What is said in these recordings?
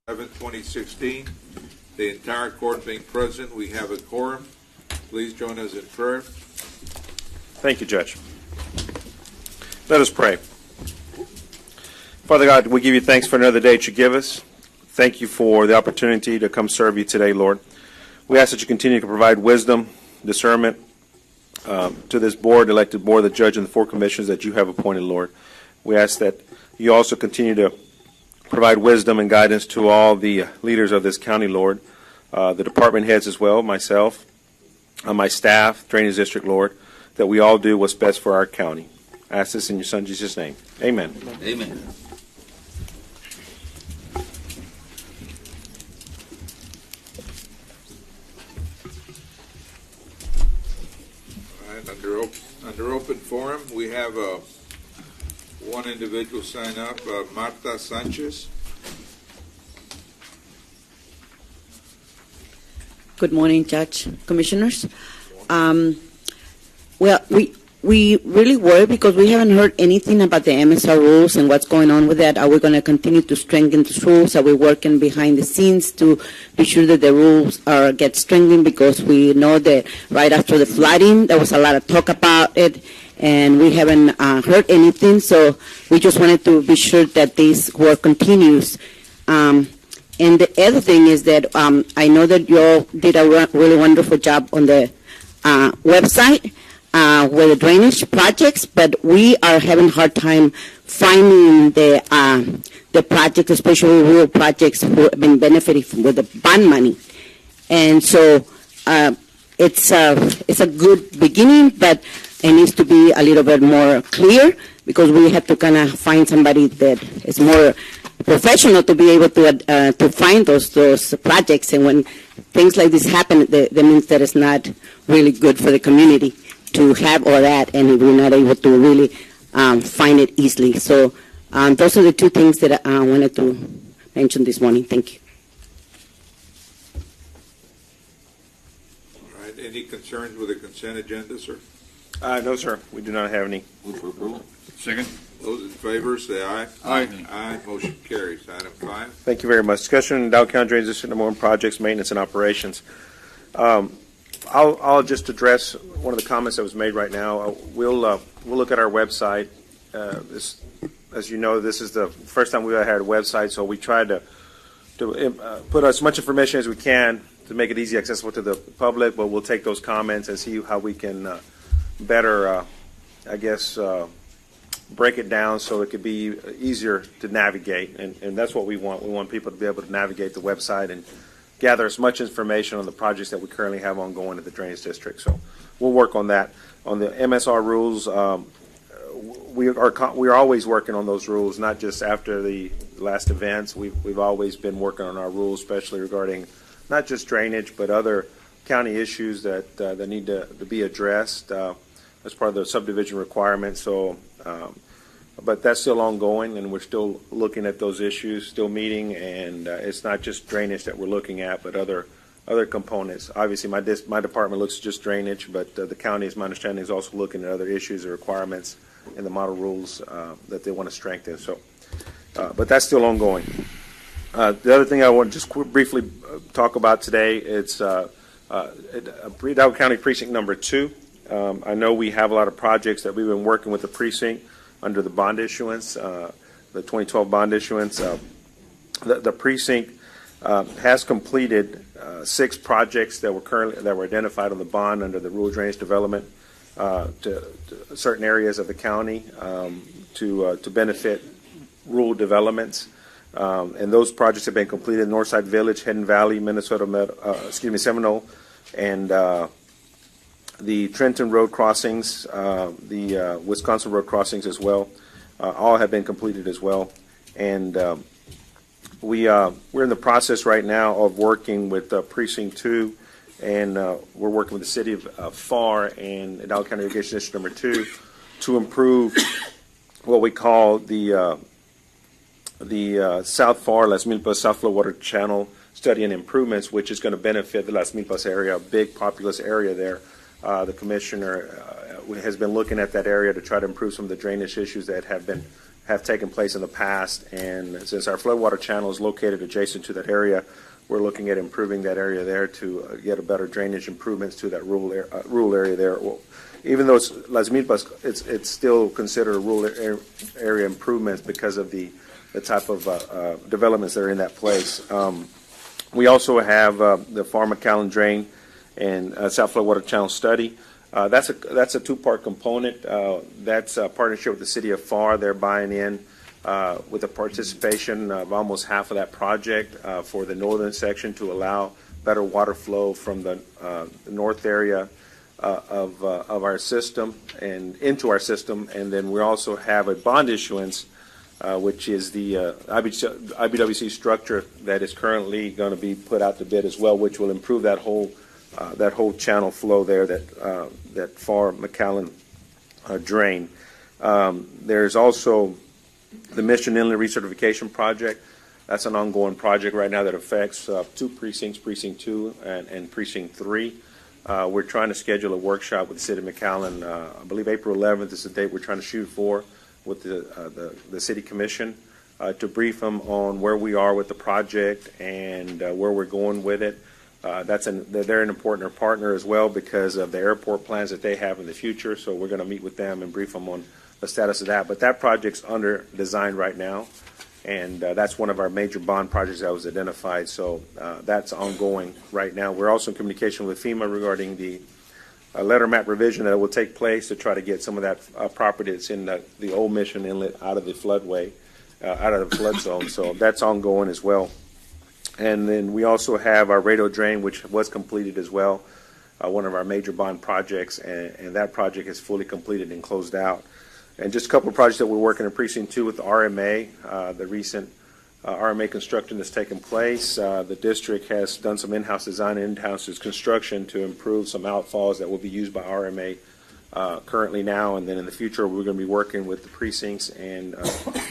2016. The entire court being present, we have a quorum. Please join us in prayer. Thank you, Judge. Let us pray. Father God, we give you thanks for another day that you give us. Thank you for the opportunity to come serve you today, Lord. We ask that you continue to provide wisdom, discernment to this board, elected board, the judge, and the 4 commissions that you have appointed, Lord. We ask that you also continue to provide wisdom and guidance to all the leaders of this county, Lord, the department heads as well, myself, my staff, Drainage District, Lord, that we all do what's best for our county. I ask this in your Son, Jesus' name. Amen. Amen. All right, under open forum, we have one individual sign up, Marta Sanchez. Good morning, Judge, Commissioners. Well, we really worry because we haven't heard anything about the MSR rules and what's going on with that. Are we going to continue to strengthen the rules? Are we working behind the scenes to be sure that the rules get strengthened? Because we know that right after the flooding, there was a lot of talk about it, and we haven't heard anything. So we just wanted to be sure that this work continues. And the other thing is that I know that you all did a really wonderful job on the website with the drainage projects, but we are having a hard time finding the projects, especially rural projects who have been benefiting with the bond money. And so it's a good beginning, but it needs to be a little bit more clear because we have to kind of find somebody that is more professional to be able to find those projects. And when things like this happen, that means that it's not really good for the community to have all that, and we're not able to really find it easily. So those are the 2 things that I wanted to mention this morning. Thank you. All right, any concerns with the consent agenda, sir? No, sir. We do not have any. Move for approval. Second. Those in favor say aye. Aye. Aye. Motion carries. Item 5. Thank you very much. Discussion in Dow County Drainage District #1 projects, maintenance, and operations. I'll just address one of the comments that was made right now. We'll look at our website. As you know, this is the first time we've ever had a website, so we tried to put as much information as we can to make it easy accessible to the public, but we'll take those comments and see how we can better, break it down so it could be easier to navigate, and that's what we want. We want people to be able to navigate the website and gather as much information on the projects that we currently have ongoing at the Drainage District. So we'll work on that. On the MSR rules, we are always working on those rules, not just after the last events. We've always been working on our rules, especially regarding not just drainage, but other county issues that need to be addressed as part of the subdivision requirements. So, but that's still ongoing, and we're still looking at those issues, still meeting, and it's not just drainage that we're looking at, but other components. Obviously, my department looks at just drainage, but the county, as my understanding, is also looking at other issues or requirements in the model rules that they want to strengthen. So, but that's still ongoing. The other thing I want to just briefly talk about today, it's Dow County Precinct number 2. I know we have a lot of projects that we've been working with the precinct under the bond issuance, the 2012 bond issuance. The precinct has completed 6 projects that were identified on the bond under the rural drainage development to certain areas of the county to benefit rural developments. And those projects have been completed: Northside Village, Hidden Valley, Seminole, and the Trenton Road crossings, the Wisconsin Road crossings as well. All have been completed as well. And we're in the process right now of working with Precinct 2, and we're working with the city of FAR and Dow County Irrigation District number 2 to improve what we call the South FAR, Las Milpas South Flow Water Channel Study and Improvements, which is going to benefit the Las Milpas area, a big populous area there. The commissioner has been looking at that area to try to improve some of the drainage issues that have have taken place in the past. And since our floodwater channel is located adjacent to that area, we're looking at improving that area there to get a better drainage improvements to that rural area there. Well, even though it's Las Milpas, it's still considered a rural area improvements because of the type of developments that are in that place. We also have the Far McAllen Drain and South Floodwater Channel study. That's a two-part component. That's a partnership with the city of Far. They're buying in with the participation of almost half of that project for the northern section to allow better water flow from the north area of our system and into our system. And then we also have a bond issuance, which is the IBWC structure that is currently going to be put out to bid as well, which will improve that whole channel flow there, that Far McAllen drain. There's also the Mission Inlet Recertification Project. That's an ongoing project right now that affects two precincts, Precinct 2 and Precinct 3. We're trying to schedule a workshop with the City of McAllen. I believe April 11th is the date we're trying to shoot for with the City Commission to brief them on where we are with the project and where we're going with it. They're an important partner as well because of the airport plans that they have in the future. So we're going to meet with them and brief them on the status of that. But that project's under design right now, and that's one of our major bond projects that was identified. So that's ongoing right now. We're also in communication with FEMA regarding the letter map revision that will take place to try to get some of that property that's in the old Mission Inlet out of the floodway, out of the flood zone. So that's ongoing as well. And then we also have our Rado Drain, which was completed as well, one of our major bond projects, and that project is fully completed and closed out. And just a couple of projects that we're working in Precinct 2 with the RMA, the recent RMA construction that's taken place. The district has done some in-house design and in-house construction to improve some outfalls that will be used by RMA currently now, and then in the future we're going to be working with the precincts and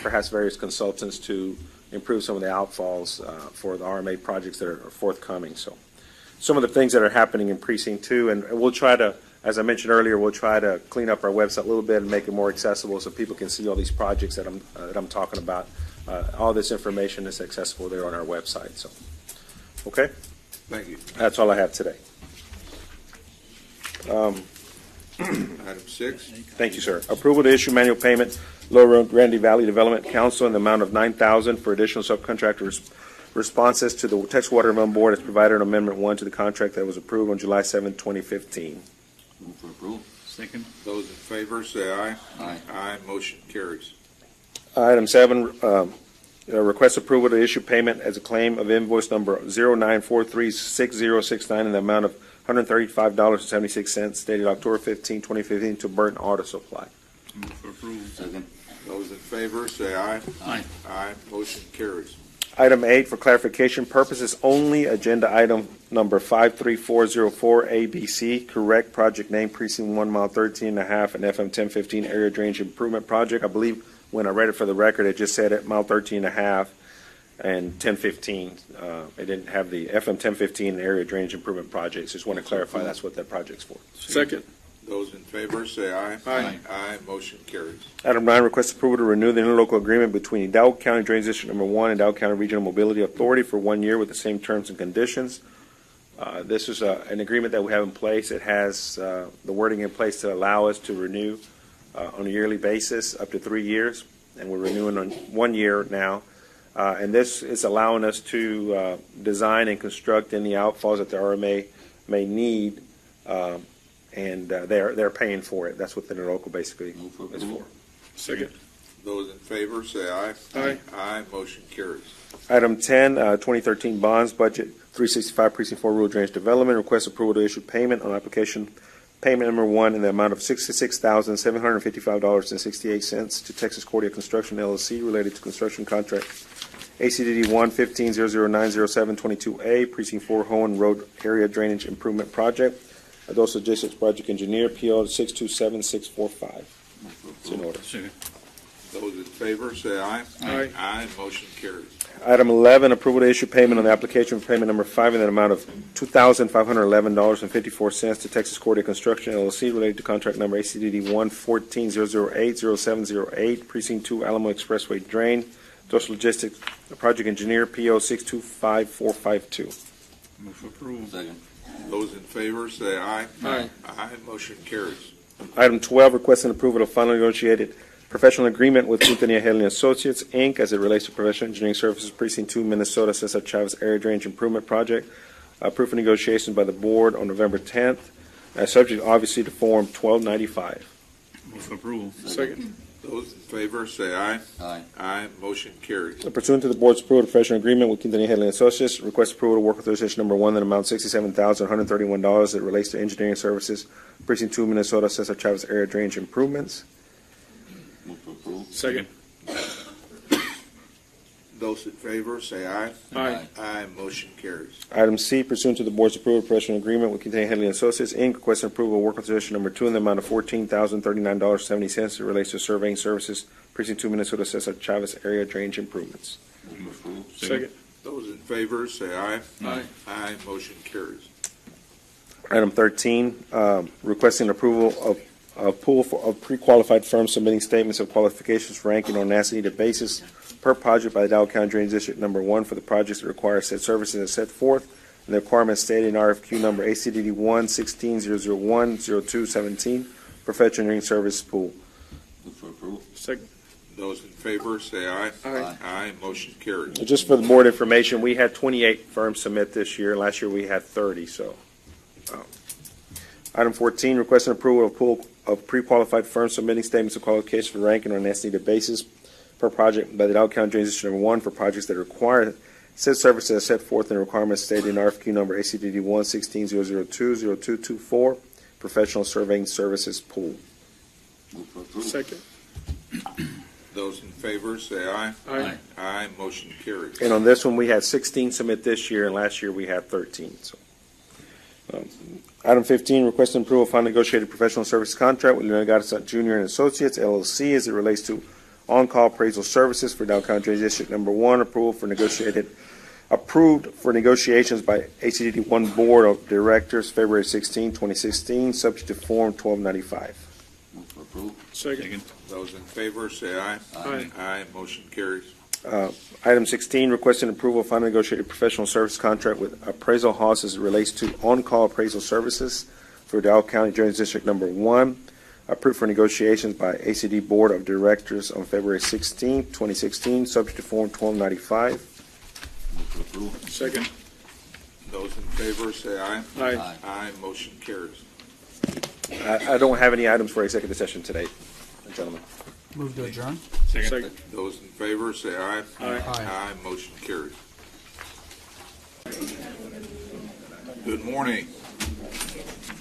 perhaps various consultants to improve some of the outfalls for the RMA projects that are forthcoming. So some of the things that are happening in Precinct 2, and we'll try to, as I mentioned earlier, we'll try to clean up our website a little bit and make it more accessible so people can see all these projects that I'm talking about. All this information is accessible there on our website. So, okay? Thank you. That's all I have today. Item 6. Thank you, sir. Approval to issue manual payment, Lower Grande Valley Development Council in the amount of $9,000 for additional subcontractors' responses to the Texas Water Development Board as provided in Amendment 1 to the contract that was approved on July 7, 2015. Move for approval. Second. Those in favor say aye. Aye. Aye. Motion carries. Item 7, request approval to issue payment as a claim of invoice number 09436069 in the amount of $135.76 dated October 15, 2015 to Burton Auto Supply. Move for approval. Second. Those in favor say aye. Aye. Aye. Motion carries. Item 8, for clarification purposes only, agenda item number 53404 ABC, correct project name Precinct 1 Mile 13.5 and FM 1015 Area Drainage Improvement Project. I believe when I read it for the record, it just said it Mile 13.5 and 1015. It didn't have the FM 1015 Area Drainage Improvement Project. Just want to clarify that's what that project's for. Second. Those in favor say aye. Aye. Aye. Motion carries. Item 9, request approval to renew the interlocal agreement between Hidalgo County Drainage District Number 1 and Hidalgo County Regional Mobility Authority for 1 year with the same terms and conditions. This is an agreement that we have in place. It has the wording in place to allow us to renew on a yearly basis up to 3 years, and we're renewing on 1 year now. And this is allowing us to design and construct any outfalls that the RMA may need, and they're paying for it. That's what the interlocal basically is for. Second. Those in favor say aye. Aye. Aye. Motion carries. Item 10, 2013 bonds budget 365 Precinct 4 Rural Drainage Development. Request approval to issue payment on application payment number 1 in the amount of $66,755.68 to Texas Cordia Construction LLC related to construction contract ACDD 11500900722A Precinct 4 Hohen Road Area Drainage Improvement Project. Adosa J6 Project Engineer, PO 627645. It's in order. Second. Those in favor, say aye. Aye. Aye, motion carries. Item 11, approval to issue payment on the application for payment number 5 in the amount of $2,511.54 to Texas Cordia Construction LLC related to contract number ACDD 114-008-0708, Precinct 2 Alamo Expressway Drain, Dos Logistics Project Engineer, PO 625452. Move for approval. Second. Those in favor, say aye. Aye. Aye, motion carries. Item 12, requesting approval of final negotiated professional agreement with Quintanilla Haley and Associates, Inc., as it relates to professional engineering services, Precinct 2, Minnesota, Cesar Chavez Area Drainage Improvement Project. Proof of negotiations by the board on November 10th, subject obviously to Form 1295. Move for approval. Second. Those in favor, say aye. Aye. Aye, motion carries. Pursuant to the board's approval of professional agreement with Quintanilla Haley and Associates, request approval to work authorization number 1 in amount $67,131 as it relates to engineering services, Precinct 2, Minnesota, Cesar Chavez Area Drainage Improvements. Move for approval. Second. Those in favor, say aye. Aye. Aye, motion carries. Item C, pursuant to the board's approval of professional agreement with Quintanilla Haley and Associates, Inc., requesting approval of work authorization number 2 in the amount of $14,039.70 as it relates to surveying services, Precinct 2, Minnesota, Cesar Chavez Area Drainage Improvements. Move for approval. Second. Those in favor, say aye. Aye. Aye, motion carries. Item 13, requesting approval of pool of pre-qualified firms submitting statements of qualifications for ranking on an as-needed basis per project by the Dow County Drainage District Number 1 for the projects that require said services as set forth and the requirements stated in RFQ number ACDD 1-16-001-02-17 professional engineering service pool. Move for approval. Second. Those in favor, say aye. Aye. Aye, motion carries. Just for the board information, we had 28 firms submit this year. Last year we had 30. Item 14, requesting approval of pool of pre-qualified firms submitting statements of qualifications for ranking on an as-needed basis per project by the Dow County Drainage District Number 1 for projects that require said services as set forth in the requirements stated in RFQ number ACDD 1-16-002-0224 professional surveying services pool. Move for approval. Second. Those in favor, say aye. Aye. Aye, motion carries. And on this one, we had 16 submit this year, and last year we had 13. Item 15, requesting approval of final negotiated professional services contract with Leonardo Garza Jr. and Associates, LLC, as it relates to on-call appraisal services for Dow County Drainage District Number 1, approved for negotiations by ACDD 1 Board of Directors, February 16, 2016, subject to Form 1295. Move for approval. Second. Those in favor, say aye. Aye. Aye, motion carries. Item 16, requesting approval of final negotiated professional service contract with Appraisal House as it relates to on-call appraisal services for Dow County Drainage District Number 1, approved for negotiations by ACD Board of Directors on February 16, 2016, subject to Form 1295. Move for approval. Second. Those in favor, say aye. Aye. Aye, motion carries. I don't have any items for executive session today, gentlemen. Move to adjourn. Second. Those in favor, say aye. Aye. Aye, motion carries. Good morning.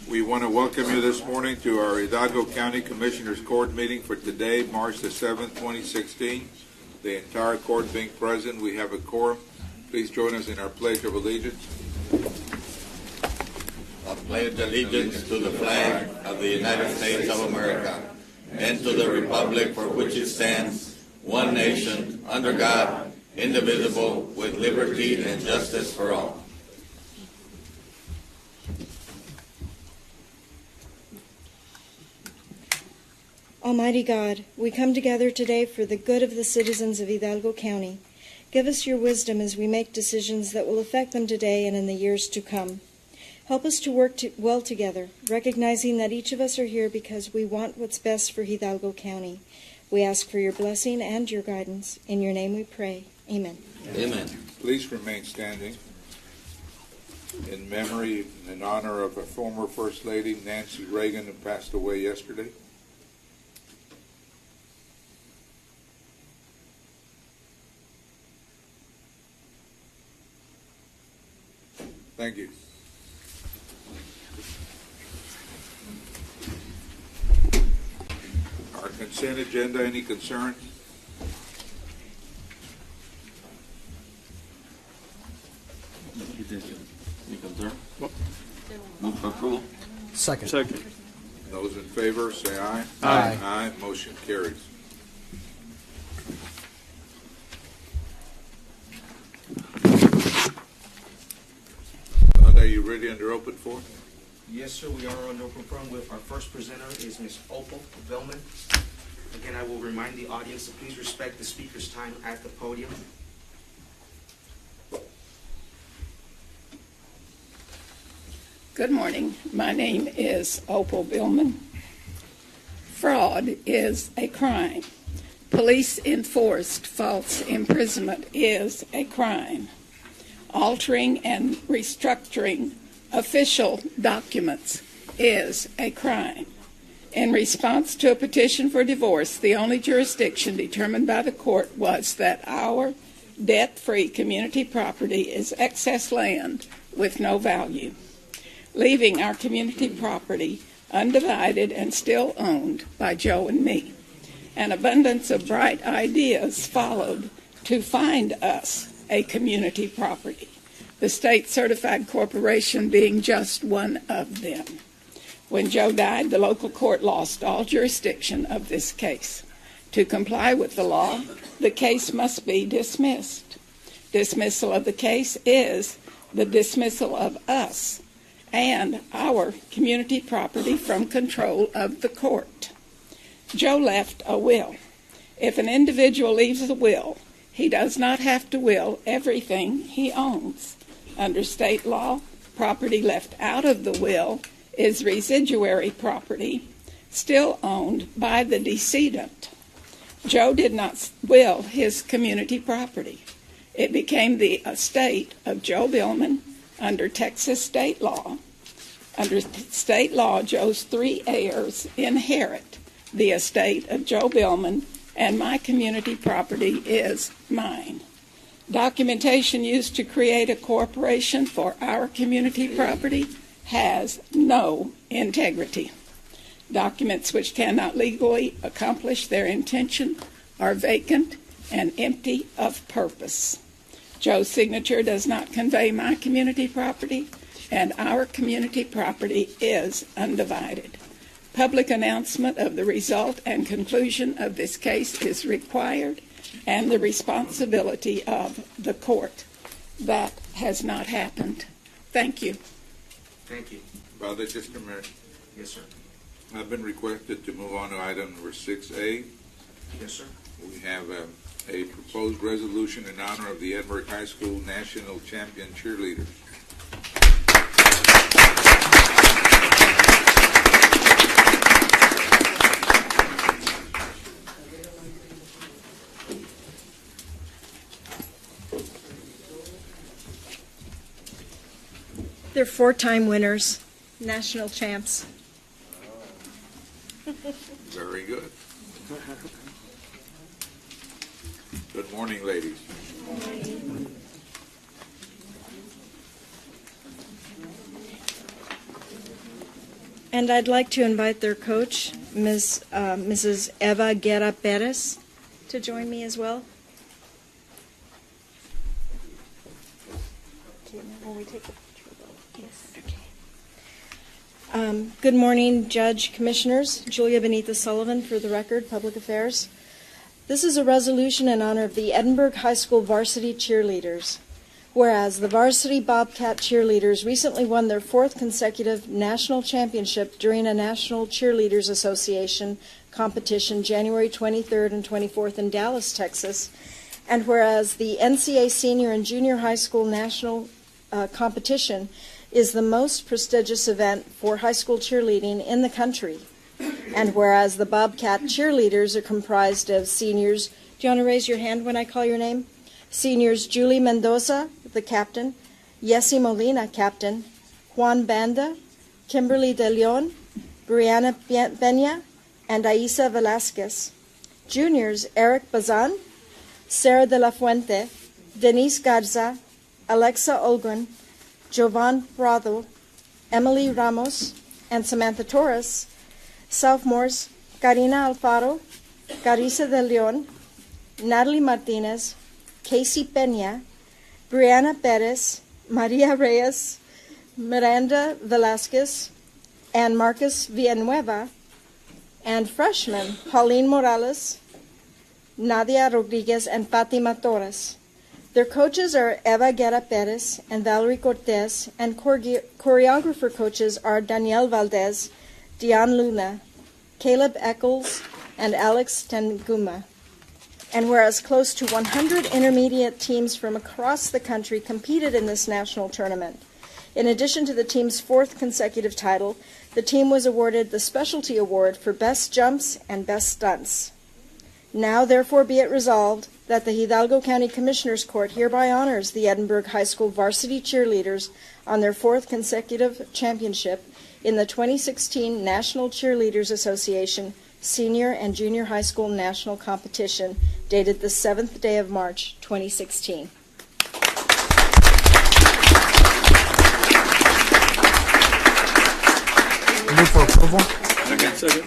We want to welcome you this morning to our Hidalgo County Commissioners Court meeting for today, March the 7th, 2016. The entire court being present, we have a quorum. Please join us in our Pledge of Allegiance. I pledge allegiance to the flag of the United States of America and to the republic for which it stands, one nation, under God, indivisible, with liberty and justice for all. Almighty God, we come together today for the good of the citizens of Hidalgo County. Give us your wisdom as we make decisions that will affect them today and in the years to come. Help us to work well together, recognizing that each of us are here because we want what's best for Hidalgo County. We ask for your blessing and your guidance. In your name we pray. Amen. Amen. Please remain standing in memory and in honor of a former First Lady, Nancy Reagan, who passed away yesterday. Thank you. Our consent agenda, any concerns? Any concern? Move for approval. Second. Second. Those in favor, say aye. Aye. Aye, motion carries. ready under open forum? Yes, sir, we are on open forum with our first presenter is Ms. Opal Velman. Again, I will remind the audience to please respect the speaker's time at the podium. Good morning. My name is Opal Billman. Fraud is a crime. Police-enforced false imprisonment is a crime. Altering and restructuring official documents is a crime. In response to a petition for divorce, the only jurisdiction determined by the court was that our debt-free community property is excess land with no value, leaving our community property undivided and still owned by Joe and me. An abundance of bright ideas followed to find us a community property, the state certified corporation being just one of them. When Joe died, the local court lost all jurisdiction of this case. To comply with the law, the case must be dismissed. Dismissal of the case is the dismissal of us and our community property from control of the court. Joe left a will. If an individual leaves a will, he does not have to will everything he owns. Under state law, property left out of the will is residuary property still owned by the decedent. Joe did not will his community property. It became the estate of Joe Billman under Texas state law. Under state law, Joe's 3 heirs inherit the estate of Joe Billman, and my community property is mine. Documentation used to create a corporation for our community property has no integrity. Documents which cannot legally accomplish their intention are vacant and empty of purpose. Joe's signature does not convey my community property, and our community property is undivided. Public announcement of the result and conclusion of this case is required, and the responsibility of the court. That has not happened. Thank you. Thank you. Father, just a minute. Yes, sir. I've been requested to move on to item number 6A. Yes, sir. We have a proposed resolution in honor of the Edinburgh High School National Champion Cheerleaders. They're 4-time winners, national champs. Very good. Good morning, ladies. And I'd like to invite their coach, Mrs. Eva Guerra Perez, to join me as well. Will we take the picture? Yes. Okay. Good morning, Judge, Commissioners. Julia Benita Sullivan for the record, Public Affairs. This is a resolution in honor of the Edinburgh High School varsity cheerleaders. Whereas the varsity Bobcat cheerleaders recently won their 4th consecutive national championship during a National Cheerleaders Association competition January 23rd and 24th in Dallas, Texas. And whereas the NCAA Senior and Junior High School National competition is the most prestigious event for high school cheerleading in the country. And whereas the Bobcat cheerleaders are comprised of seniors, do you want to raise your hand when I call your name? Seniors Julie Mendoza, the captain, Yessi Molina, captain, Juan Banda, Kimberly De Leon, Brianna Peña, and Aisa Velasquez. Juniors Eric Bazan, Sarah De La Fuente, Denise Garza, Alexa Olguin, Jovan Prado, Emily Ramos, and Samantha Torres. Sophomores Karina Alfaro, Carissa De Leon, Natalie Martinez, Casey Peña, Brianna Perez, Maria Reyes, Miranda Velasquez, and Marcus Villanueva, and freshmen Pauline Morales, Nadia Rodriguez, and Fatima Torres. Their coaches are Eva Guerra Perez and Valerie Cortez, and choreographer coaches are Danielle Valdez, Diane Luna, Caleb Eccles, and Alex Tanguma. And whereas close to 100 intermediate teams from across the country competed in this national tournament, in addition to the team's 4th consecutive title, the team was awarded the Specialty Award for Best Jumps and Best Stunts. Now, therefore, be it resolved that the Hidalgo County Commissioners Court hereby honors the Edinburgh High School varsity cheerleaders on their 4th consecutive championship in the 2016 National Cheerleaders Association Senior and Junior High School National Competition, dated the 7th day of March, 2016. Move for approval. Second.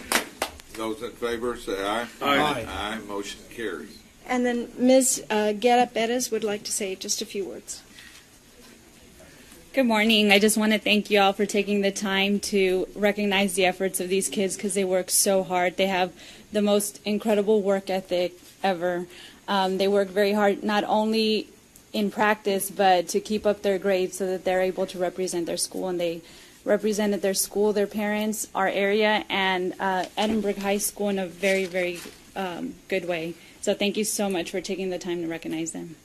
Those in favor, say aye. Aye. Aye, motion carries. And then Ms. Guerra Perez would like to say just a few words. Good morning. I just want to thank you all for taking the time to recognize the efforts of these kids because they work so hard. They have the most incredible work ethic ever. They work very hard, not only in practice, but to keep up their grades so that they're able to represent their school. And they represented their school, their parents, our area, and Edinburgh High School in a very, very good way. So thank you so much for taking the time to recognize them.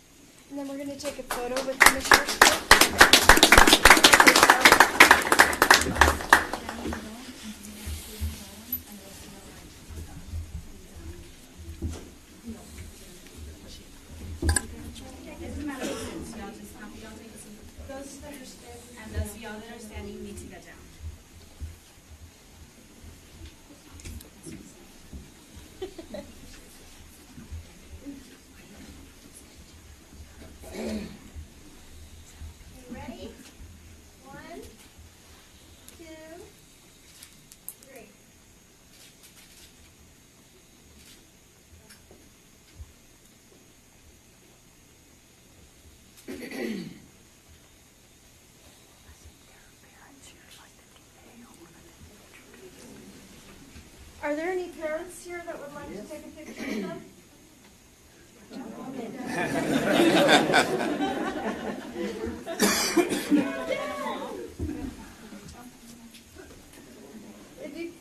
And then we're going to take a photo with Commissioner. And y'all that are standing need to get down. Ready? 1, 2, 3. Are there any parents here that would like to take a picture with them?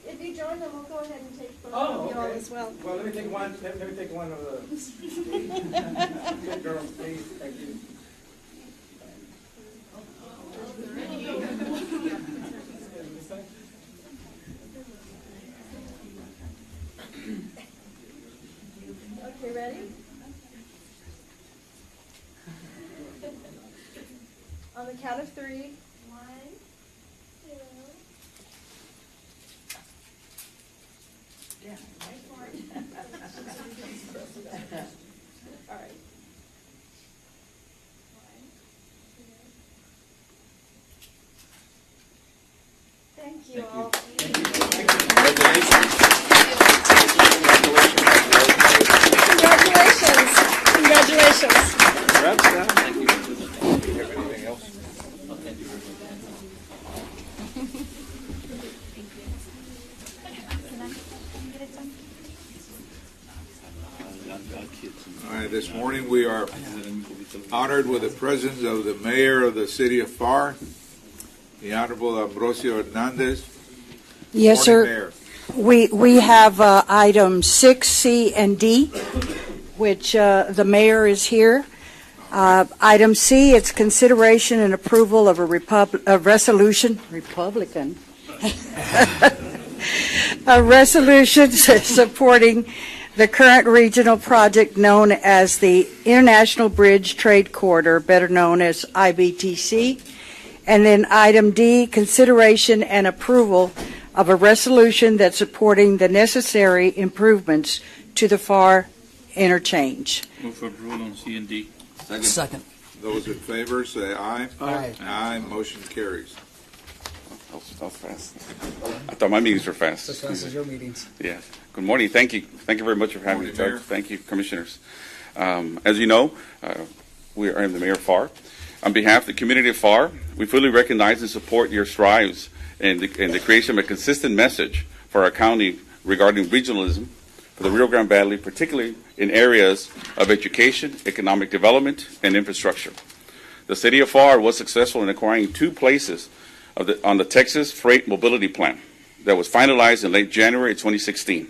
If you join them, we'll go ahead and take photos of you all as well. Well, let me take one. Let me take one of the good girls, please. Thank you. Okay, ready? On the count of 3. 1, 2. Yeah. All right. 1, 2. Thank you all. Congratulations. Thank you. Do you have anything else? All right, this morning we are honored with the presence of the mayor of the city of FAR, the Honorable Ambrosio Hernandez. Yes, Morning, sir. Mayor. We have items 6, C, and D, which the mayor is here. Item C, it's consideration and approval of a resolution, Republican, a resolution supporting the current regional project known as the International Bridge Trade Corridor, better known as IBTC. And then item D, consideration and approval of a resolution that's supporting the necessary improvements to the FAR interchange. Move for approval on C and D. Second. Those in favor, say aye. Aye. Aye, motion carries. That was fast. I thought my meetings were fast. As fast as your meetings. Yes. Good morning. Thank you. Thank you very much for having me, Morning, Judge. Mayor. Thank you, Commissioners. As you know, I am the Mayor of FAR. On behalf of the community of FAR, we fully recognize and support your strives in the creation of a consistent message for our county regarding regionalism, for the Rio Grande Valley, particularly in areas of education, economic development, and infrastructure. The City of FAR was successful in acquiring 2 places on the Texas Freight Mobility Plan that was finalized in late January 2016.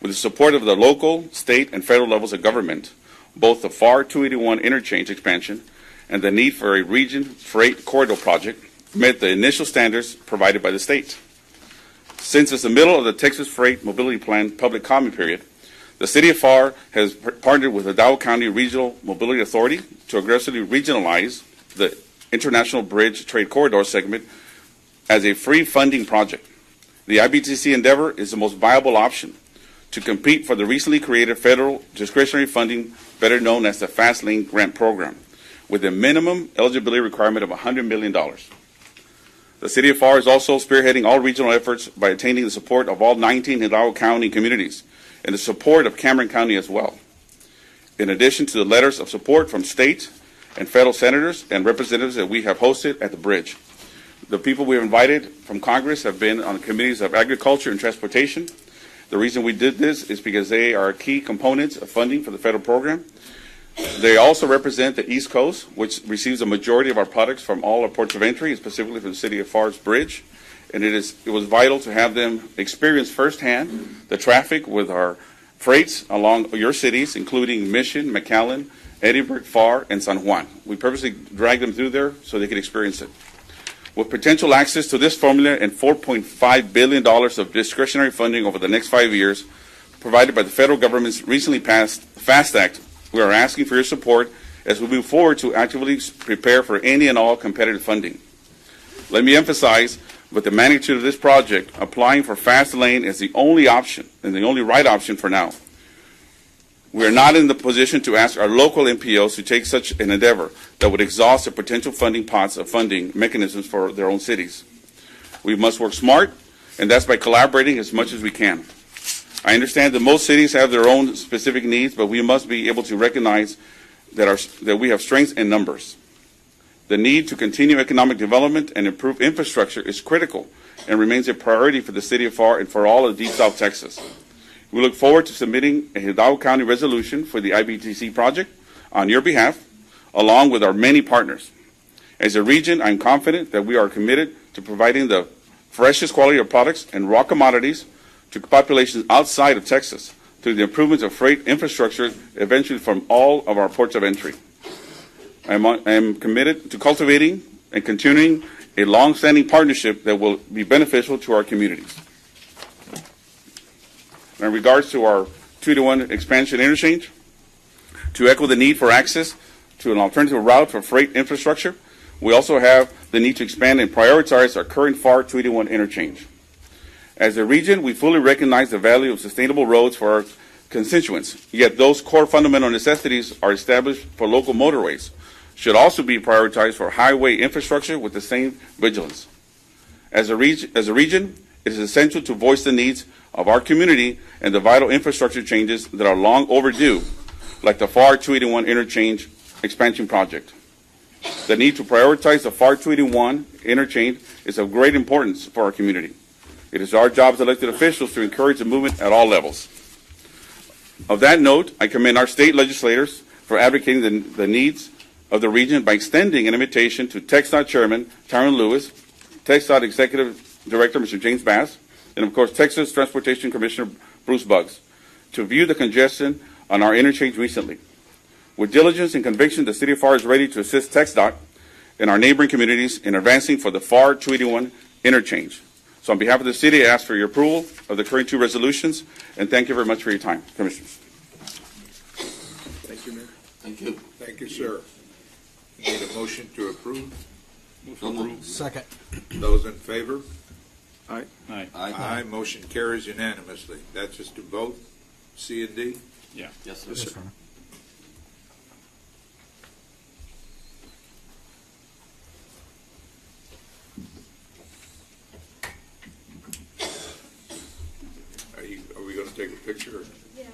With the support of the local, state, and federal levels of government, both the FAR 281 interchange expansion and the need for a region freight corridor project met the initial standards provided by the state. Since it's the middle of the Texas Freight Mobility Plan public comment period, the City of FAR has partnered with the Hidalgo County Regional Mobility Authority to aggressively regionalize the International Bridge Trade Corridor segment as a free funding project. The IBTC endeavor is the most viable option to compete for the recently created federal discretionary funding, better known as the Fast Lane Grant Program, with a minimum eligibility requirement of $100 million. The City of FAR is also spearheading all regional efforts by attaining the support of all 19 Hidalgo County communities and the support of Cameron County as well. In addition to the letters of support from state and federal senators and representatives that we have hosted at the bridge. The people we have invited from Congress have been on the committees of Agriculture and Transportation. The reason we did this is because they are key components of funding for the federal program. They also represent the East Coast, which receives a majority of our products from all our ports of entry, specifically from the City of FAR's bridge. And it was vital to have them experience firsthand the traffic with our freights along your cities, including Mission, McAllen, Edinburgh, FAR, and San Juan. We purposely dragged them through there so they could experience it. With potential access to this formula and $4.5 billion of discretionary funding over the next 5 years, provided by the federal government's recently passed FAST Act, we are asking for your support as we move forward to actively prepare for any and all competitive funding. Let me emphasize, with the magnitude of this project, applying for Fast Lane is the only option and the only right option for now. We are not in the position to ask our local MPOs to take such an endeavor that would exhaust the potential funding pots of funding mechanisms for their own cities. We must work smart, and that's by collaborating as much as we can. I understand that most cities have their own specific needs, but we must be able to recognize that we have strengths in numbers. The need to continue economic development and improve infrastructure is critical and remains a priority for the City of FAR and for all of Deep South Texas. We look forward to submitting a Hidalgo County resolution for the IBTC project on your behalf, along with our many partners. As a region, I'm confident that we are committed to providing the freshest quality of products and raw commodities to populations outside of Texas through the improvements of freight infrastructure, eventually from all of our ports of entry. I am committed to cultivating and continuing a long-standing partnership that will be beneficial to our communities. In regards to our 2-to-1 expansion interchange, to echo the need for access to an alternative route for freight infrastructure, we also have the need to expand and prioritize our current FAR 281 interchange. As a region, we fully recognize the value of sustainable roads for our constituents, yet those core fundamental necessities are established for local motorways should also be prioritized for highway infrastructure with the same vigilance. As a region, it is essential to voice the needs of our community and the vital infrastructure changes that are long overdue, like the FAR 281 interchange expansion project. The need to prioritize the FAR 281 interchange is of great importance for our community. It is our job as elected officials to encourage the movement at all levels. Of that note, I commend our state legislators for advocating the needs of the region by extending an invitation to TxDOT Chairman Tyron Lewis, TxDOT Executive Director Mr. James Bass, and of course Texas Transportation Commissioner Bruce Buggs, to view the congestion on our interchange recently. With diligence and conviction, the City of FAR is ready to assist TxDOT and our neighboring communities in advancing for the FAR 281 interchange. So on behalf of the city, I ask for your approval of the current 2 resolutions, and thank you very much for your time, Commissioners. Thank you, Mayor. Thank you. Thank you, sir. Need a motion to approve? Second. Those in favor? Aye. Aye. Motion carries unanimously. That's just to vote, C and D? Yeah. Yes, sir. Yes, sir. Are we going to take a picture? Yeah.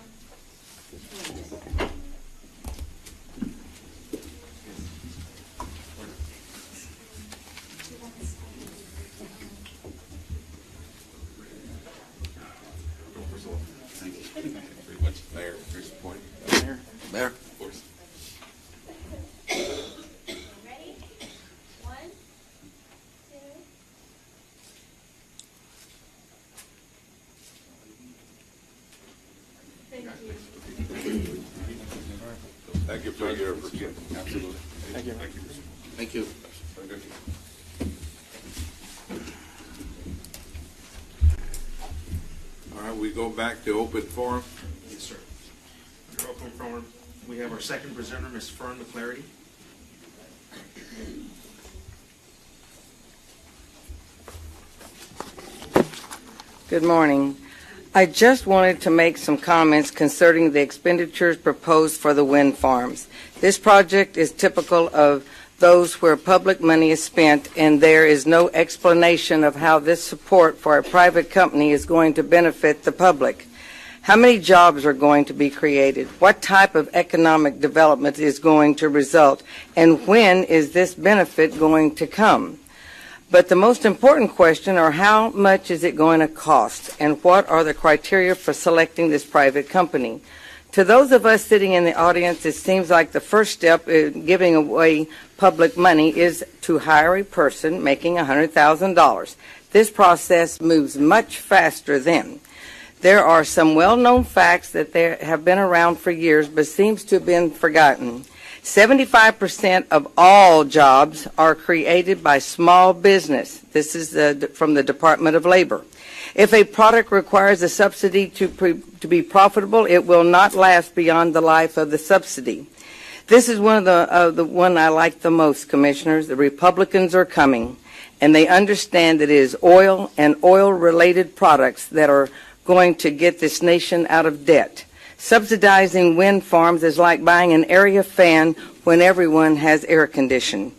Thank you for your efforts. Absolutely. Thank you. Thank you. All right, we go back to open forum. Yes, sir. Under open forum, we have our second presenter, Ms. Fern McClarity. Good morning. I just wanted to make some comments concerning the expenditures proposed for the wind farms. This project is typical of those where public money is spent, and there is no explanation of how this support for a private company is going to benefit the public. How many jobs are going to be created? What type of economic development is going to result? And when is this benefit going to come? But the most important question are how much is it going to cost, and what are the criteria for selecting this private company? To those of us sitting in the audience, it seems like the first step in giving away public money is to hire a person making $100,000. This process moves much faster then. There are some well-known facts that have been around for years but seems to have been forgotten. 75% of all jobs are created by small business. This is from the Department of Labor. If a product requires a subsidy to be profitable, it will not last beyond the life of the subsidy. This is one of the one I like the most, Commissioners. The Republicans are coming, and they understand that it is oil and oil-related products that are going to get this nation out of debt. Subsidizing wind farms is like buying an area fan when everyone has air conditioning.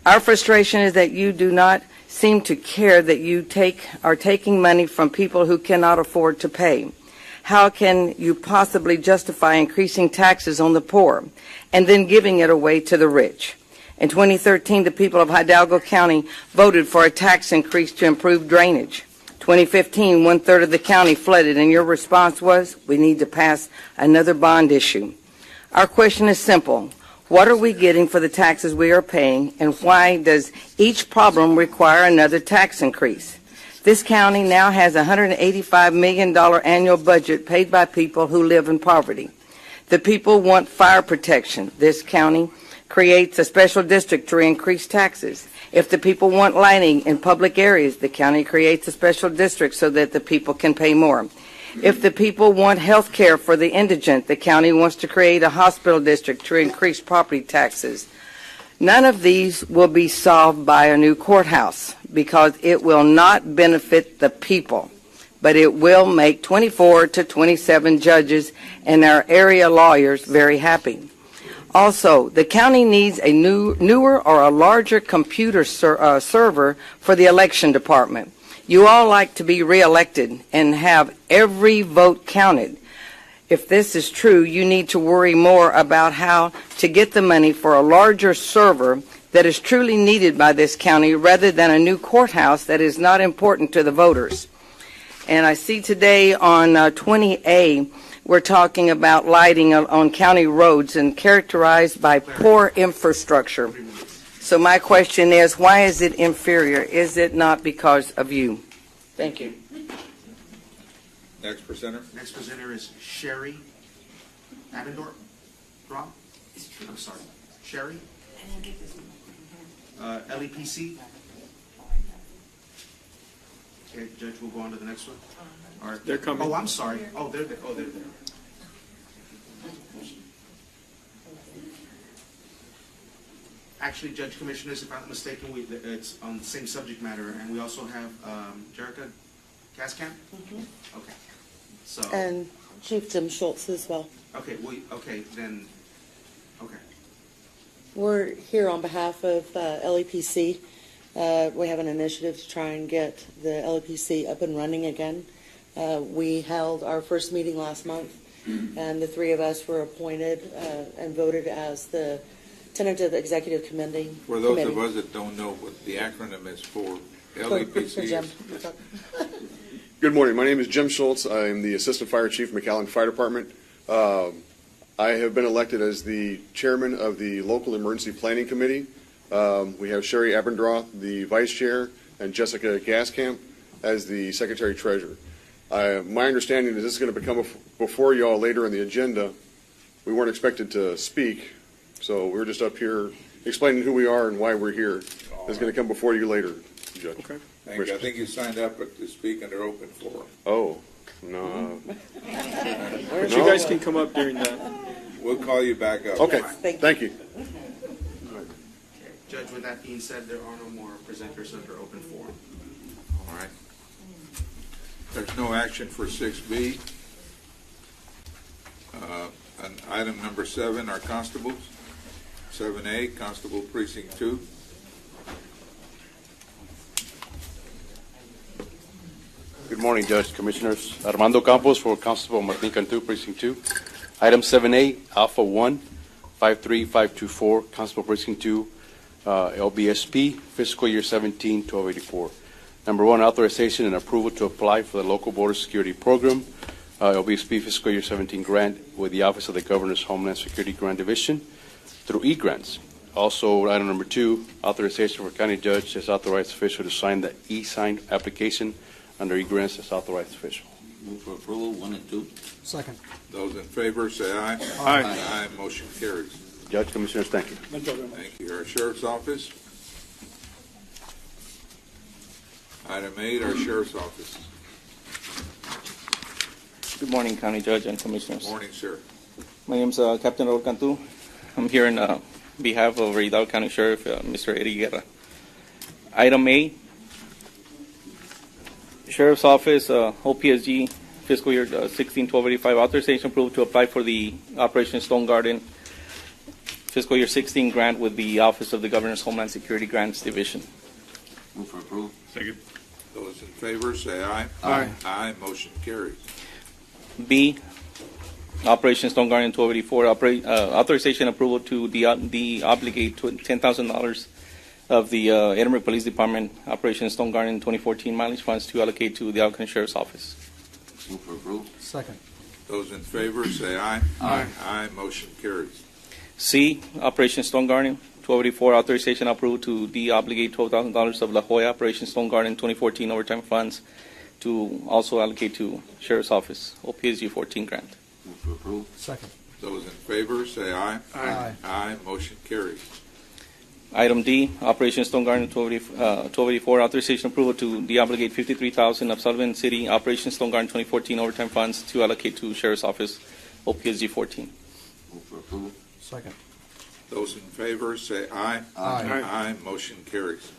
Our frustration is that you do not seem to care that you are taking money from people who cannot afford to pay. How can you possibly justify increasing taxes on the poor and then giving it away to the rich? In 2013, the people of Hidalgo County voted for a tax increase to improve drainage. 2015, one-third of the county flooded, and your response was, we need to pass another bond issue. Our question is simple. What are we getting for the taxes we are paying, and why does each problem require another tax increase? This county now has a $185 million annual budget paid by people who live in poverty. The people want fire protection. This county creates a special district to increase taxes. If the people want lighting in public areas, the county creates a special district so that the people can pay more. If the people want health care for the indigent, the county wants to create a hospital district to increase property taxes. None of these will be solved by a new courthouse because it will not benefit the people, but it will make 24 to 27 judges and our area lawyers very happy. Also, the county needs a newer or a larger computer server for the election department. You all like to be reelected and have every vote counted. If this is true, you need to worry more about how to get the money for a larger server that is truly needed by this county rather than a new courthouse that is not important to the voters. And I see today on 20A, we're talking about lighting on county roads and characterized by poor infrastructure. So my question is, why is it inferior? Is it not because of you? Thank you. Next presenter. Next presenter is Sherry Abendorf. Rob? I'm sorry. Sherry? LEPC. Okay, Judge, we'll go on to the next one. All right. They're coming. Oh, I'm sorry. Oh, they're there. Oh, they're there. Actually, Judge Commissioners, if I'm not mistaken, it's on the same subject matter, and we also have Jerica Cascamp? Okay. So. And Chief Jim Schultz as well. Okay, then, okay. We're here on behalf of LEPC. We have an initiative to try and get the LEPC up and running again. We held our first meeting last month, and the three of us were appointed and voted as the tentative executive committee. For those of us that don't know what the acronym is for, LEPC is... Good morning. My name is Jim Schultz. I am the Assistant Fire Chief, McAllen Fire Department. I have been elected as the chairman of the Local Emergency Planning Committee. We have Sherry Abendroth, the vice chair, and Jessica Gaskamp as the secretary treasurer. My understanding is this is going to become before y'all later in the agenda. We weren't expected to speak, so we're just up here explaining who we are and why we're here. It's going to come before you later, Judge. Okay. Thank you. I think you signed up to speak under open forum. Oh, no. But you guys can come up during that. We'll call you back up. Okay, thank you. Judge, with that being said, there are no more presenters under open forum. All right. There's no action for 6B. And item number 7, our constables. 7A, Constable Precinct 2. Good morning, Judge, Commissioners. Armando Campos for Constable Martin Cantu, Precinct 2. Item 7A, Alpha 1, 53524, Constable Precinct 2, LBSP, fiscal year 17, 1284. Number 1, authorization and approval to apply for the Local Border Security Program, LBSP fiscal year 17 grant with the Office of the Governor's Homeland Security Grant Division through e-grants. Also, item number 2, authorization for county judge as authorized official to sign the e-sign application under e-grants as authorized official. Move for approval, 1 and 2. Second. Those in favor say aye. Aye. Aye. Motion carries. Judge, Commissioners, thank you. Thank you. Our Sheriff's Office. Item 8, our Sheriff's Office. Good morning, County Judge and Commissioners. Morning, sir. My name is Captain Raul Cantu. I'm here in behalf of Hidalgo County Sheriff, Mr. Eddie Guerra. Item A, Sheriff's Office, OPSG, fiscal year 16-1285, authorization approved to apply for the Operation Stone Garden fiscal year 16 grant with the Office of the Governor's Homeland Security Grants Division. Move for approval. Second. Those in favor say aye. Aye. Aye. Motion carries. B, Operation Stone Garden 1284, authorization approval to de-obligate $10,000 of the Edinburgh Police Department Operation Stone Garden 2014 mileage funds to allocate to the Alcan Sheriff's Office. Move for approval. Second. Those in favor say aye. Aye. Aye. Motion carries. C, Operation Stone Garden 1284, authorization approved to de-obligate $12,000 of La Jolla Operation Stone Garden 2014 overtime funds to also allocate to Sheriff's Office, OPSG 14 grant. Move for approval. Second. Those in favor say aye. Aye. Aye. Motion carries. Item D, Operation Stone Garden 1284, authorization approval to de-obligate $53,000 of Sullivan City Operation Stone Garden 2014 overtime funds to allocate to Sheriff's Office, OPSG 14. Move for approval. Second. Those in favor say aye. Aye. Aye. Motion carries.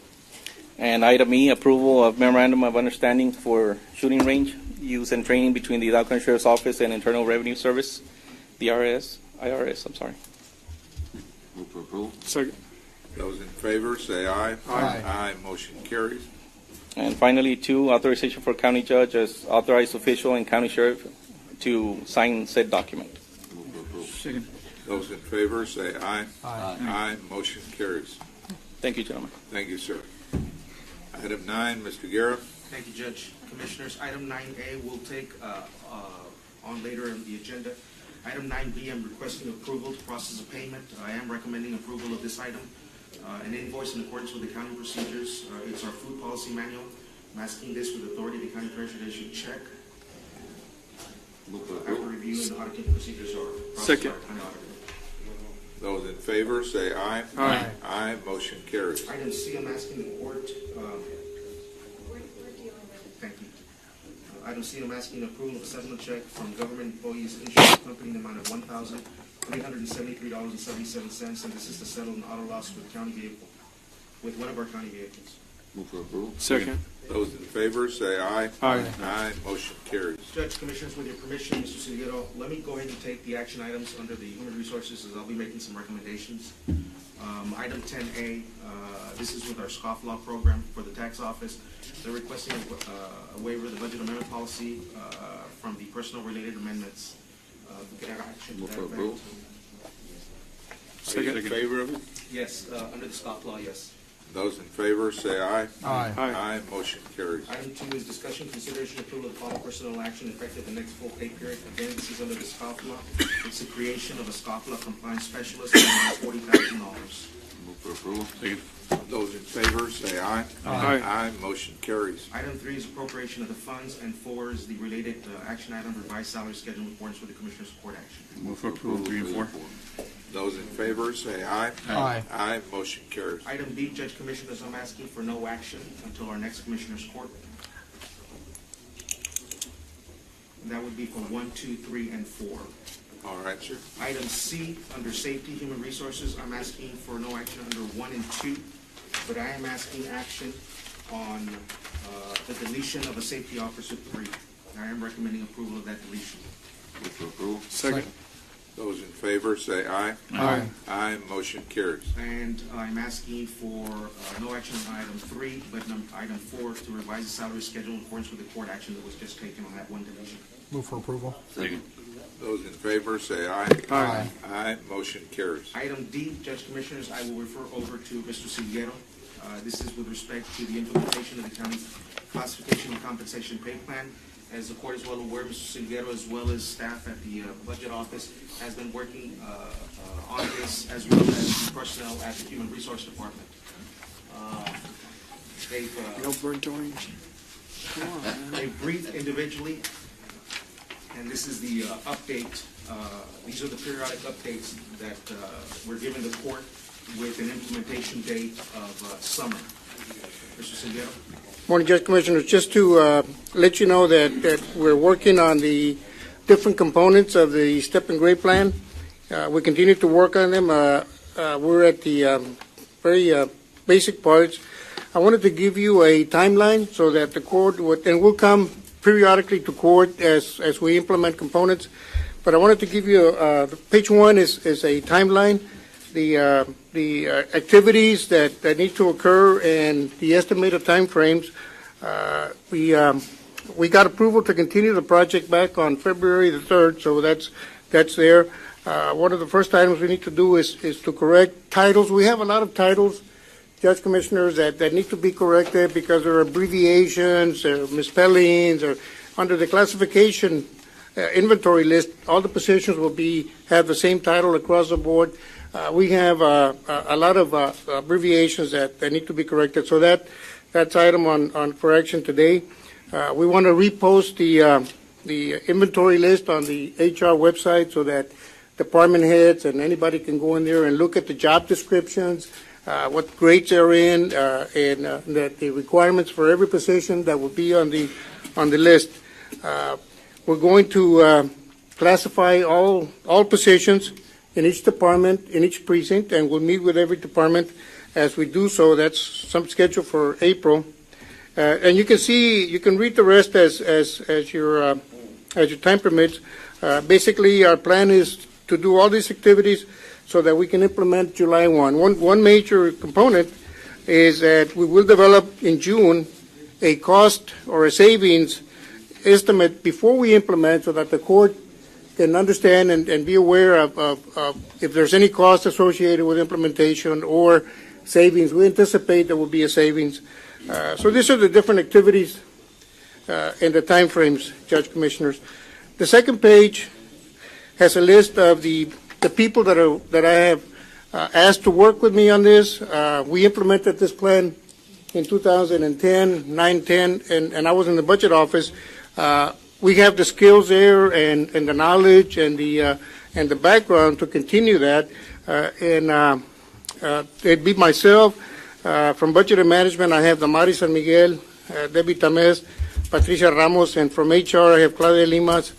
And item E, approval of memorandum of understanding for shooting range use and training between the Hidalgo County Sheriff's Office and Internal Revenue Service, the IRS. Move for approval. Second. Those in favor say aye. Aye. Aye. Motion carries. And finally, 2, authorization for county judge as authorized official and county sheriff to sign said document. Move for approval. Second. Those in favor say aye. Aye. Aye. Motion carries. Thank you, gentlemen. Thank you, sir. Item 9, Mr. Guerra. Thank you, Judge. Commissioners, item 9A will take on later in the agenda. Item 9B, I'm requesting approval to process a payment. I am recommending approval of this item. An invoice in accordance with the accounting procedures. It's our food policy manual. I'm asking this with authority the county treasurer to issue check. Move for After approval. reviewing the auditing procedures are processed Second. by our county auditor. Those in favor say aye. Aye. Aye. Motion carries. Item C, I'm asking the court. Thank you. Item C, I'm asking approval of a settlement check from Government Employees Insurance Company in the amount of $1,373.77, and this is to settle an auto loss with one of our county vehicles. Move for approval. Second. Those in favor say aye. Aye. Aye. Motion carries. Judge, Commissioners, with your permission, Mr. Silguero, let me go ahead and take the action items under the Human Resources, as I'll be making some recommendations. Item 10A, this is with our scofflaw program for the tax office. They're requesting a waiver of the budget amendment policy from the personal-related amendments. We could have action to Move that for effect. approval. Are you in favor of it? Yes, under the scofflaw, yes. Those in favor say aye. Aye. Aye. Motion carries. Item 2 is discussion, consideration, approval of the following personnel action effective the next full pay period. Again, this is under the scofflaw. It's the creation of a scofflaw compliance specialist, and $40,000. Move for approval. Second. Those Those in favor, say aye. Aye. Aye, motion carries. Item 3 is appropriation of the funds, and 4 is the related action item, revised salary schedule in accordance with the Commissioner's Court action. Move for approval 3 and 4. Those in favor, say aye. Aye. Aye, motion carries. Item B, Judge Commissioners, I'm asking for no action until our next Commissioner's Court. And that would be for 1, 2, 3, and 4. All right, sir. Item C, under Safety, Human Resources, I'm asking for no action under 1 and 2, but I am asking action on the deletion of a Safety Officer 3. I am recommending approval of that deletion. Move for approval. Second. Those in favor, say aye. Aye. Aye, motion carries. And I'm asking for no action on item 3, but item 4 to revise the salary schedule in accordance with the court action that was just taken on that one deletion. Move for approval. Second. Those in favor, say aye. Aye. Aye, motion carries. Item D, Judge Commissioners, I will refer over to Mr. Silguero. This is with respect to the implementation of the county's classification and compensation pay plan. As the court is well aware, Mr. Silguero, as well as staff at the budget office, has been working on this, as well as the personnel at the Human Resource Department. No burnt orange. Come on, man. They've briefed individually, and this is the update. These are the periodic updates that were given the court with an implementation date of summer. Mr. Silguero? Morning, Judge Commissioners. Just to let you know that we're working on the different components of the step and grade plan. We continue to work on them. We're at the very basic parts. I wanted to give you a timeline so that the court would, and we'll come periodically to court as we implement components. But I wanted to give you, page 1 is a timeline, the activities that need to occur and the estimated time frames. We got approval to continue the project back on February the 3rd, so that's there. One of the first items we need to do is to correct titles. We have a lot of titles, Judge Commissioners, that need to be corrected because there are abbreviations, there are misspellings, or under the classification inventory list, all the positions will have the same title across the board. We have a lot of abbreviations that need to be corrected, so that's item on correction today. We want to repost the inventory list on the HR website so that department heads and anybody can go in there and look at the job descriptions, what grades they're in, and that the requirements for every position that will be on the list. We're going to classify all positions in each department, in each precinct, and we'll meet with every department as we do so. That's some schedule for April. And you can read the rest as your time permits. Basically, our plan is to do all these activities so that we can implement July 1. One major component is that we will develop in June a cost or a savings estimate before we implement so that the court can understand and be aware of if there's any cost associated with implementation or savings. We anticipate there will be a savings. So these are the different activities and the time frames, Judge Commissioners. The second page has a list of the people that I have asked to work with me on this. We implemented this plan in 2010, 9-10, and I was in the budget office. We have the skills there and the knowledge and the background to continue that. It'd be myself from Budget and Management. I have Damari San Miguel, Debbie Tamez, Patricia Ramos, and from HR I have Claudia Limas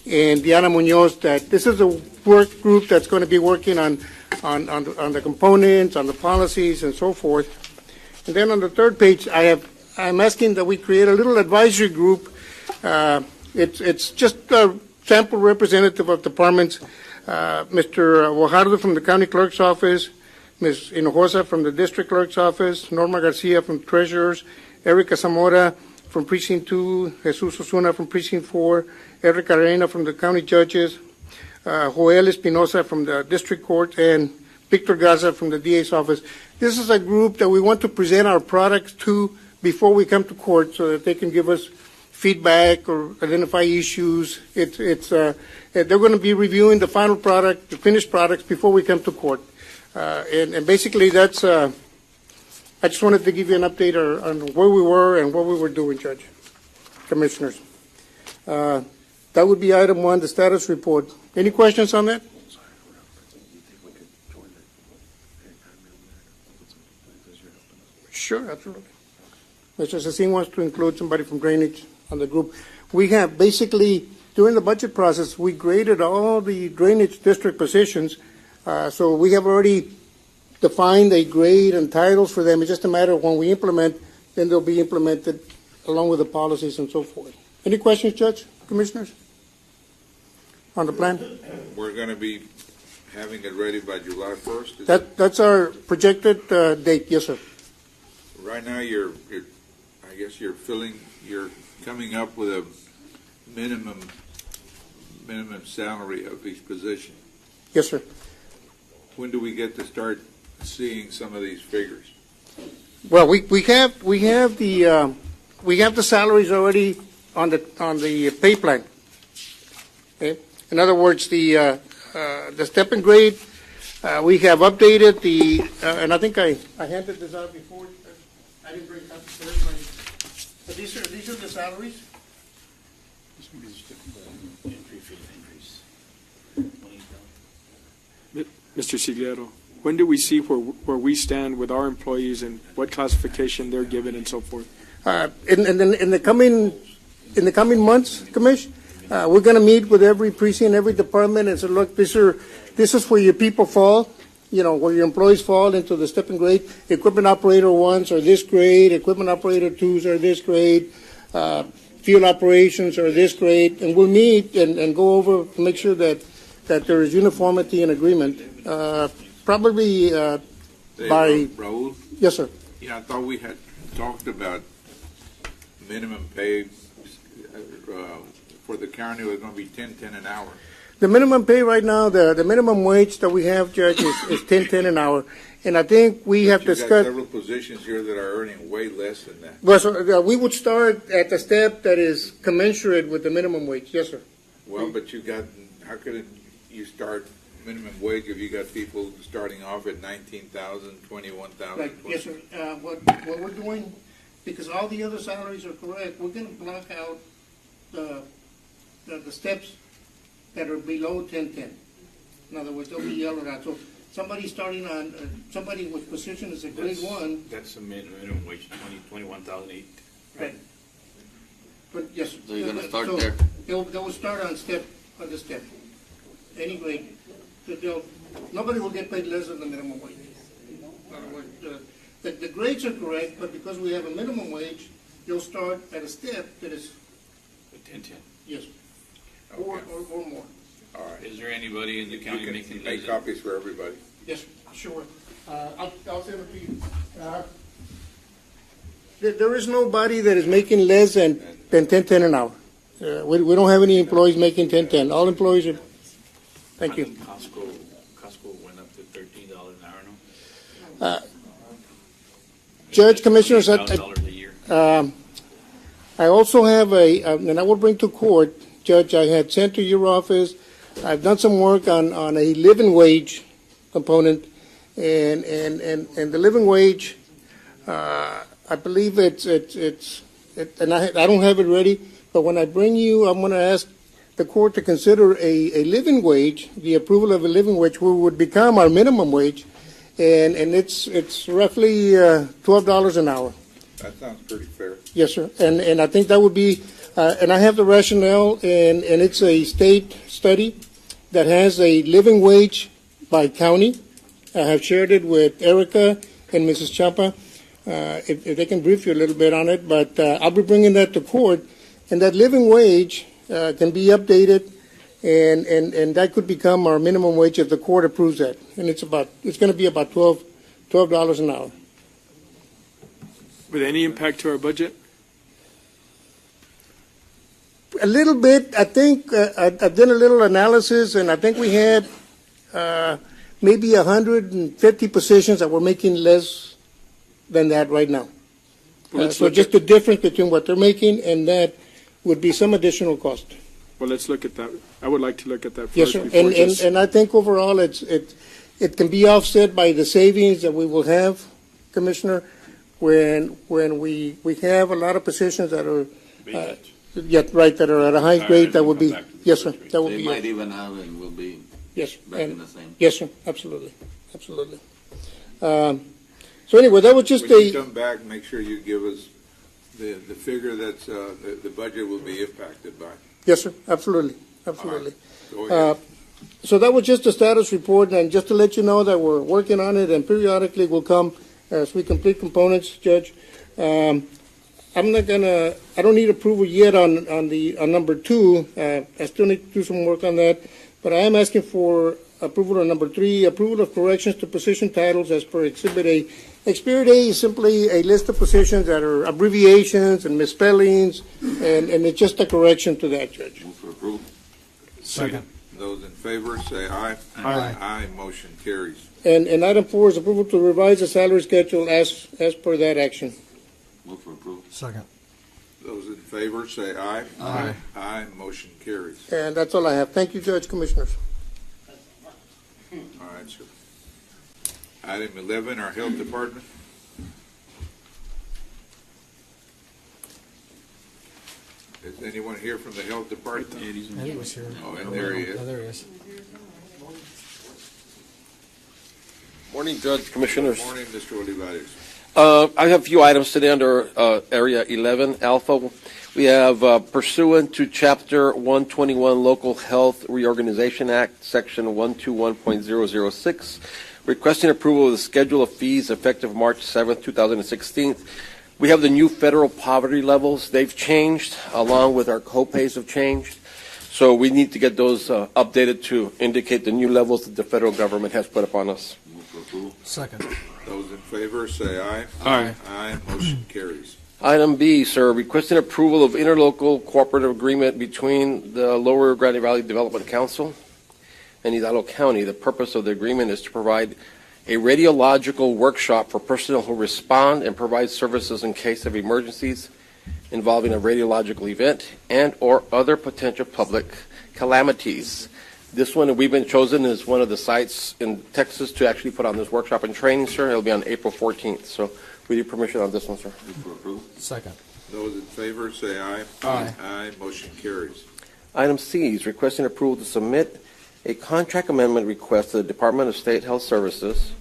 and Diana Munoz. That this is a work group that's going to be working on the components, on the policies, and so forth. And then on the third page, I'm asking that we create a little advisory group. It's just a sample representative of departments. Mr. Guajardo from the County Clerk's Office, Ms. Hinojosa from the District Clerk's Office, Norma Garcia from Treasurers, Erica Zamora from Precinct 2, Jesus Osuna from Precinct 4, Erica Reina from the County Judges, Joel Espinosa from the District Court, and Victor Garza from the DA's Office. This is a group that we want to present our products to before we come to court so that they can give us feedback or identify issues. They're going to be reviewing the final product, the finished products, before we come to court. And basically, that's I just wanted to give you an update on where we were and what we were doing, Judge, Commissioners. That would be item 1, the status report. Any questions on that? Sure, absolutely. Mr. Cecin wants to include somebody from drainage on the group. We have basically, during the budget process, we graded all the drainage district positions. So we have already defined a grade and titles for them. It's just a matter of when we implement, then they'll be implemented along with the policies and so forth. Any questions, Judge, Commissioners, on the plan? We're going to be having it ready by July 1st? Is That's our projected date, yes, sir. Right now, you're coming up with a minimum salary of each position. Yes, sir. When do we get to start seeing some of these figures? Well, we have the salaries already on the pay plan. Okay? In other words, the step and grade, we have updated and I think I handed this out before. I didn't bring copies for everybody. But these are the salaries. Mr. Siglero, when do we see where we stand with our employees and what classification they're given and so forth? In the coming months, Commish, we're going to meet with every precinct, every department, and say, look, this is where your people fall. Where your employees fall into the step and grade. Equipment operator 1s are this grade, equipment operator 2s are this grade, field operations are this grade, and we'll meet and go over to make sure that there is uniformity and agreement. Probably by... Raul? Yes, sir. Yeah, I thought we had talked about minimum pay for the county was going to be $10.10 an hour. The minimum pay right now, the minimum wage that we have, Judge, is $10.10 an hour. And I think we have discussed... You've got several positions here that are earning way less than that. Well, so, we would start at the step that is commensurate with the minimum wage. Yes, sir. Well, but how could you start minimum wage if you got people starting off at $19,000, $21,000? Right. Yes, sir. What we're doing, because all the other salaries are correct, we're going to block out the steps that are below 10.10. In other words, they'll be yelled at. So somebody starting on, somebody with position as a grade 1. That's the minimum wage, $21,008. Right. But yes. So you're going to start there? They will start on the step. Any grade. Nobody will get paid less than the minimum wage. In other words, the grades are correct, but because we have a minimum wage, you'll start at a step that is 10.10. Yes. Okay. Or more. All right. Is there anybody in the county making make copies for everybody? Yes, sure. I'll send it to you. There is nobody that is making less than $10.10 an hour. We don't have any employees making $10.10. All employees are. Thank you. Costco went up to $13 an hour now. Judge, Commissioners, $1,000 a year. I also have and I will bring to court, Judge, I had sent to your office. I've done some work on a living wage component, and the living wage, I believe it's and I don't have it ready, but when I bring you, I'm going to ask the court to consider a living wage, the approval of a living wage, which would become our minimum wage, and it's roughly $12 an hour. That sounds pretty fair. Yes, sir. And I think that would be, and I have the rationale, and it's a state study that has a living wage by county. I have shared it with Erica and Mrs. Champa, if they can brief you a little bit on it, but I'll be bringing that to court, and that living wage can be updated, and that could become our minimum wage if the court approves that. And it's going to be about $12 an hour. With any impact to our budget? A little bit. I think I've done a little analysis, and I think we had maybe 150 positions that were making less than that right now. So just the difference between what they're making and that would be some additional cost. Well, let's look at that. I would like to look at that first. Yes, sir. And I think overall it can be offset by the savings that we will have, Commissioner, when we have a lot of positions that are, that are at a high grade, that would be, yes, sir, that would They be. might even have and will be Yes, back in and, the same. yes, sir, absolutely, absolutely. So anyway, that was just When you a, come back, make sure you give us the figure that's, the budget will be impacted by. yes, sir, absolutely, absolutely. Go ahead. So that was just a status report, and just to let you know that we're working on it, and periodically will come as we complete components, Judge. I'm not gonna, I don't need approval yet on number 2. I still need to do some work on that, but I am asking for approval on number 3, approval of corrections to position titles as per Exhibit A. Exhibit A is simply a list of positions that are abbreviations and misspellings, and it's just a correction to that, Judge. Move for approval. Second. Those in favor, say aye. Aye. Aye, motion carries. And item 4 is approval to revise the salary schedule as per that action. Move for approval. Second. Those in favor, say aye. Aye. Aye, motion carries. And that's all I have. Thank you, Judge, Commissioners. All right, sir. Item 11, our Health Department. Is anyone here from the Health Department? Eddie was here. Oh, and there he is. Oh, there he is. Morning, Judge, Commissioners. Good morning, Mr. Olivares. I have a few items today under Area 11 Alpha. We have pursuant to Chapter 121 Local Health Reorganization Act, Section 121.006, requesting approval of the schedule of fees effective March 7th, 2016. We have the new federal poverty levels. They've changed, along with our co-pays have changed. So we need to get those updated to indicate the new levels that the federal government has put upon us. Move for approval. Second. Those in favor, say aye. Aye. Aye, motion carries. Item B, sir, requesting approval of interlocal cooperative agreement between the Lower Rio Grande Valley Development Council and Hidalgo County. The purpose of the agreement is to provide a radiological workshop for personnel who respond and provide services in case of emergencies involving a radiological event and or other potential public calamities. This one, we've been chosen as one of the sites in Texas to actually put on this workshop and training, sir. It'll be on April 14th. So we need permission on this one, sir. Move for approval. Second. Those in favor, say aye. Aye. Aye, motion carries. Item C is requesting approval to submit a contract amendment request to the Department of State Health Services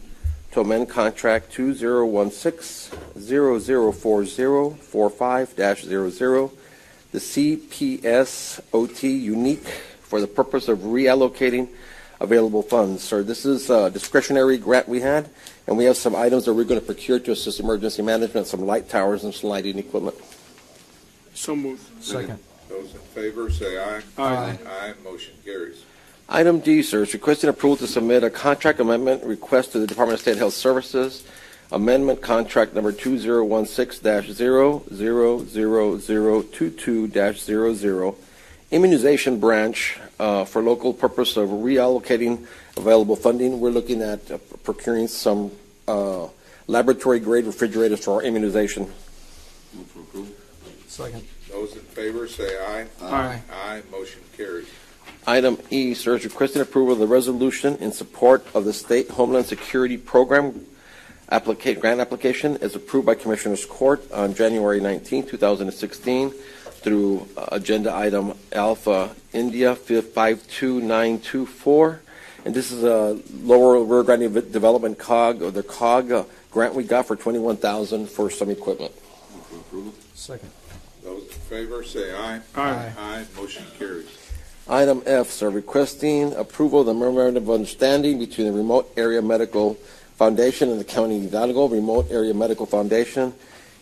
to amend contract 2016-004045-00, the CPS-OT unique for the purpose of reallocating available funds. Sir, this is a discretionary grant we had, and we have some items that we're going to procure to assist emergency management, some light towers and some lighting equipment. So moved. Second. Those in favor, say aye. Aye. Aye, motion carries. Item D, sir, is requesting approval to submit a contract amendment request to the Department of State Health Services, amendment contract number 2016-000022-00, immunization branch for local purpose of reallocating available funding. We're looking at procuring some laboratory-grade refrigerators for our immunization. Move for approval. Second. Those in favor, say aye. Aye. Aye, motion carries. Item E, sir, is requesting approval of the resolution in support of the State Homeland Security Program grant application as approved by Commissioners Court on January 19, 2016 through agenda item Alpha India 52924. And this is a Lower Rio Grande Development COG, or the COG grant we got for $21,000 for some equipment. Move for approval. Second. Those in favor, say aye. Aye. Aye, motion carries. Item F, sir, requesting approval of the memorandum of understanding between the Remote Area Medical Foundation and the County of Hidalgo. Remote Area Medical Foundation,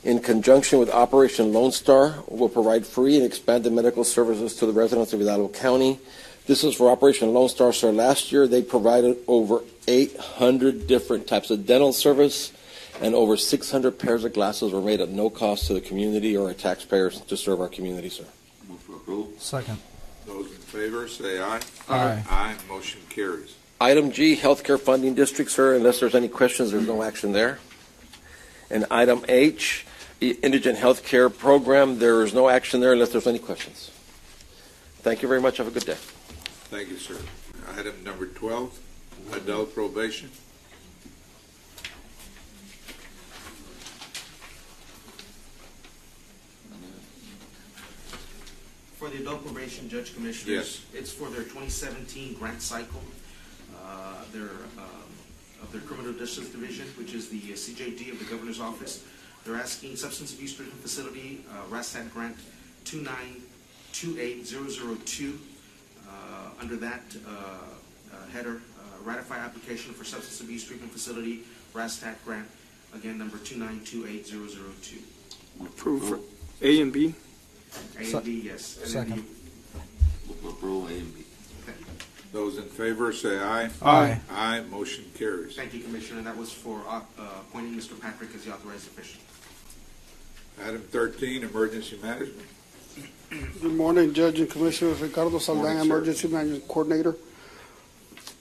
in conjunction with Operation Lone Star, will provide free and expanded medical services to the residents of Hidalgo County. This is for Operation Lone Star, sir. Last year, they provided over 800 different types of dental service, and over 600 pairs of glasses were made at no cost to the community or our taxpayers to serve our community, sir. Move for approval. Second. Those in favor, say aye. Aye. Aye, motion carries. Item G, Healthcare Funding District, sir. Unless there's any questions, there's no action there. And item H, Indigent Healthcare Program, there is no action there unless there's any questions. Thank you very much. Have a good day. Thank you, sir. Item number 12, adult probation. the adult probation, Judge Commissioners. Yes. It's for their 2017 grant cycle. Of their Criminal Justice Division, which is the CJD of the Governor's Office. They're asking Substance Abuse Treatment Facility, RASTAT grant 2928002. Under that header, ratify application for Substance Abuse Treatment Facility, RASTAT grant, again, number 2928002. Approve for A and B. A and B, yes. And then Second. Approve A and B. Those in favor say aye. Aye. Aye, motion carries. Thank you, Commissioner. And that was for appointing Mr. Patrick as the authorized official. Item 13, emergency management. Good morning, Judge and Commissioners. Ricardo Saldaña, sir. Emergency Management Coordinator.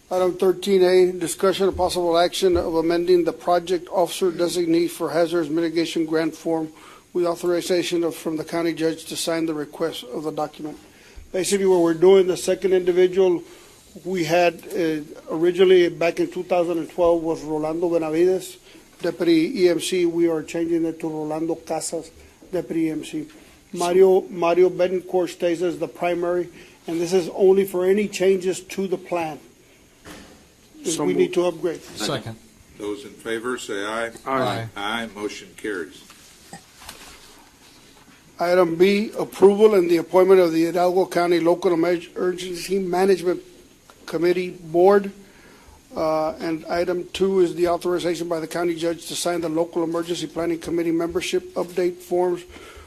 Item 13A, discussion of possible action of amending the project officer designee for hazardous mitigation grant form with authorization from the county judge to sign the request of the document. Basically, what we're doing, the second individual we had originally back in 2012 was Rolando Benavides, Deputy EMC. We are changing it to Rolando Casas, Deputy EMC. Mario Betancourt stays as the primary, and this is only for any changes to the plan. If So we moved. need to upgrade. Second. Those in favor say aye. Aye. Aye, motion carries. Item B, approval and the appointment of the Hidalgo County Local Emergency Management Committee Board. And item 2 is the authorization by the county judge to sign the Local Emergency Planning Committee membership update forms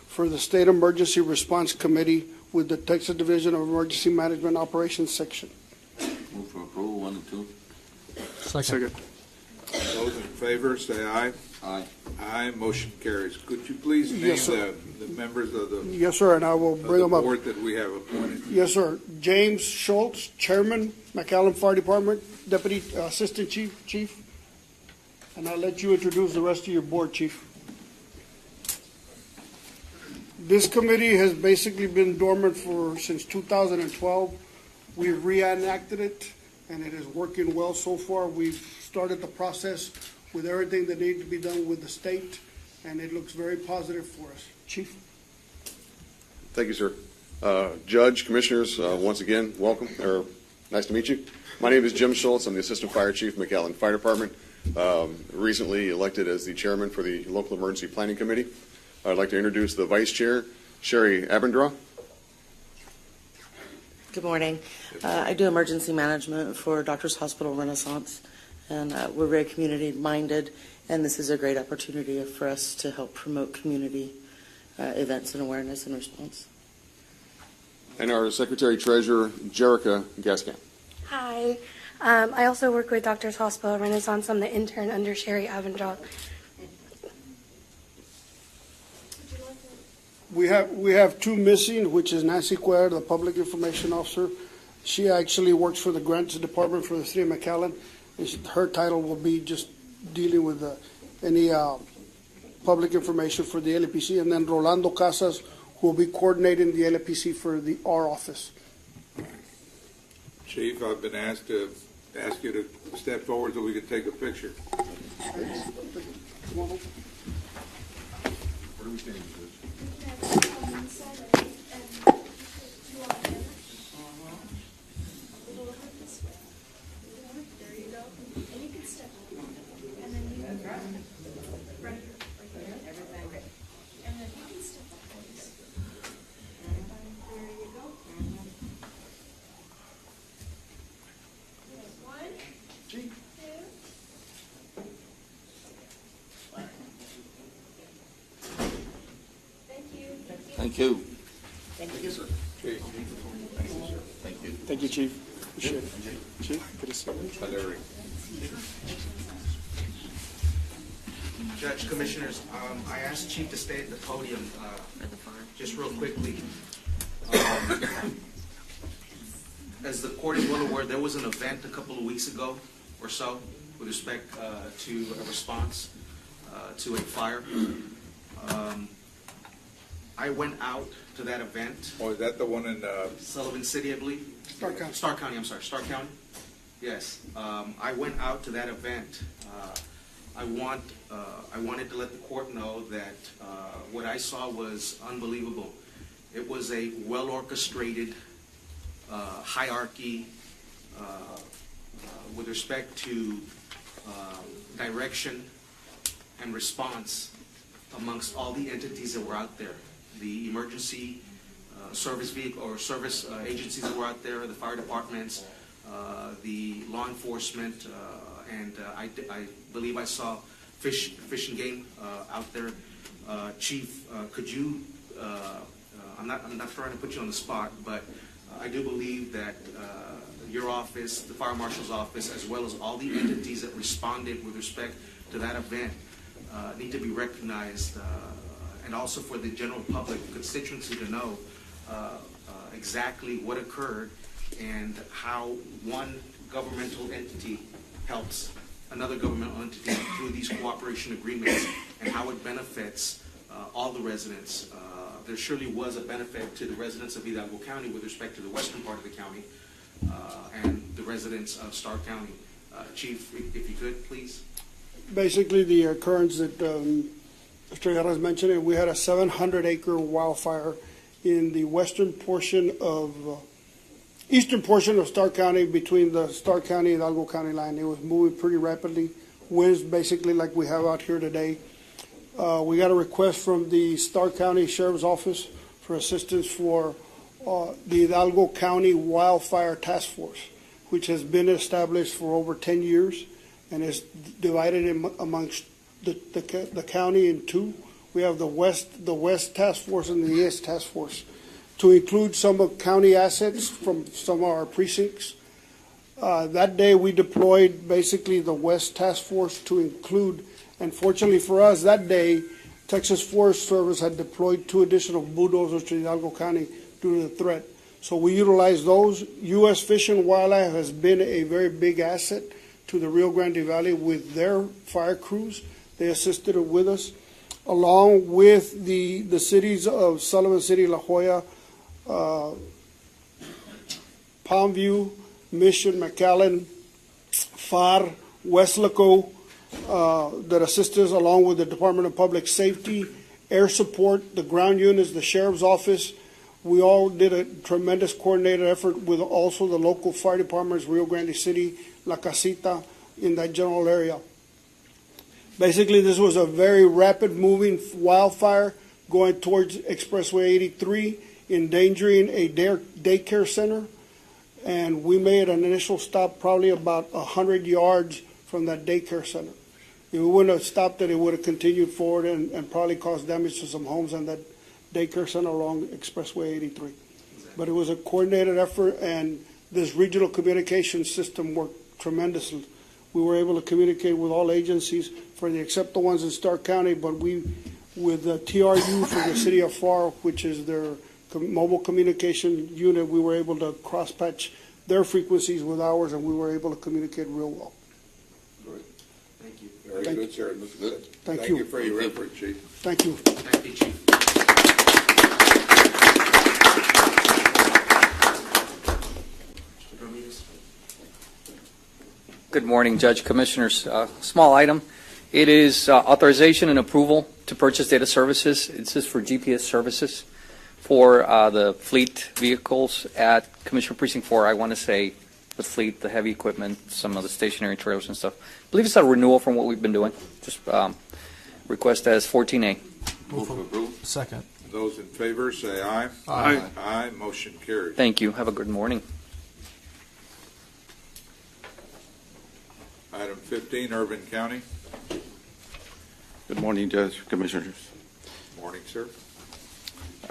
for the State Emergency Response Committee with the Texas Division of Emergency Management Operations Section. Move for approval 1 and 2. Second. Those in favor say aye. Aye. Aye, motion carries. Could you please name Yes, sir. the members of the Yes, sir, and I will bring them up. board that we have appointed? Yes, sir. James Schultz, Chairman, McAllen Fire Department, Deputy Assistant Chief. And I'll let you introduce the rest of your board, Chief. This committee has basically been dormant since 2012. We reenacted it, and it is working well so far. We've started the process with everything that needs to be done with the state, and it looks very positive for us. Chief? Thank you, sir. Judge, Commissioners, once again, welcome, or nice to meet you. My name is Jim Schultz. I'm the Assistant Fire Chief, McAllen Fire Department. Recently elected as the Chairman for the Local Emergency Planning Committee. I'd like to introduce the Vice Chair, Sherry Abendraw. Good morning. I do emergency management for Doctors Hospital Renaissance, and we're very community-minded, and this is a great opportunity for us to help promote community events and awareness and response. And our Secretary Treasurer, Jerica Gaskin. Hi. I also work with Doctors Hospital Renaissance. I'm the intern under Sherry Avendahl. We have 2 missing, which is Nancy Cuellar, the Public Information Officer. She actually works for the Grants Department for the City of McAllen, and her title will be just dealing with any public information for the LAPC. And then Rolando Casas, who will be coordinating the LAPC for our office. Chief, I've been asked to ask you to step forward so we can take a picture. Come on. Where do we stand, Judge? Thank you. Thank you, sir. Chief. Thank you. Thank you, Chief. Appreciate it. Chief, good to see you. Larry. Judge, Commissioners, I asked Chief to stay at the podium just real quickly. As the court is well aware, there was an event a couple of weeks ago or so with respect to a response to a fire. I went out to that event. Oh, is that the one in Sullivan City, I believe? Stark County. Stark County, I'm sorry, Stark County? Yes. I went out to that event. I wanted to let the court know that what I saw was unbelievable. It was a well-orchestrated hierarchy with respect to direction and response amongst all the entities that were out there. The emergency service vehicle or service agencies that were out there, the fire departments, the law enforcement, and I believe I saw Fish and Game out there. Chief, could you? I'm not trying to put you on the spot, but I do believe that your office, the fire marshal's office, as well as all the entities that responded with respect to that event, need to be recognized, and also for the general public, constituency, to know exactly what occurred and how one governmental entity helps another governmental entity through these cooperation agreements, and how it benefits all the residents. There surely was a benefit to the residents of Hidalgo County with respect to the western part of the county and the residents of Starr County. Chief, if you could, please. Basically, the occurrence that Mr. Guerra mentioned, we had a 700-acre wildfire in the western portion of, eastern portion of Starr County, between the Starr County and Hidalgo County line. It was moving pretty rapidly. Winds basically like we have out here today. We got a request from the Starr County Sheriff's Office for assistance for the Hidalgo County Wildfire Task Force, which has been established for over 10 years and is divided amongst the county in two. We have the West Task Force and the East Task Force, to include some of county assets from some of our precincts. That day we deployed basically the West Task Force to include, and fortunately for us that day, Texas Forest Service had deployed 2 additional bulldozers to Hidalgo County due to the threat. So we utilized those. U.S. Fish and Wildlife has been a very big asset to the Rio Grande Valley with their fire crews. They assisted with us, along with the cities of Sullivan City, La Jolla, Palmview, Mission, McAllen, FAR, Weslaco, that assisted us, along with the Department of Public Safety, Air Support, the ground units, the Sheriff's Office. We all did a tremendous coordinated effort with also the local fire departments, Rio Grande City, La Casita, in that general area. Basically, this was a very rapid-moving wildfire going towards Expressway 83, endangering a daycare center, and we made an initial stop probably about 100 yards from that daycare center. If we wouldn't have stopped it, it would have continued forward and probably caused damage to some homes and that daycare center along Expressway 83. But it was a coordinated effort, and this regional communication system worked tremendously. We were able to communicate with all agencies, except the ones in Starr County, but with the TRU for the city of FAR, which is their mobile communication unit, we were able to cross-patch their frequencies with ours, and we were able to communicate real well. Great. Thank you. Very good, sir. Good. Thank you. You for your effort, Chief. Thank you. Thank you, Chief. Mr. Ramirez. Good morning, Judge, Commissioners. Small item. It is authorization and approval to purchase data services. This is for GPS services for the fleet vehicles at Commissioner Precinct 4. I want to say the fleet, the heavy equipment, some of the stationary trailers and stuff. I believe it's a renewal from what we've been doing. Just request as 14A. Move to approve. Second. Those in favor say aye. Aye. Aye. Motion carried. Thank you. Have a good morning. Item 15, Urban County. Good morning, Judge, Commissioners. Morning, sir.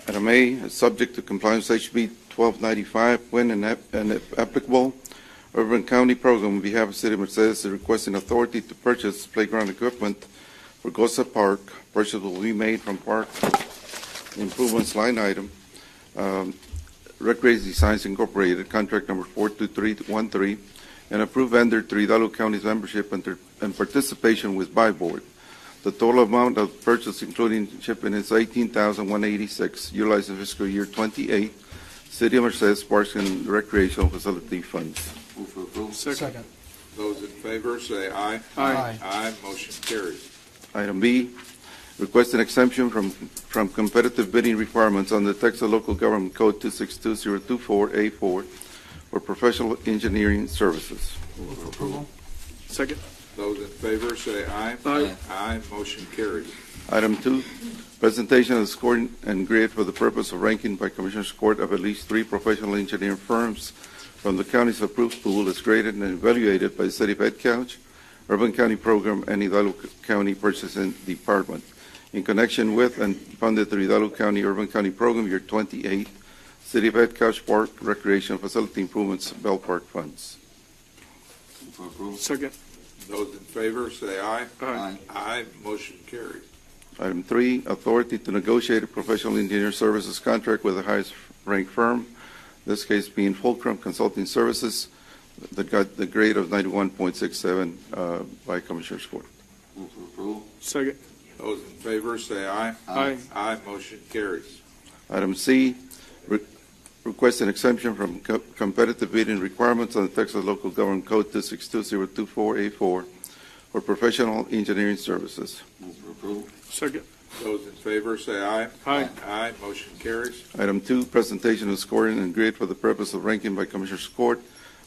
Item A, is subject to compliance with HB 1295, when and if applicable, Urban County Program on behalf of City of Mercedes is requesting authority to purchase playground equipment for Goza Park. Purchase will be made from Park Improvements line item. Recreation Designs Incorporated, contract number 42313, and approved vendor to Hidalgo County's membership and participation with Buy Board. The total amount of purchase, including shipping, is $18,186, utilizing fiscal year 28 City of Mercedes Parks and Recreational Facility funds. Move for approval. Second. Those in favor say aye. Aye. Aye. Motion carries. Item B, requesting exemption from competitive bidding requirements on the Texas Local Government Code 262024A4 for professional engineering services. Move for approval. Second. Those in favor say aye. Aye. Aye. Motion carries. Item 2, presentation of the score and grade for the purpose of ranking by Commissioners Court of at least 3 professional engineering firms from the county's approved pool as graded and evaluated by the City of Edcouch, Urban County Program, and Hidalgo County Purchasing Department in connection with and funded through Hidalgo County Urban County Program Year 28, City of Edcouch Park Recreation Facility Improvements Bell Park Funds. For approval. Second. Those in favor say aye. Aye. Aye. Motion carries. Item 3, authority to negotiate a professional engineer services contract with the highest ranked firm, this case being Fulcrum Consulting Services, that got the grade of 91.67 by Commissioners Court. Move for approval. Second. Those in favor say aye. Aye. Aye. Motion carries. Item C, request an exemption from competitive bidding requirements on the Texas Local Government Code 262024A4 for professional engineering services. Move for approval. Second. Those in favor say aye. Aye. Aye. Motion carries. Item 2, presentation of scoring and grade for the purpose of ranking by Commissioners Court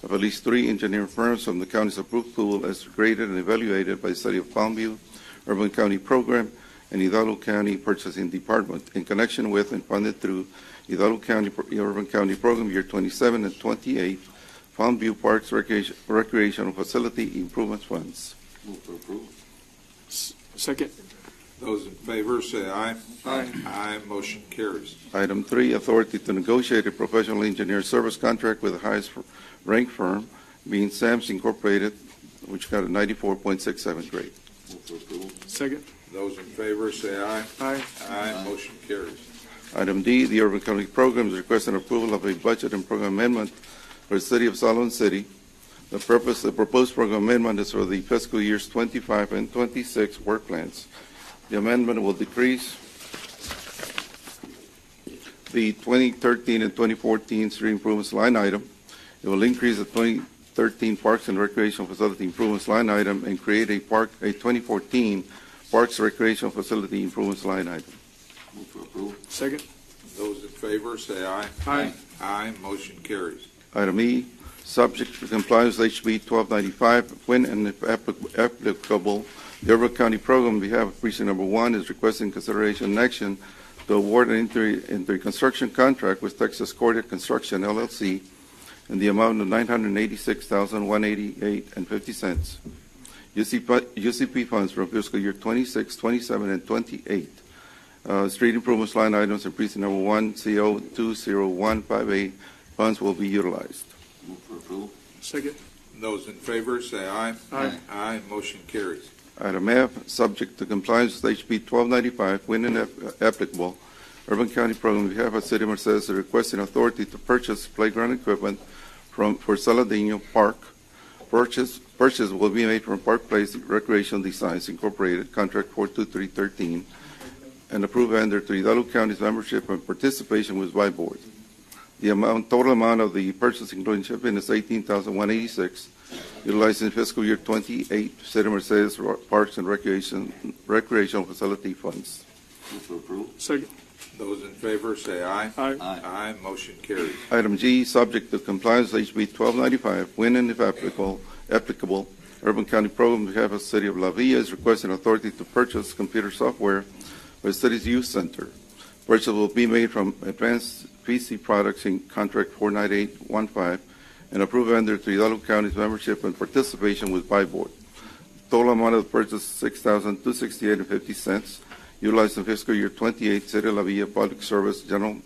of at least 3 engineering firms from the county's approved pool as graded and evaluated by the City of Palmview, Urban County Program, and Hidalgo County Purchasing Department in connection with and funded through Hidalgo County Urban County Program Year 27 and 28, Palmview Parks Recreational Facility Improvement Funds. Move for approval. Second. Those in favor say aye. Aye. Aye. Motion carries. Item 3, authority to negotiate a professional engineer service contract with the highest ranked firm, being SAMS Incorporated, which got a 94.67 grade. Move for approval. Second. Those in favor say aye. Aye. Aye. Motion carries. Item D, the Urban County Program is requesting approval of a budget and program amendment for the City of Solomon City. The proposed program amendment is for the fiscal years 25 and 26 work plans. The amendment will decrease the 2013 and 2014 street improvements line item. It will increase the 2013 Parks and Recreation Facility improvements line item and create a 2014 Parks Recreation Facility improvements line item. Move for approval. Second. Those in favor say aye. Aye. Aye. Motion carries. Item E, subject to compliance with HB 1295, when and if applicable, the Urban County Program on behalf of Precinct Number 1 is requesting consideration and action to award an inter-construction contract with Texas Cordia Construction, LLC, in the amount of $986,188.50. UCP funds from fiscal year 26, 27, and 28. Street improvements line items in Precinct Number 1, CO 20158 funds will be utilized. Move for approval. Second. Those in favor say aye. Aye. Aye. Motion carries. Item F, subject to compliance with HB 1295, when and if applicable, Urban County Program on behalf of City of Mercedes is requesting authority to purchase playground equipment for Saladino Park. Purchase will be made from Park Place Recreation Designs Incorporated, Contract 42313, and approved under to Hidalgo County's membership and participation with Y Board. The total amount of the purchase, including shipping, is $18,186, utilizing fiscal year 28 City of Mercedes Parks and Recreational Facility funds. Move for approval. Second. Those in favor say aye. Aye. Aye. Motion carries. Item G, subject to compliance with HB 1295, when and if applicable, Urban County Program on behalf of the City of La Villa is requesting authority to purchase computer software for the city's youth center. Purchase will be made from Advanced PC Products in Contract 49815 and approved under to Hidalgo County's membership and participation with Y Board. Total amount of the purchase is $6,268.50, utilized in fiscal year 28 City of La Villa Public Service General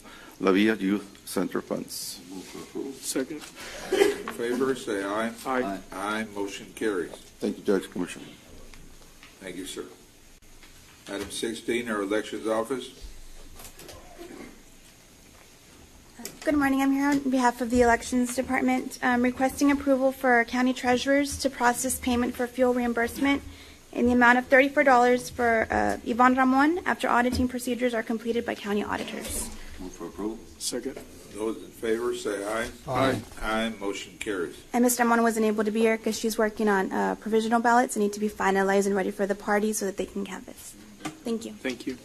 La Villa Youth Center funds. Move for approval. Second. In favor say aye. Aye. Aye. Motion carries. Thank you, Judge, Commissioner. Thank you, sir. Item 16, our elections office. Good morning. I'm here on behalf of the Elections Department requesting approval for our county treasurers to process payment for fuel reimbursement in the amount of $34 for Yvonne Ramon after auditing procedures are completed by county auditors. Move for approval. Second. Those in favor say aye. Aye. Aye. Motion carries. And Ms. Ramon wasn't able to be here because she's working on provisional ballots that need to be finalized and ready for the party so that they can canvass. Thank you. Thank you.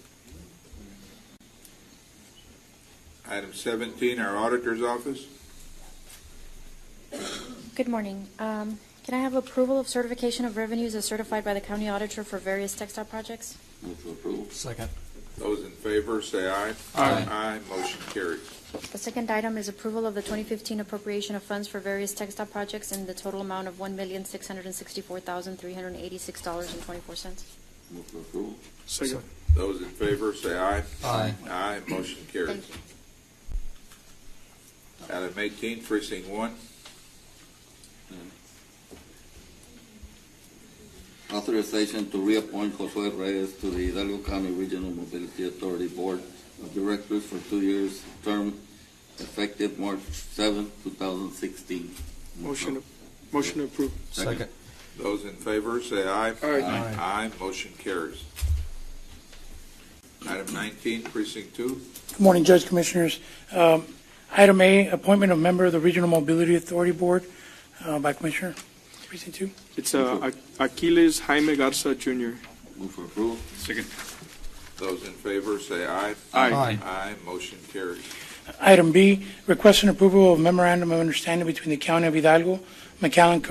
Item 17, our auditor's office. Good morning. Can I have approval of certification of revenues as certified by the county auditor for various textile projects? Move for approval. Second. Those in favor say aye. Aye. Aye. Motion carries. The second item is approval of the 2015 appropriation of funds for various textile projects in the total amount of $1,664,386.24. Move for approval. Second. Those in favor say aye. Aye. Aye. Motion carries. Thank you. Item 18, Precinct 1. Authorization to reappoint Josue Reyes to the Hidalgo County Regional Mobility Authority Board of Directors for 2 years term effective March 7, 2016. Motion approved. Second. Those in favor say aye. Aye. Aye. Motion carries. Item 19, Precinct 2. Good morning, Judge Commissioners. Item A, appointment of member of the Regional Mobility Authority Board by Commissioner, Precinct 2. It's Aquiles Jaime Garza Jr. Move for approval. Second. Those in favor say aye. Aye. Aye. Motion carries. Item B, request and approval of memorandum of understanding between the County of Hidalgo, McAllen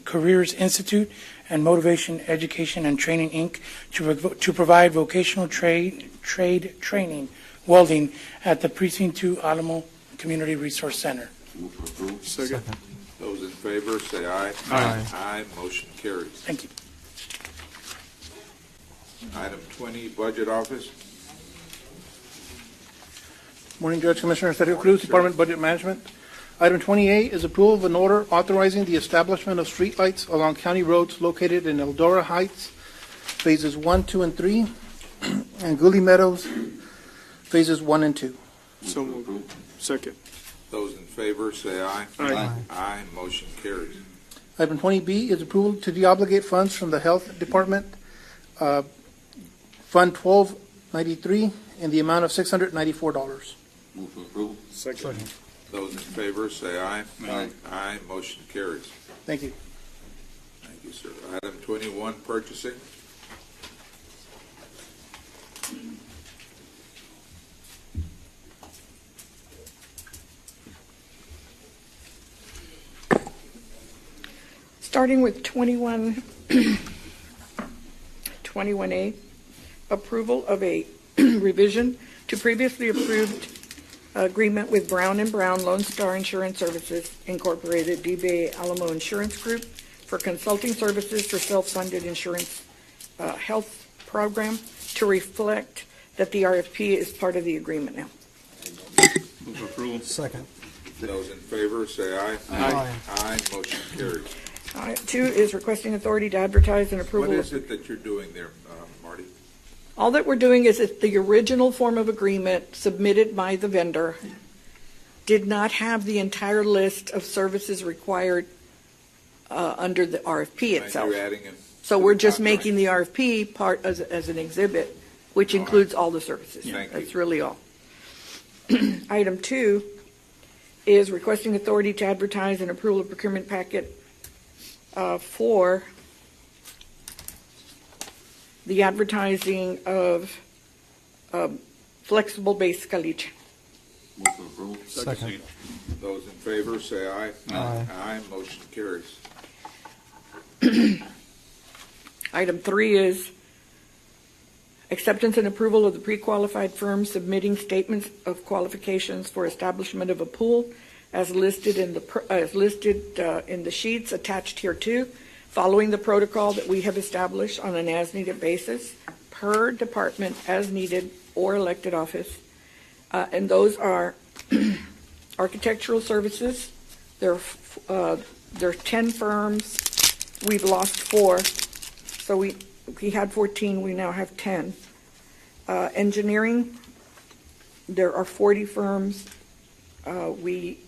Careers Institute, and Motivation Education and Training, Inc. to provide vocational trade training, welding at the Precinct 2 Alamo Community Resource Center. Move for approval. Second. Those in favor say aye. Aye. Aye. Motion carries. Thank you. Item 20, Budget Office. Morning, Judge Commissioner Sergio Cruz, Department of Budget Management. Item 28 is approval of an order authorizing the establishment of streetlights along county roads located in Eldora Heights, phases 1, 2, and 3, and Gully Meadows, phases 1 and 2. So moved. Second. Those in favor say aye. Aye. Aye. Motion carries. Item 20B is approval to deobligate funds from the Health Department, Fund 1293, in the amount of $694. Move for approval. Second. Those in favor say aye. Aye. Aye. Motion carries. Thank you. Thank you, sir. Item 21, Purchasing. Starting with 21A, approval of a revision to previously approved agreement with Brown & Brown Lone Star Insurance Services Incorporated, DBA Alamo Insurance Group, for consulting services for self-funded insurance health program to reflect that the RFP is part of the agreement now. Move for approval. Second. Those in favor say aye. Aye. Aye. Motion carries. All right, 2 is requesting authority to advertise and approval. What is it that you're doing there, Marty? All that we're doing is that the original form of agreement submitted by the vendor did not have the entire list of services required under the RFP And itself. you're adding them. So we're just making the RFP part as an exhibit, which includes all the services. Thank you. That's really all. Item 2 is requesting authority to advertise and approval of procurement packet for the advertising of flexible base caliche. Move for approval. Second. Those in favor say aye. Aye. Aye. Motion carries. Item 3 is acceptance and approval of the pre-qualified firm submitting statements of qualifications for establishment of a pool as listed in the sheets attached here too, following the protocol that we have established on an as-needed basis per department, as needed, or elected office. And those are architectural services. There are 10 firms. We've lost 4. So we had 14. We now have 10. Engineering, there are 40 firms. We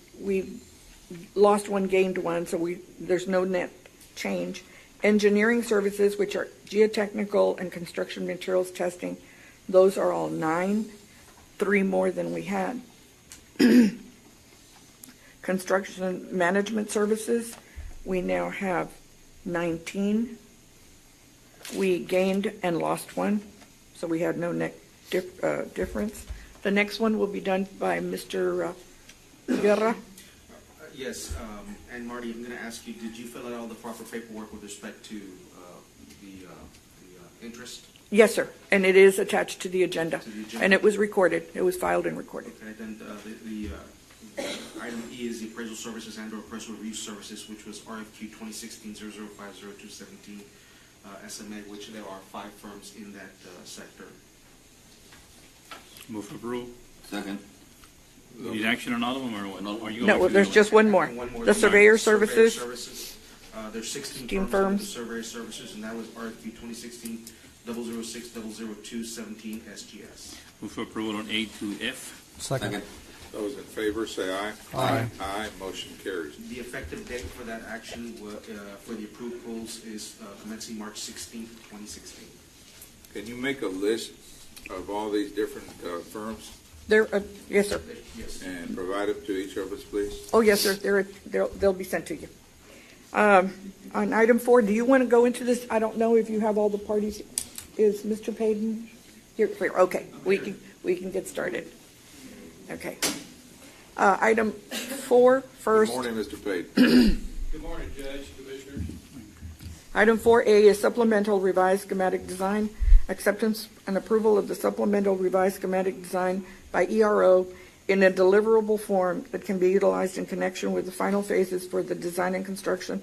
lost 1, gained 1, so there's no net change. Engineering services, which are geotechnical and construction materials testing, those are all 9, 3 more than we had. Construction management services, we now have 19. We gained and lost 1. so we had no difference. The next one will be done by Mr. Guerra. Yes, and Marty, I'm going to ask you, did you fill out all the proper paperwork with respect to the interest? Yes, sir, and it is attached to the agenda, and it was recorded. It was filed and recorded. Okay, then the item E is the appraisal services and/or appraisal review services, which was RFQ 2016-0050-217 SMA, which there are 5 firms in that sector. Move for approval. Second. Need action on all of them, or what? Are you No, going there's One just one more. The surveyor services. There's 16 16 firms with firms. the surveyor services, and that was RFQ 2016-006-00217 SGS. Move for approval on A to F. Second. Those in favor say aye. Aye. Aye, motion carries. The effective date for that action for the approved pools is commencing March 16th, 2016. Can you make a list of all these different firms There, yes, sir. Yes. and provide them to each of us, please? Oh, yes, sir. They'll be sent to you. On item 4, do you want to go into this? I don't know if you have all the parties. Is Mr. Payton here? Okay, we can get started. Okay. Item 4 first. Good morning, Mr. Pate. Good morning, Judge, Commissioners. Item 4A is supplemental revised schematic design, acceptance and approval of the supplemental revised schematic design by ERO in a deliverable form that can be utilized in connection with the final phases for the design and construction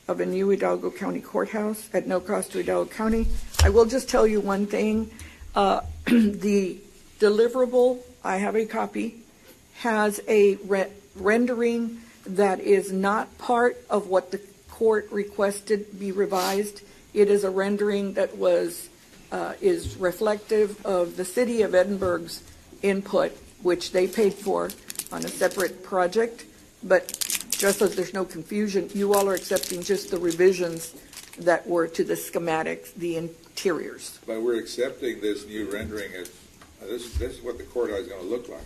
of a new Hidalgo County courthouse at no cost to Hidalgo County. I will just tell you one thing. The deliverable, I have a copy, has a rendering that is not part of what the court requested be revised. It is a rendering that is reflective of the city of Edinburgh's input, which they paid for on a separate project. But just so there's no confusion, you all are accepting just the revisions that were to the schematics, the interiors. But we're accepting this new rendering as, this is what the courthouse is going to look like,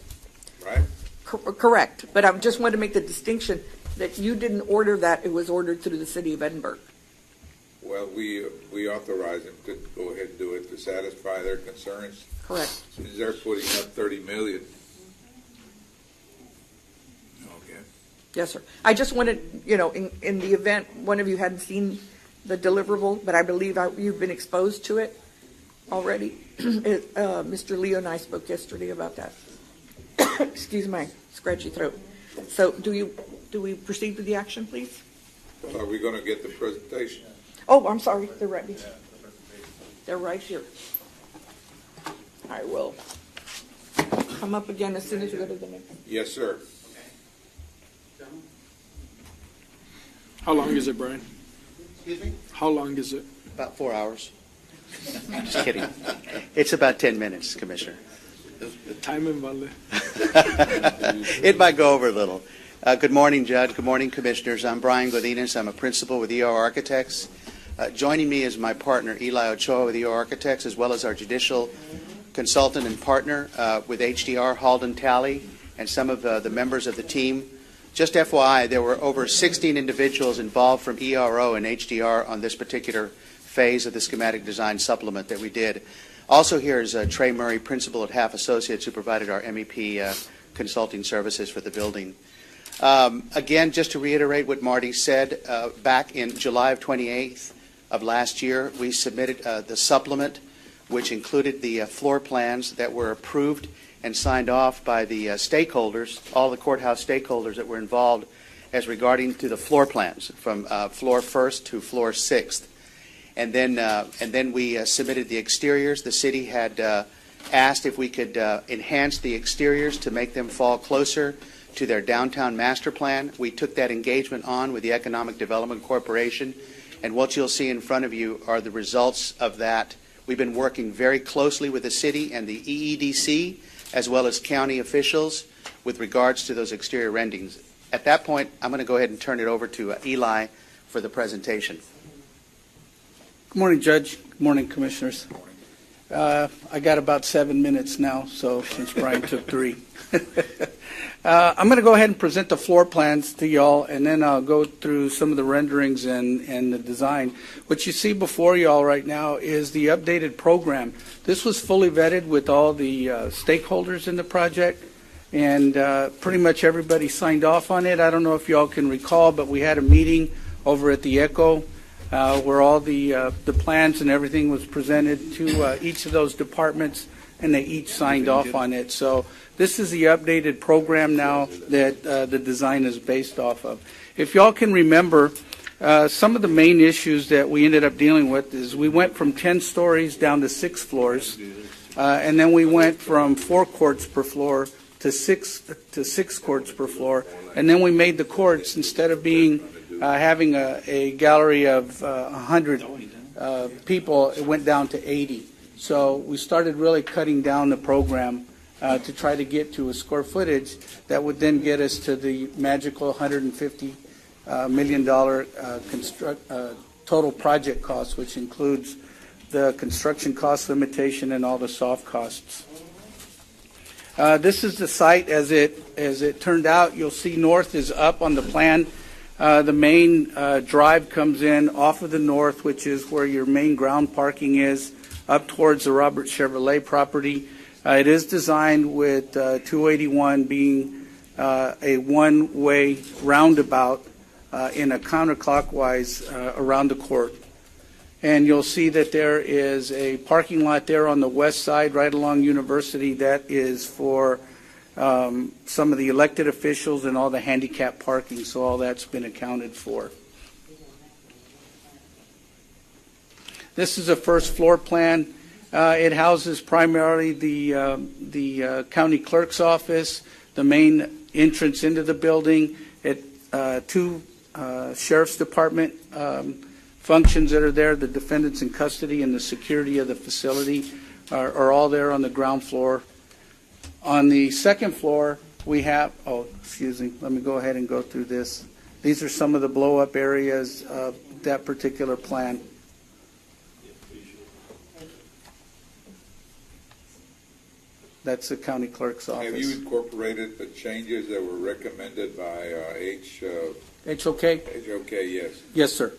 right? Correct, but I just want to make the distinction that you didn't order that, it was ordered through the city of Edinburgh. Well, we authorize them to go ahead and do it to satisfy their concerns. Correct. Since they're putting up $30 million. Okay. Yes, sir. I just wanted, in the event one of you hadn't seen the deliverable, but I believe you've been exposed to it already. Mr. Leo and I spoke yesterday about that. Excuse my scratchy throat. So do we proceed with the action, please? Well, are we going to get the presentation? Oh, I'm sorry. They're right. They're right here. I will come up again as soon as we go to the next. Yes, sir. How long is it, Brian? Excuse me? How long is it? About 4 hours. Just kidding. It's about 10 minutes, Commissioner. The time in Valle. It might go over a little. Good morning, Judge. Good morning, Commissioners. I'm Brian Godinez. I'm a principal with ER Architects. Joining me is my partner, Eli Ochoa, with ER Architects, as well as our judicial consultant and partner with HDR, Halden Talley, and some of the members of the team. Just FYI, there were over 16 individuals involved from ERO and HDR on this particular phase of the schematic design supplement that we did. Also here is Trey Murray, principal at Half Associates, who provided our MEP consulting services for the building. Again, just to reiterate what Marty said, back in July of 28th of last year, we submitted the supplement, which included the floor plans that were approved and signed off by the stakeholders, all the courthouse stakeholders that were involved as regarding to the floor plans from floor 1st to floor 6th. And then we submitted the exteriors. The city had asked if we could enhance the exteriors to make them fall closer to their downtown master plan. We took that engagement on with the Economic Development Corporation, and what you'll see in front of you are the results of that. We've been working very closely with the city and the EEDC, as well as county officials, with regards to those exterior renderings. At that point, I'm going to go ahead and turn it over to Eli for the presentation. Good morning, Judge. Good morning, Commissioners. I got about 7 minutes now, so since Brian took 3. I'm going to go ahead and present the floor plans to y'all, and then I'll go through some of the renderings and the design. What you see before y'all right now is the updated program. This was fully vetted with all the stakeholders in the project, and pretty much everybody signed off on it. I don't know if y'all can recall, but we had a meeting over at the Echo where all the plans and everything was presented to each of those departments, and they each signed off on it. So this is the updated program now that the design is based off of. If y'all can remember, some of the main issues that we ended up dealing with is we went from 10 stories down to 6 floors, and then we went from 4 courts per floor to six courts per floor, and then we made the courts, instead of being having a gallery of 100 people, it went down to 80. So we started really cutting down the program to try to get to a square footage that would then get us to the magical $150 million total project cost, which includes the construction cost limitation and all the soft costs. This is the site as it turned out. You'll see north is up on the plan. The main drive comes in off of the north, which is where your main ground parking is, up towards the Robert Chevrolet property. It is designed with 281 being a one-way roundabout in a counterclockwise around the court. And you'll see that there is a parking lot there on the west side right along University that is for some of the elected officials and all the handicap parking, so all that's been accounted for. This is a first floor plan. It houses primarily the county clerk's office, the main entrance into the building, 2 sheriff's department functions that are there, the defendants in custody and the security of the facility are all there on the ground floor. On the second floor, we have, let me go ahead and go through this. These are some of the blow-up areas of that particular plan. That's the county clerk's office. Have you incorporated the changes that were recommended by HOK? HOK, yes. Yes, sir.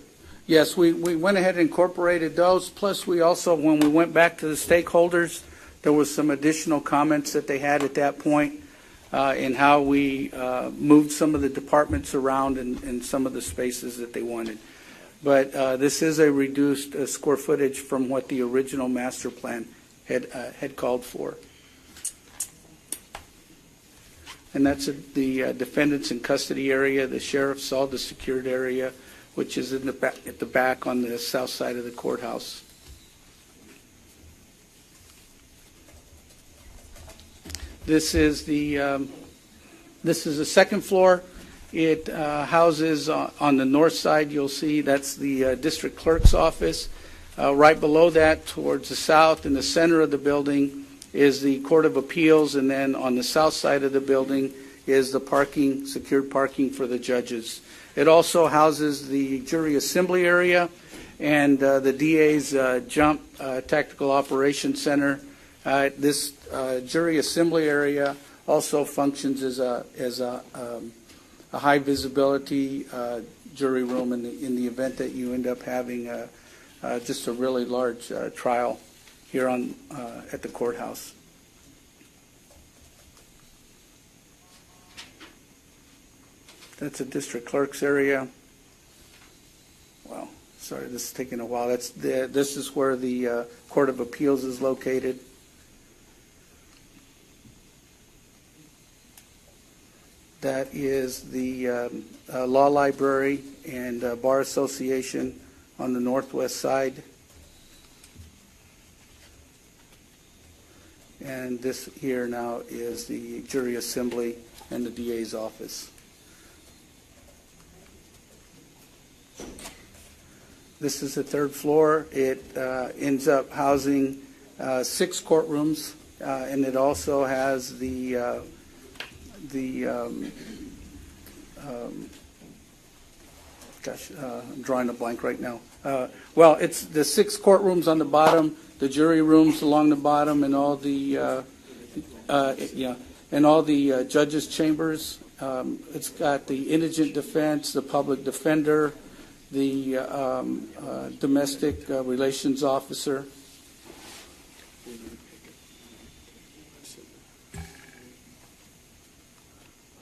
Yes, we went ahead and incorporated those. Plus, we also, when we went back to the stakeholders, there was some additional comments that they had at that point in how we moved some of the departments around and some of the spaces that they wanted. But this is a reduced square footage from what the original master plan had called for. And that's the defendants in custody area, the sheriff's, all the secured area, which is in the back, at the back on the south side of the courthouse. This is the second floor. It houses on the north side. You'll see that's the district clerk's office. Right below that, towards the south, in the center of the building, is the Court of Appeals, and then on the south side of the building is the parking, secured parking for the judges. It also houses the jury assembly area and the DA's Jump Tactical Operations Center. This jury assembly area also functions as a high visibility jury room in the event that you end up having just a really large trial here at the courthouse. That's a district clerk's area. Well, sorry, this is taking a while. This is where the Court of Appeals is located. That is the Law Library and Bar Association on the northwest side. And this here now is the jury assembly and the DA's office. This is the third floor. It ends up housing 6 courtrooms, and it also has the gosh, I'm drawing a blank right now. Well, it's the 6 courtrooms on the bottom, the jury rooms along the bottom, and all the judges' chambers. It's got the indigent defense, the public defender, the domestic relations officer.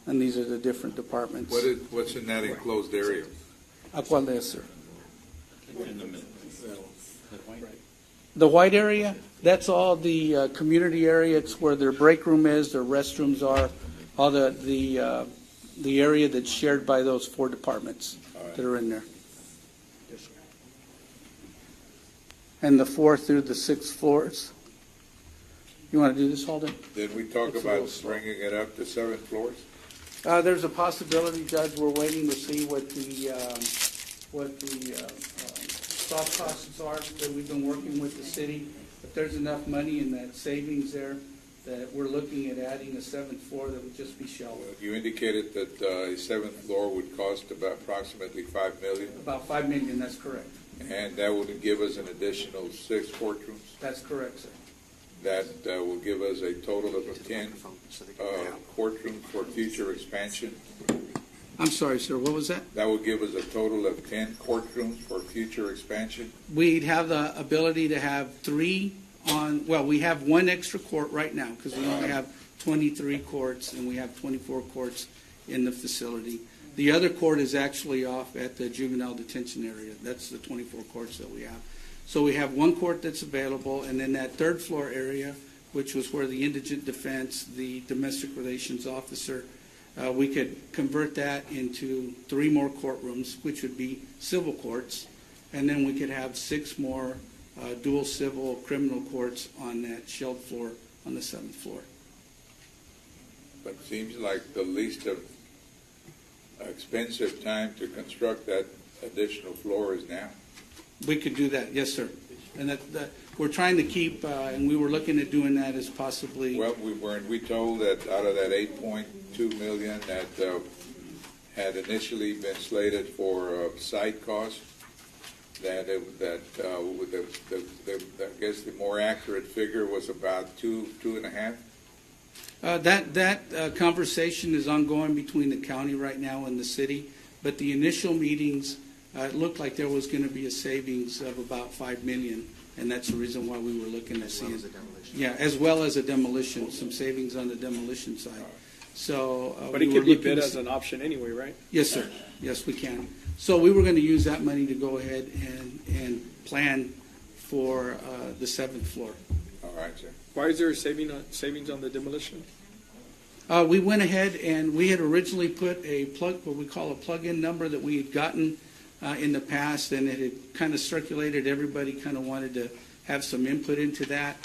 And these are the different departments. What's in that enclosed area? ¿Cuál es, sir? The white area, that's all the community area. It's where their break room is, their restrooms are, all the area that's shared by those 4 departments that are in there. And the 4th through the 6th floors. You want to do this, Holden? Did we talk about bringing it up to 7 floors? There's a possibility, Judge. We're waiting to see what the soft costs are that we've been working with the city. If there's enough money in that savings there, that we're looking at adding a 7th floor that would just be shelved. You indicated that a 7th floor would cost about approximately $5 million. About $5 million, that's correct. And that would give us an additional 6 courtrooms. That's correct, sir. That will give us a total of 10 courtrooms for future expansion. I'm sorry, sir, what was that? That will give us a total of 10 courtrooms for future expansion. We'd have the ability to have 3 on, well, we have 1 extra court right now because we only have 23 courts and we have 24 courts in the facility. The other court is actually off at the juvenile detention area. That's the 24 courts that we have. So we have 1 court that's available, and then that 3rd floor area, which was where the indigent defense, the domestic relations officer, we could convert that into 3 more courtrooms, which would be civil courts, and then we could have 6 more dual civil criminal courts on that shelved floor on the 7th floor. But it seems like the least of expensive time to construct that additional floor is now. We could do that, yes, sir. And that we're trying to keep, and we were looking at doing that as possibly. Well, we told that out of that $8.2 million that had initially been slated for site costs, that I guess the more accurate figure was about 2.5. That conversation is ongoing between the county right now and the city, but the initial meetings, it looked like there was going to be a savings of about $5 million, and that's the reason why we were looking at seeing. Yeah, as well as a demolition, some savings on the demolition side. So, but it could be bid as an option anyway, right? Yes, sir. Yes, we can. So we were going to use that money to go ahead and plan for the 7th floor. All right, sir. Why is there a savings on the demolition? We went ahead and we had originally put a what we call a plug-in number that we had gotten in the past, and it had kind of circulated. Everybody kind of wanted to have some input into that.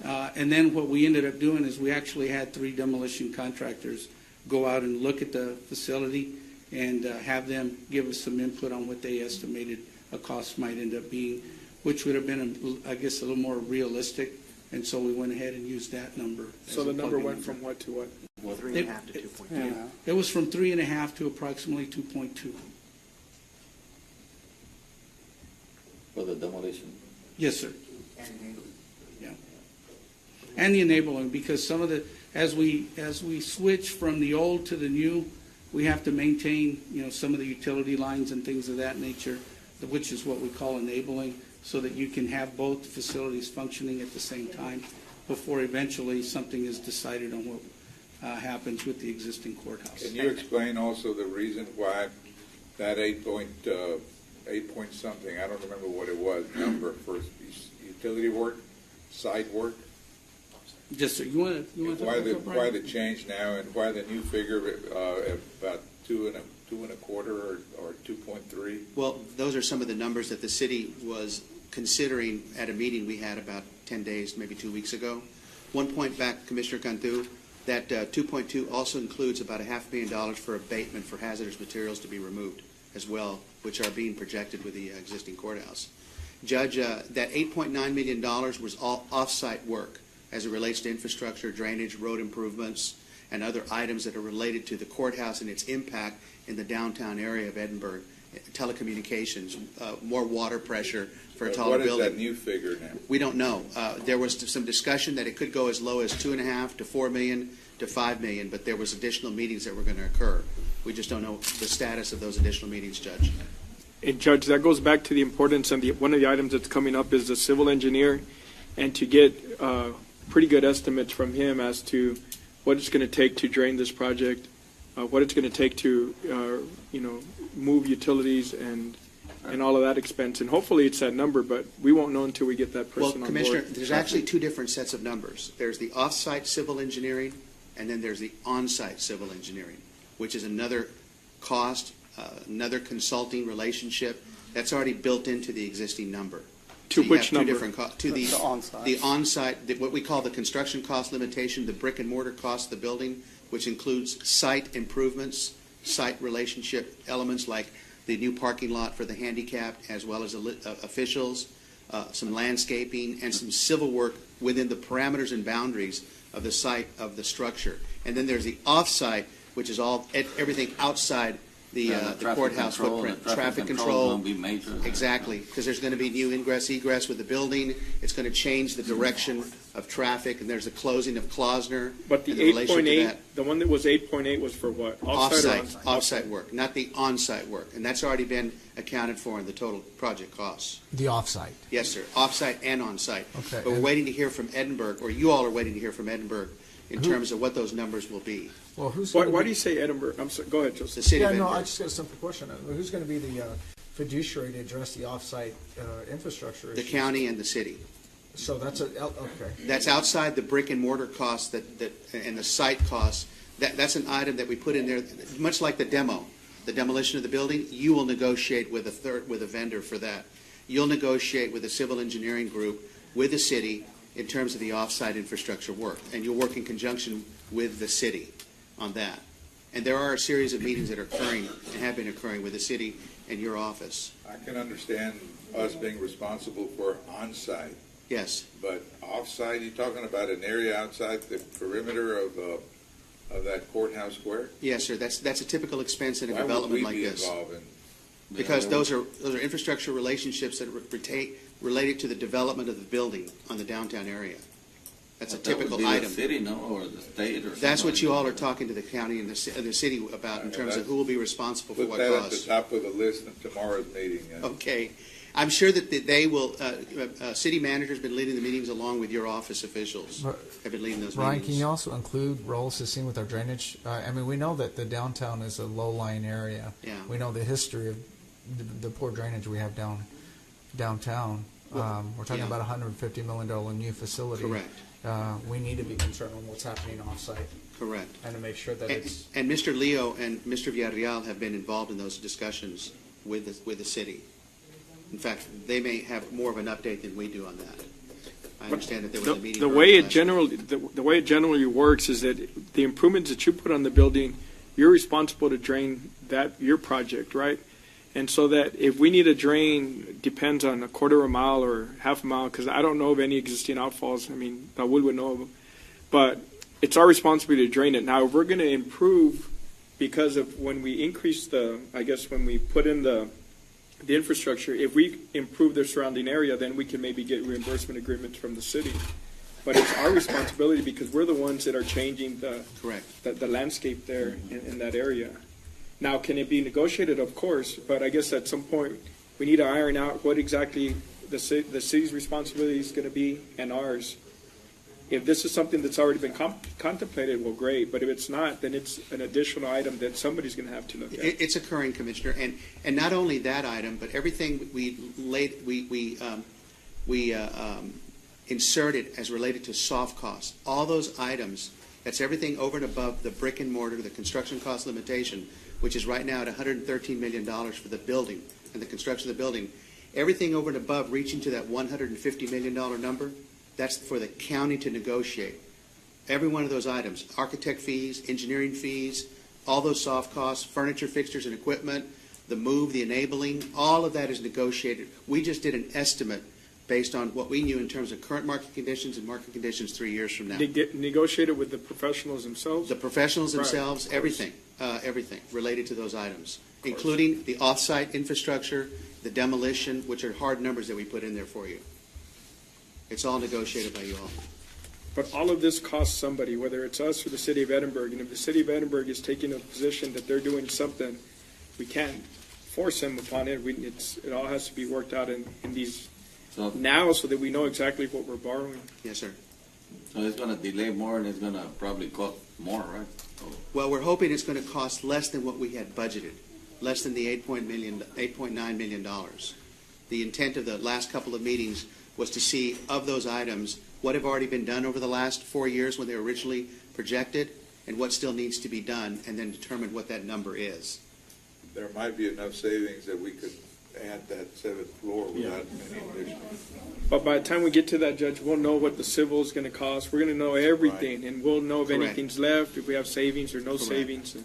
And then what we ended up doing is we actually had 3 demolition contractors go out and look at the facility and have them give us some input on what they estimated a cost might end up being, which would have been, I guess, a little more realistic. And so we went ahead and used that number. So the number went from what to what? Well, 3.5 to 2.2. Yeah. It was from 3.5 to approximately 2.2. For the demolition? Yes, sir. Yeah. And the enabling, because some of the, as we switch from the old to the new, we have to maintain, some of the utility lines and things of that nature, which is what we call enabling, so that you can have both facilities functioning at the same time before eventually something is decided on what happens with the existing courthouse. Can you explain also the reason why that 8 point something, I don't remember what it was, number for utility work, site work? Yes, sir. You want to why the change now, and why the new figure about 2.25 or 2.3? Well, those are some of the numbers that the city was considering at a meeting we had about 10 days, maybe 2 weeks ago. One point back, Commissioner Cantu, that 2.2 also includes about $500,000 for abatement for hazardous materials to be removed as well, which are being projected with the existing courthouse. Judge, that $8.9 million was all off-site work as it relates to infrastructure, drainage, road improvements, and other items that are related to the courthouse and its impact in the downtown area of Edinburgh telecommunications, more water pressure for a But taller what is building. that new figure now? We don't know. There was some discussion that it could go as low as $2.5 to $4 million to $5 million, but there was additional meetings that were going to occur. We just don't know the status of those additional meetings, Judge. And Judge, that goes back to the importance, and one of the items that's coming up is the civil engineer, and to get pretty good estimates from him as to what it's going to take to drain this project, what it's going to take to, move utilities and all of that expense. And hopefully it's that number, but we won't know until we get that person Well, on board. Commissioner, there's actually two different sets of numbers. There's the off-site civil engineering, and then there's the on-site civil engineering, which is another cost, another consulting relationship that's already built into the existing number. To So you which have two number? different to the on-site. The on-site, what we call the construction cost limitation, the brick and mortar cost of the building, which includes site improvements, site relationship elements like the new parking lot for the handicapped, as well as officials, some landscaping, and some civil work within the parameters and boundaries of the site of the structure. And then there's the off-site, which is everything outside the courthouse footprint. Traffic control. Be major. Exactly, because there's going to be new ingress, egress with the building. It's going to change the direction of traffic, and there's the closing of Klausner. But the in relation to 8.8, that. the one that was 8.8 was for what? Off-site or on-site? Off-site work, not the on-site work. And that's already been accounted for in the total project costs. The offsite. Yes, sir, off-site and on-site. Okay. But we're waiting to hear from Edinburgh, or you all are waiting to hear from Edinburgh in terms of what those numbers will be. Well, who's Why gonna do you say Edinburgh? I'm sorry, go ahead, Joseph. The city of Yeah, no, Edinburgh. I just got a simple question. Who's going to be the fiduciary to address the offsite infrastructure The issues? county and the city. So that's okay. That's outside the brick and mortar costs and the site costs. That's an item that we put in there, much like the demolition of the building. You will negotiate with a vendor for that. You'll negotiate with a civil engineering group with the city in terms of the off-site infrastructure work, and you'll work in conjunction with the city on that. And there are a series of meetings that are occurring and have been occurring with the city and your office. I can understand us being responsible for on-site, Yes. but off-site, you're talking about an area outside the perimeter of that courthouse square? Yes, sir. That's a typical expense in a Why would development we like be this. involved in? Because those are infrastructure relationships that related to the development of the building on the downtown area. That's a typical That would be item. the city, no, or the state, or That's what somebody. you all are talking to the county and the city about in terms of who will be responsible for Put what that at the costs. top of the list of tomorrow's meeting. Okay. I'm sure that they will, city manager's been leading the meetings along with your office officials. But- Have been leading those Ryan, meetings. can you also include roles to see with our drainage? I mean, we know that the downtown is a low-lying area. Yeah. We know the history of the poor drainage we have downtown. We're talking yeah. about a $150 million new facility. Correct. We need to be concerned with what's happening off-site Correct. and to make sure that it's... And Mr. Leo and Mr. Villarreal have been involved in those discussions with the city. In fact, they may have more of an update than we do on that. I understand that there was a meeting. The earlier way it last generally the way it generally works is that the improvements that you put on the building, you're responsible to drain your project, right? And so that if we need a drain, depends on a quarter of a mile or half a mile, because I don't know of any existing outfalls. I mean, Raul would know of them. But it's our responsibility to drain it. Now, if we're going to improve because of when we increase when we put in the infrastructure, if we improve the surrounding area, then we can maybe get reimbursement agreements from the city. But it's our responsibility because we're the ones that are changing the landscape there in that area. Now, can it be negotiated? Of course, but I guess at some point we need to iron out what exactly the city's responsibility is going to be and ours. If this is something that's already been contemplated, well, great. But if it's not, then it's an additional item that somebody's going to have to look at. It's occurring, Commissioner, and not only that item, but everything we inserted as related to soft costs. All those items, that's everything over and above the brick and mortar, the construction cost limitation, which is right now at $113 million for the building and the construction of the building. Everything over and above reaching to that $150 million number, that's for the county to negotiate. Every one of those items, architect fees, engineering fees, all those soft costs, furniture, fixtures, and equipment, the move, the enabling, all of that is negotiated. We just did an estimate based on what we knew in terms of current market conditions and market conditions 3 years from now. Negotiated with the professionals themselves? The professionals Right. themselves, everything related to those items, including the off-site infrastructure, the demolition, which are hard numbers that we put in there for you. It's all negotiated by you all. But all of this costs somebody, whether it's us or the city of Edinburgh. And if the city of Edinburgh is taking a position that they're doing something, we can't force them upon it. It all has to be worked out in these now so that we know exactly what we're borrowing. Yes, sir. So it's going to delay more and it's going to probably cost more, right? Well, we're hoping it's going to cost less than what we had budgeted, less than the $8.9 million. The intent of the last couple of meetings was to see, of those items, what have already been done over the last 4 years when they were originally projected, and what still needs to be done, and then determine what that number is. There might be enough savings that we could add that seventh floor without any additional. But by the time we get to that, Judge, we'll know what the civil is going to cost. We're going to know everything, and we'll know if Correct. anything's left, if we have savings or no Correct. savings.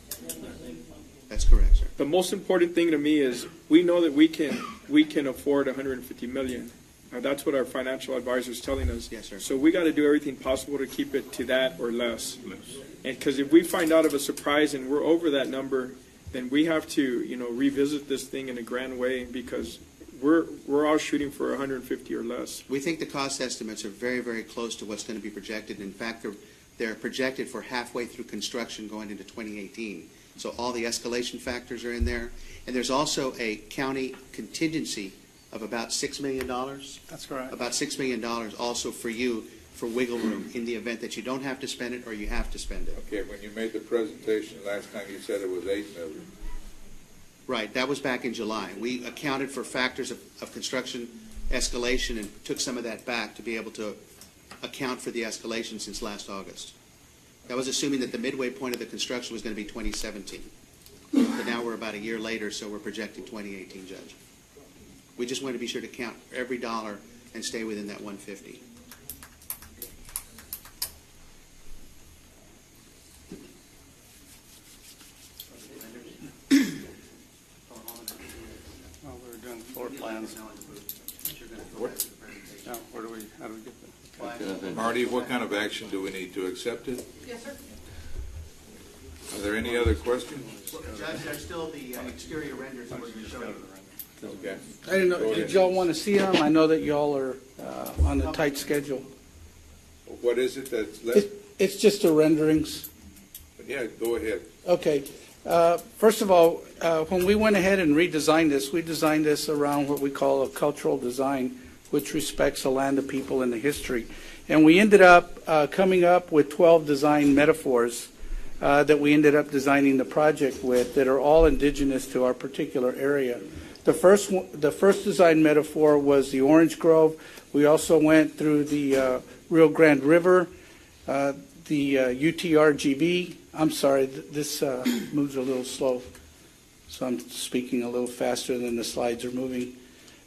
That's correct, sir. The most important thing to me is we know that we can afford $150 million. That's what our financial advisor is telling us. Yes, sir. So we got to do everything possible to keep it to that or less. And because if we find out of a surprise and we're over that number, then we have to, revisit this thing in a grand way because we're all shooting for 150 or less. We think the cost estimates are very, very close to what's going to be projected. In fact, they're projected for halfway through construction going into 2018. So all the escalation factors are in there. And there's also a county contingency of about $6 million. That's correct. About $6 million also for you for wiggle room in the event that you don't have to spend it or you have to spend it. Okay, when you made the presentation last time, you said it was $8 million. Right, that was back in July. We accounted for factors of construction escalation and took some of that back to be able to account for the escalation since last August. That was assuming that the midway point of the construction was going to be 2017. But now we're about a year later, so we're projecting 2018, Judge. We just want to be sure to count every dollar and stay within that 150. Oh, we were doing floor plans. How do we get that? Marty, what kind of action do we need to accept it? Yes, sir. Are there any other questions? Judge, there's still the exterior renders that we're going to show you. Okay. I didn't know, did y'all want to see them? I know that y'all are on a tight schedule. What is it that's left? It's just the renderings. Yeah, go ahead. Okay. First of all, when we went ahead and redesigned this, we designed this around what we call a cultural design, which respects the land, the people, and the history. And we ended up coming up with 12 design metaphors that we ended up designing the project with that are all indigenous to our particular area. The first design metaphor was the orange grove. We also went through the Rio Grande River, the UTRGV. I'm sorry, this moves a little slow, so I'm speaking a little faster than the slides are moving.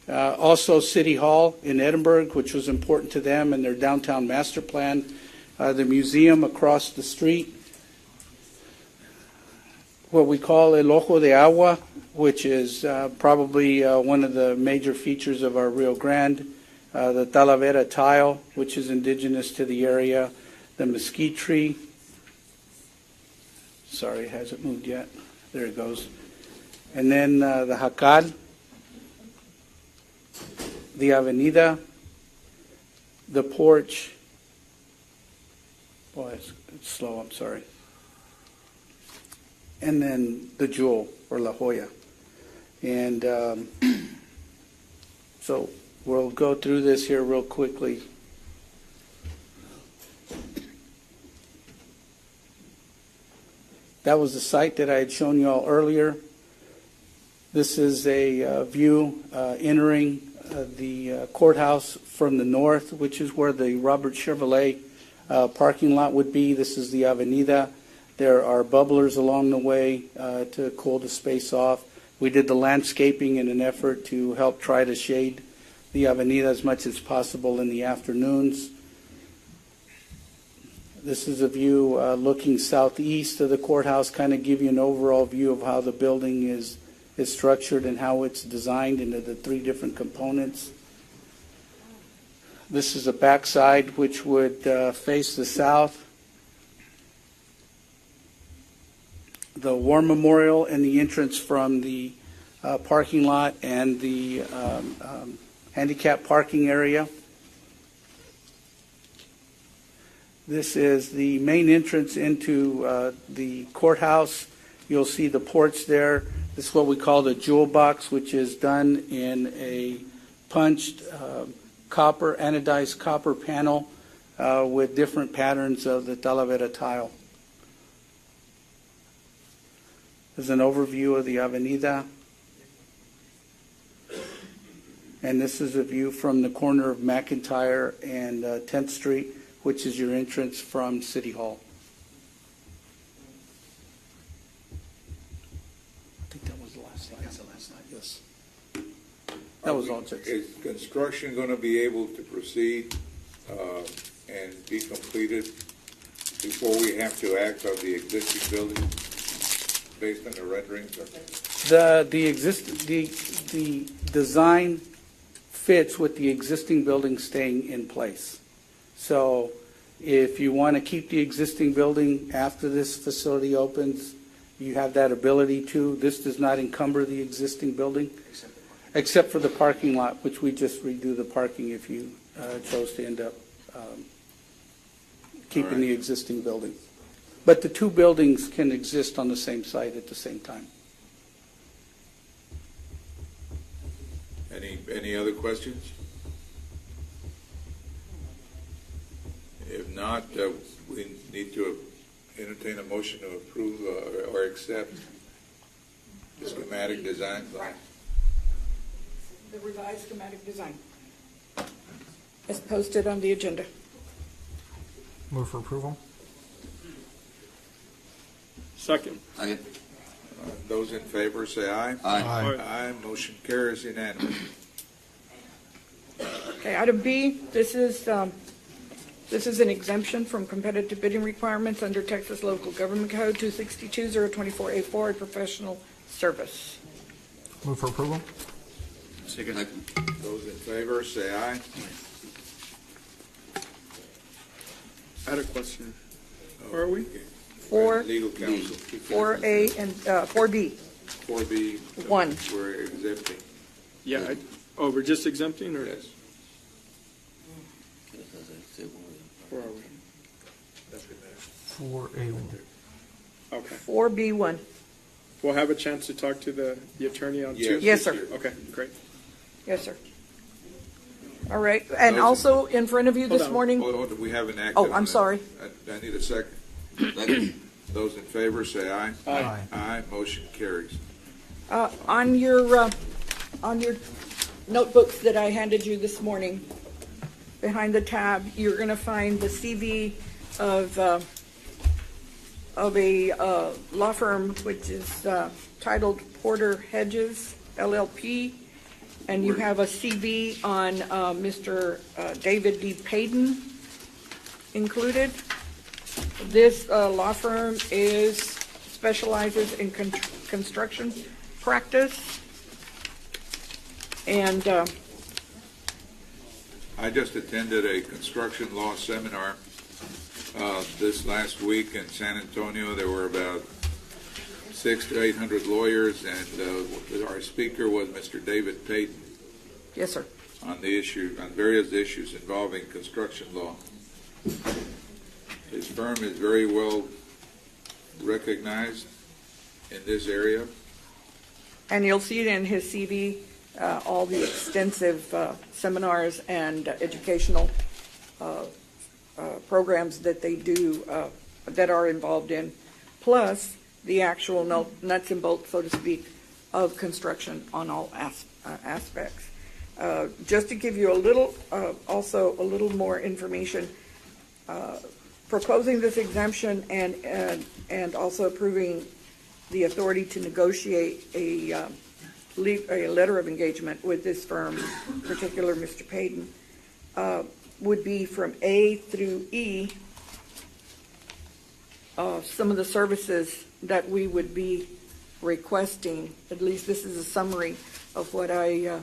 Also City Hall in Edinburgh, which was important to them and their downtown master plan. The museum across the street. What we call El Ojo de Agua, which is probably one of the major features of our Rio Grande. The Talavera tile, which is indigenous to the area. The mesquite tree. Sorry, it hasn't moved yet. There it goes. And then the Jacal, the Avenida, the porch. Boy, it's slow, I'm sorry. And then the Jewel, or La Jolla. And so we'll go through this here real quickly. That was the site that I had shown you all earlier. This is a view entering the courthouse from the north, which is where the Robert Chevrolet parking lot would be. This is the Avenida. There are bubblers along the way to cool the space off. We did the landscaping in an effort to help try to shade the Avenida as much as possible in the afternoons. This is a view looking southeast of the courthouse, kind of give you an overall view of how the building is structured and how it's designed into the three different components. This is a backside which would face the south. The War Memorial and the entrance from the parking lot and the handicap parking area. This is the main entrance into the courthouse. You'll see the porch there. This is what we call the jewel box, which is done in a punched copper, anodized copper panel with different patterns of the Talavera tile. There's an overview of the Avenida. And this is a view from the corner of McIntyre and 10th Street, which is your entrance from City Hall. I think that was the last slide. That's the last slide, yes. That was all, Judge. Is construction going to be able to proceed and be completed before we have to act on the existing building based on the renderings? The design fits with the existing building staying in place. So if you want to keep the existing building after this facility opens, you have that ability to. This does not encumber the existing building, except for the parking lot, which we just redo the parking if you chose to end up keeping the existing building. But the two buildings can exist on the same site at the same time. Any other questions? If not, we need to entertain a motion to approve or accept the schematic design plan. The revised schematic design is posted on the agenda. Move for approval. Second. Those in favor say aye. Aye. Aye. Motion carries unanimous. Okay, item B, this is an exemption from competitive bidding requirements under Texas Local Government Code 262-024A4, a professional service. Move for approval. Second. Those in favor say aye. I had a question. Where are we? Legal counsel. 4A and 4B. 4B. 1. We're exempting. Yeah. We're just exempting, or? Yes. Where are we? 4A1. Okay. 4B1. We'll have a chance to talk to the attorney on Yes. Yes, sir. Okay, great. Yes, sir. All right, and also in front of you this morning. Hold on, we haven't acted Oh, on I'm that. sorry. I need a second. Those in favor say aye. Aye. Aye. Motion carries. On your notebooks that I handed you this morning, behind the tab, you're going to find the CV of a law firm which is titled Porter Hedges LLP, and you have a CV on Mr. David D. Payden included. This law firm specializes in construction practice, and I just attended a construction law seminar this last week in San Antonio. There were about 600 to 800 lawyers, and our speaker was Mr. David Payden. Yes, sir. On various issues involving construction law. His firm is very well recognized in this area. And you'll see it in his CV, all the extensive seminars and educational programs that they do, that are involved in, plus the actual nuts and bolts, so to speak, of construction on all aspects. Just to give you a little more information, proposing this exemption and also approving the authority to negotiate a letter of engagement with this firm, in particular Mr. Payden, would be from A through E, some of the services that we would be requesting. At least this is a summary of what I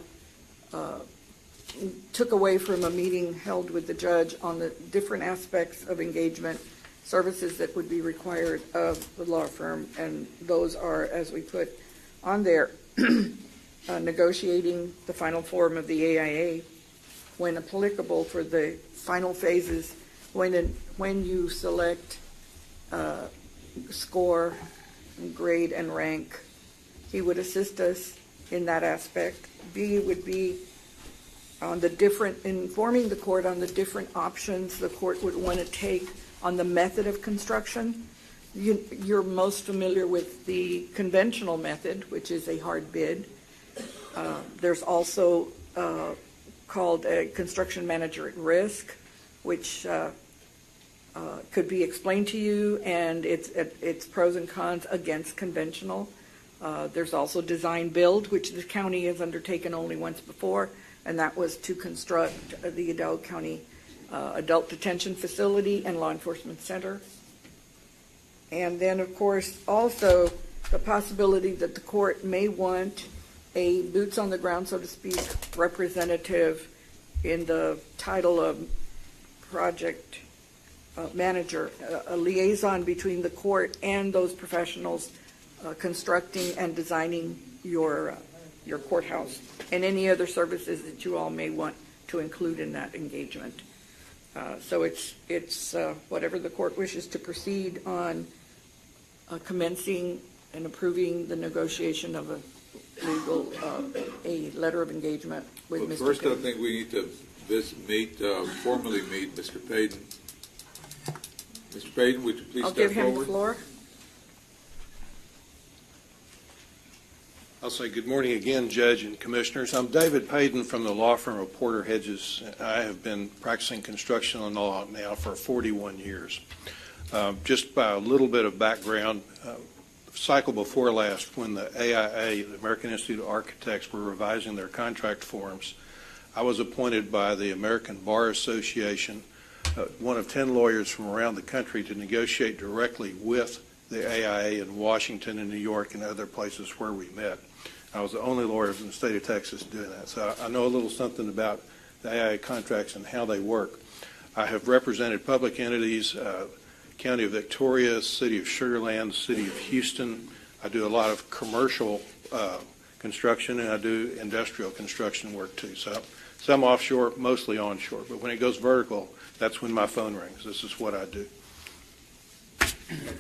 took away from a meeting held with the judge on the different aspects of engagement services that would be required of the law firm, and those are, as we put on there, negotiating the final form of the AIA when applicable for the final phases, when you select score, grade, and rank. He would assist us in that aspect. B would be on the different, informing the court on the different options the court would want to take on the method of construction. You're most familiar with the conventional method, which is a hard bid. There's also called a construction manager at risk, which could be explained to you, and its pros and cons against conventional. There's also design build, which the county has undertaken only once before, and that was to construct the Hidalgo County Adult Detention Facility and Law Enforcement Center. And then, of course, also the possibility that the court may want a boots on the ground, so to speak, representative in the title of project manager, a liaison between the court and those professionals constructing and designing your courthouse and any other services that you all may want to include in that engagement. So it's whatever the court wishes to proceed on commencing and approving the negotiation of a letter of engagement with Mr. First, Payton. I think we need to formally meet Mr. Payton. Mr. Payton, would you please I'll step give him forward? the floor. I'll say good morning again, Judge and Commissioners. I'm David Payton from the law firm of Porter Hedges. I have been practicing construction law now for 41 years. Just by a little bit of background, cycle before last, when the AIA, the American Institute of Architects, were revising their contract forms, I was appointed by the American Bar Association, one of 10 lawyers from around the country, to negotiate directly with the AIA in Washington and New York and other places where we met. I was the only lawyer in the state of Texas doing that, so I know a little something about the AIA contracts and how they work. I have represented public entities, County of Victoria, City of Sugar Land, City of Houston. I do a lot of commercial construction, and I do industrial construction work too. So some offshore, mostly onshore. But when it goes vertical, that's when my phone rings. This is what I do.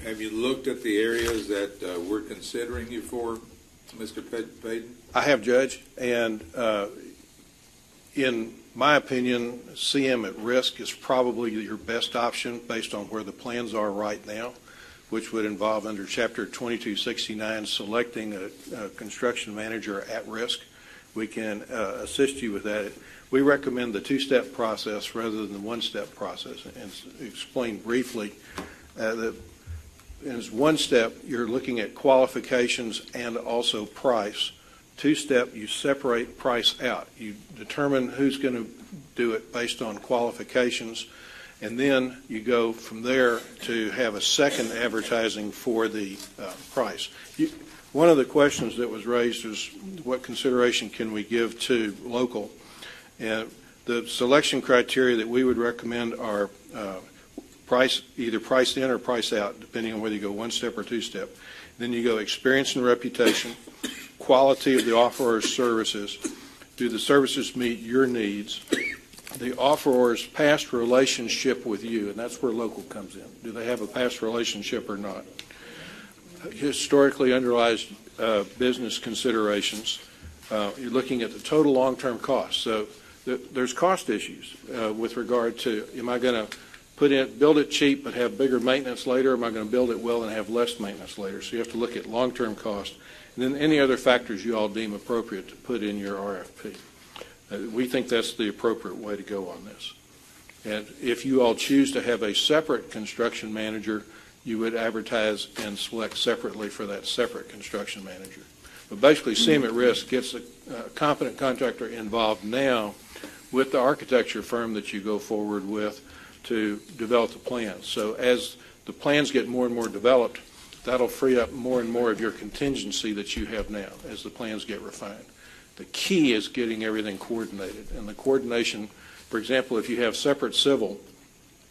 Have you looked at the areas that we're considering you for, Mr. Payton? I have, Judge, and in my opinion, CM at risk is probably your best option based on where the plans are right now, which would involve under Chapter 2269 selecting a construction manager at risk. We can assist you with that. We recommend the two-step process rather than the one-step process, and explain briefly that as one step, you're looking at qualifications and also price. Two-step, you separate price out. You determine who's going to do it based on qualifications, and then you go from there to have a second advertising for the price. One of the questions that was raised is what consideration can we give to local? And the selection criteria that we would recommend are price, either price in or price out, depending on whether you go one step or two step. Then you go experience and reputation, quality of the offeror's services. Do the services meet your needs? The offeror's past relationship with you, and that's where local comes in. Do they have a past relationship or not? Historically underlies business considerations. You're looking at the total long-term cost. So there's cost issues with regard to, am I going to build it cheap but have bigger maintenance later, or am I going to build it well and have less maintenance later? So you have to look at long-term cost. And then any other factors you all deem appropriate to put in your RFP. We think that's the appropriate way to go on this. And if you all choose to have a separate construction manager, you would advertise and select separately for that separate construction manager. But basically, CM at risk gets a competent contractor involved now with the architecture firm that you go forward with to develop the plans. So as the plans get more and more developed, that'll free up more and more of your contingency that you have now as the plans get refined. The key is getting everything coordinated. And the coordination, for example, if you have separate civil,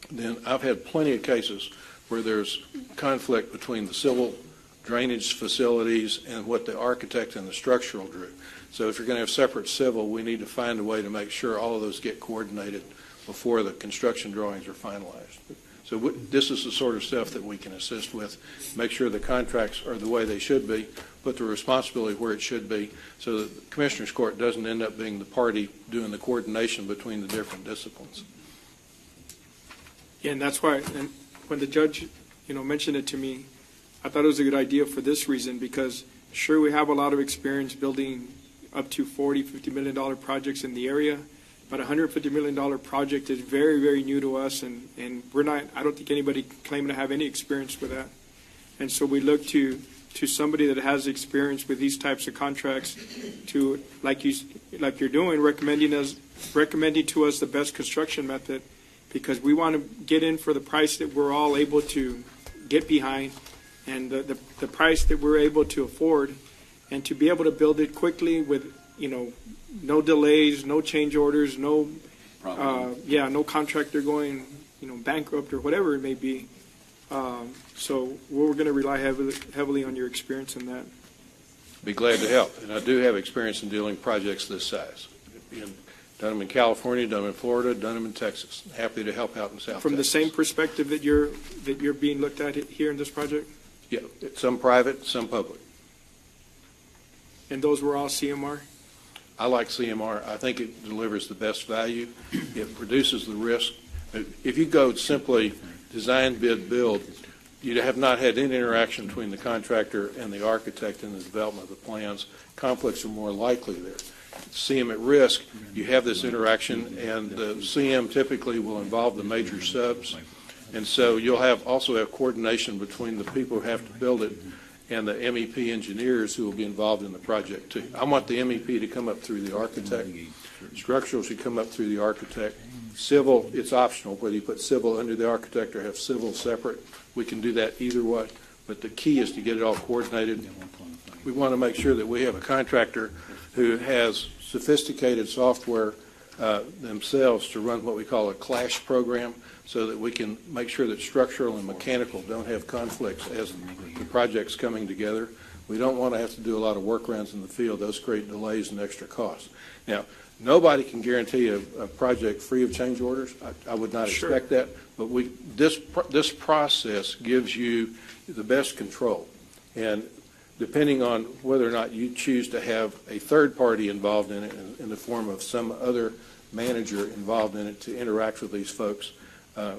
then I've had plenty of cases where there's conflict between the civil drainage facilities and what the architect and the structural drew. So if you're going to have separate civil, we need to find a way to make sure all of those get coordinated before the construction drawings are finalized. So this is the sort of stuff that we can assist with, make sure the contracts are the way they should be, put the responsibility where it should be, so that the Commissioners Court doesn't end up being the party doing the coordination between the different disciplines. Yeah, and that's why, and when the judge, mentioned it to me, I thought it was a good idea for this reason, because sure, we have a lot of experience building up to $40, $50 million projects in the area, but a $150 million project is very, very new to us, and we're not, I don't think anybody claiming to have any experience with that. And so we look to somebody that has experience with these types of contracts to, like you're doing, recommending to us the best construction method, because we want to get in for the price that we're all able to get behind and the price that we're able to afford, and to be able to build it quickly with, no delays, no change orders, no contractor going, bankrupt or whatever it may be. So we're going to rely heavily on your experience in that. Be glad to help. And I do have experience in dealing projects this size. Done them in California, done them in Florida, done them in Texas. Happy to help out in South From Texas. the same perspective that you're being looked at here in this project? Yeah, some private, some public. And those were all CMR? I like CMR. I think it delivers the best value. It reduces the risk. If you go simply design, bid, build, you have not had any interaction between the contractor and the architect in the development of the plans. Conflicts are more likely there. CM at risk, you have this interaction, and the CM typically will involve the major subs. And so you'll also have coordination between the people who have to build it and the MEP engineers who will be involved in the project too. I want the MEP to come up through the architect. Structural should come up through the architect. Civil, it's optional whether you put civil under the architect or have civil separate. We can do that either way, but the key is to get it all coordinated. We want to make sure that we have a contractor who has sophisticated software themselves to run what we call a clash program, so that we can make sure that structural and mechanical don't have conflicts as the project's coming together. We don't want to have to do a lot of workarounds in the field. Those create delays and extra costs. Now, nobody can guarantee a project free of change orders. I would not expect that, but this process gives you the best control. And depending on whether or not you choose to have a third party involved in it in the form of some other manager involved in it to interact with these folks,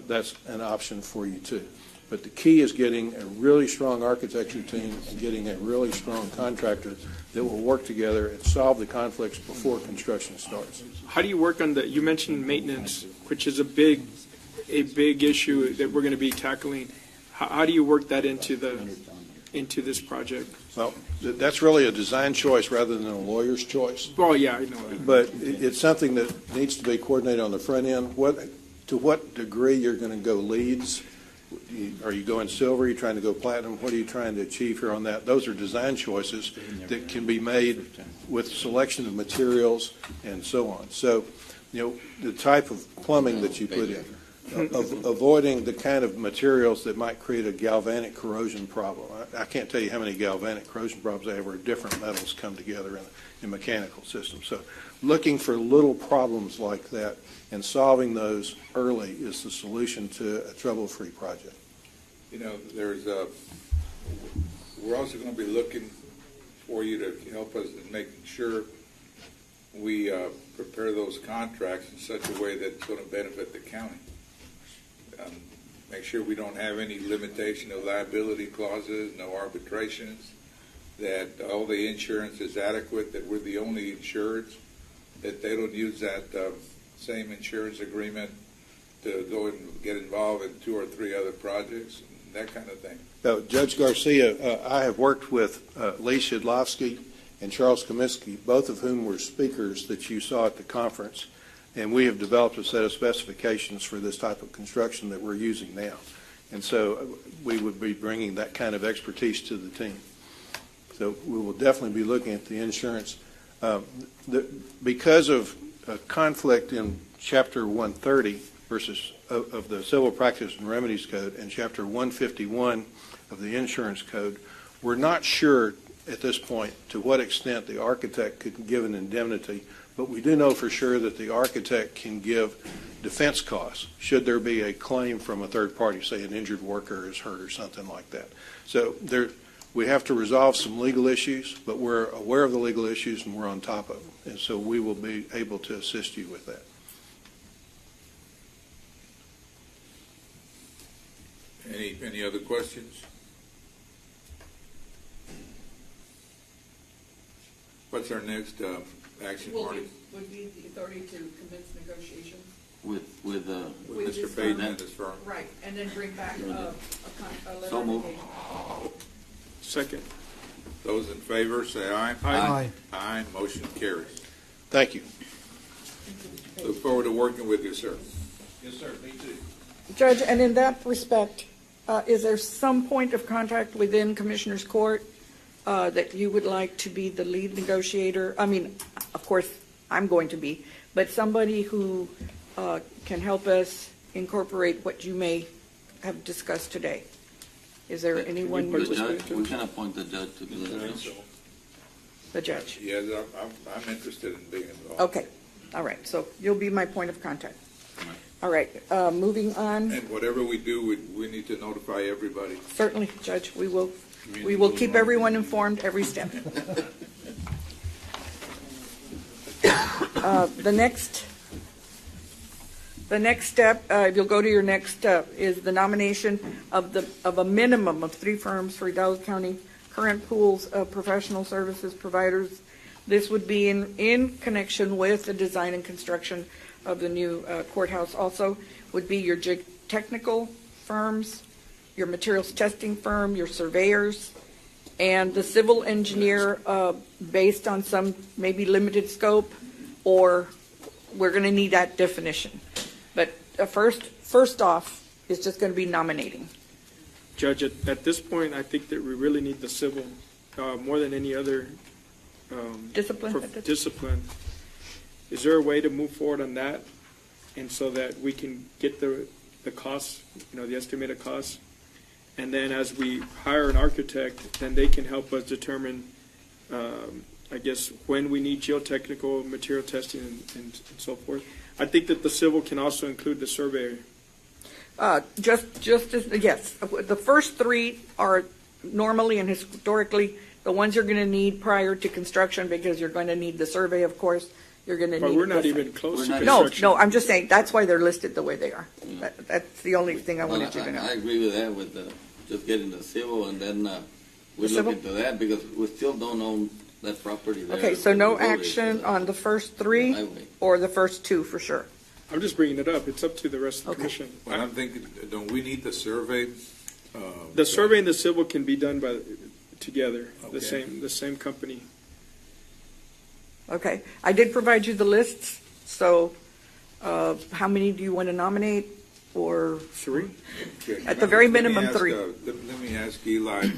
that's an option for you too. But the key is getting a really strong architecture team and getting a really strong contractor that will work together and solve the conflicts before construction starts. How do you work on you mentioned maintenance, which is a big issue that we're going to be tackling. How do you work that into this project? Well, that's really a design choice rather than a lawyer's choice. Oh, yeah, I know that. But it's something that needs to be coordinated on the front end. To what degree you're going to go leads? Are you going silver? Are you trying to go platinum? What are you trying to achieve here on that? Those are design choices that can be made with selection of materials and so on. So, the type of plumbing that you put in, avoiding the kind of materials that might create a galvanic corrosion problem. I can't tell you how many galvanic corrosion problems I have where different metals come together in mechanical systems. So looking for little problems like that and solving those early is the solution to a trouble-free project. We're also going to be looking for you to help us in making sure we prepare those contracts in such a way that it's going to benefit the county. Make sure we don't have any limitation of liability clauses, no arbitrations, that all the insurance is adequate, that we're the only insureds, that they don't use that same insurance agreement to go and get involved in 2 or 3 other projects, that kind of thing. Judge Garcia, I have worked with Lee Shidlovsky and Charles Comiskey, both of whom were speakers that you saw at the conference, and we have developed a set of specifications for this type of construction that we're using now. And so we would be bringing that kind of expertise to the team. So we will definitely be looking at the insurance. Because of a conflict in Chapter 130 versus of the Civil Practice and Remedies Code and Chapter 151 of the Insurance Code, we're not sure at this point to what extent the architect could give an indemnity, but we do know for sure that the architect can give defense costs should there be a claim from a third party, say an injured worker is hurt or something like that. So we have to resolve some legal issues, but we're aware of the legal issues and we're on top of them. And so we will be able to assist you with that. Any other questions? What's our next action, Marty? Would be the authority to commence negotiations. With Mr. Payton and his firm. Right, and then bring back a letter So of moved. engagement. Second. Those in favor, say aye. Aye. Aye, motion carries. Thank you. Look forward to working with you, sir. Yes, sir. Me too. Judge, and in that respect, is there some point of contact within Commissioner's Court that you would like to be the lead negotiator? I mean, of course, I'm going to be, but somebody who can help us incorporate what you may have discussed today. Is there anyone you would speak to? We can appoint the judge to do that. The judge. Yes, I'm interested in being involved. Okay, all right, so you'll be my point of contact. All right, moving on. And whatever we do, we need to notify everybody. Certainly, Judge, we will keep everyone informed every step. The next step, if you'll go to your next step, is the nomination of a minimum of 3 firms for Hidalgo County current pools of professional services providers. This would be in connection with the design and construction of the new courthouse. Also would be your technical firms, your materials testing firm, your surveyors, and the civil engineer based on some maybe limited scope, or we're going to need that definition. But first off is just going to be nominating. Judge, at this point, I think that we really need the civil more than any other discipline. Is there a way to move forward on that, and so that we can get the costs, the estimated costs, and then as we hire an architect, then they can help us determine, I guess, when we need geotechnical material testing and so forth. I think that the civil can also include the surveyor. Yes. The first 3 are normally and historically the ones you're going to need prior to construction, because you're going to need the survey, of course. You're going to need. But we're not even close to No, construction. I'm just saying that's why they're listed the way they are. That's the only thing I wanted you to know. I agree with that, with just getting the civil, and then we look into that, because we still don't own that property there. Okay, so no action on the first 3 or the first 2 for sure. I'm just bringing it up. It's up to the rest of the commission. Well, I'm thinking, don't we need the survey? The survey and the civil can be done together. Okay. The same company. Okay, I did provide you the lists, so how many do you want to nominate, or? 3? Okay. At the very Let me minimum, ask, 3. Let me ask Eli,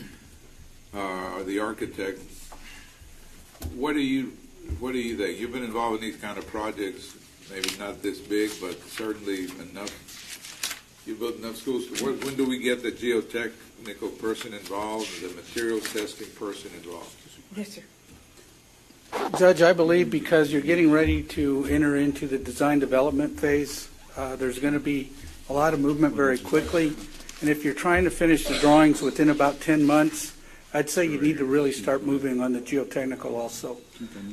the architect, what do you think? You've been involved in these kind of projects, maybe not this big, but certainly enough. You built enough schools. When do we get the geotechnical person involved, the materials testing person involved? Yes, sir. Judge, I believe because you're getting ready to enter into the design development phase, there's going to be a lot of movement very quickly. And if you're trying to finish the drawings within about 10 months, I'd say you need to really start moving on the geotechnical also.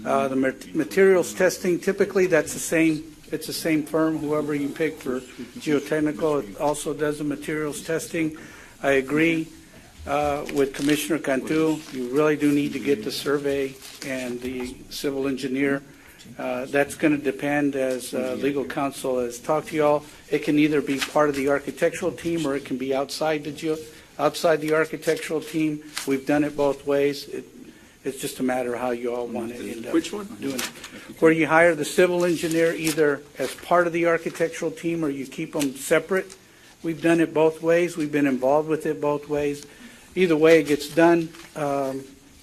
The materials testing, typically it's the same firm, whoever you pick for geotechnical, it also does the materials testing. I agree with Commissioner Cantu. You really do need to get the survey and the civil engineer. That's going to depend, as legal counsel has talked to you all. It can either be part of the architectural team or it can be outside the architectural team. We've done it both ways. It's just a matter of how you all want to end up Which one? doing it. Where you hire the civil engineer either as part of the architectural team or you keep them separate. We've done it both ways. We've been involved with it both ways. Either way it gets done,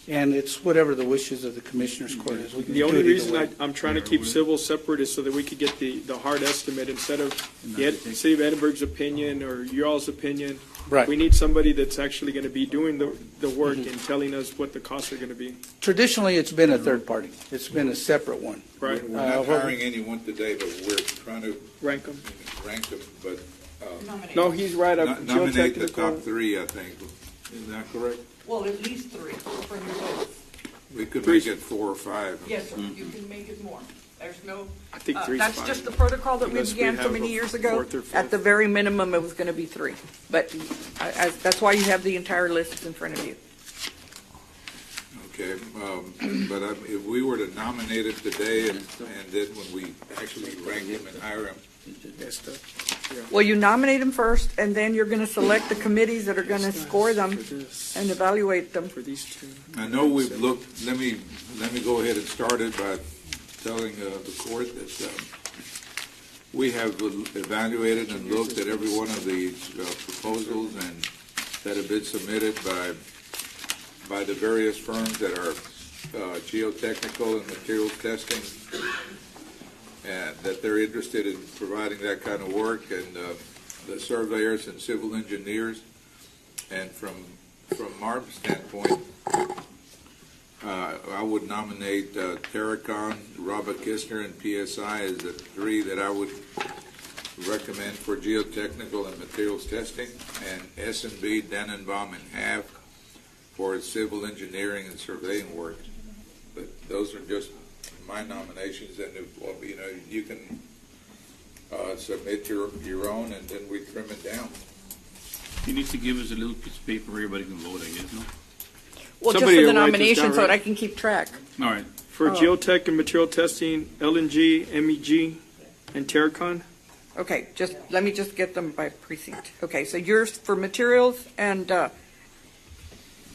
And it's whatever the wishes of the Commissioners Court is. We can The do only it either reason way. I'm trying to keep civil separate is so that we could get the hard estimate instead of the City of Edinburgh's opinion or your all's opinion. Right. We need somebody that's actually going to be doing the work and telling us what the costs are going to be. Traditionally, it's been a third party. It's been a separate one. Right. We're not hiring anyone today, but we're trying to rank them. But No, he's right. nominate the Geotechnical- top three, I think. Is that correct? Well, at least three for your votes. We could make it 4 or 5. Yes, sir, you can make it more. There's no, I think three's that's fine. just the protocol that we Unless we began so have many a years ago. fourth or fifth. At the very minimum, it was going to be 3. But that's why you have the entire list in front of you. Okay, but if we were to nominate him today and then when we actually rank him and hire him, Well, you nominate them first, and then you're going to select the committees that are going to score them and evaluate them. For these two. I know we've looked, let me go ahead and start it by telling the court that we have evaluated and looked at every one of these proposals and that have been submitted by the various firms that are geotechnical and materials testing, and that they're interested in providing that kind of work, and the surveyors and civil engineers. And from our standpoint, I would nominate Terracon, Robert Kistner, and PSI as the 3 that I would recommend for geotechnical and materials testing, and S&B, Dannenbaum, and Half for civil engineering and surveying work. But those are just my nominations, and if, you can submit your own, and then we trim it down. He needs to give us a little piece of paper where everybody can vote, I guess, no? Well, Somebody just for the will write this nomination down, so that right? I can keep track. All right. For Oh. geotech and material testing, LNG, MEG, and Terracon. Okay, let me just get them by precinct. Okay, so yours for materials and,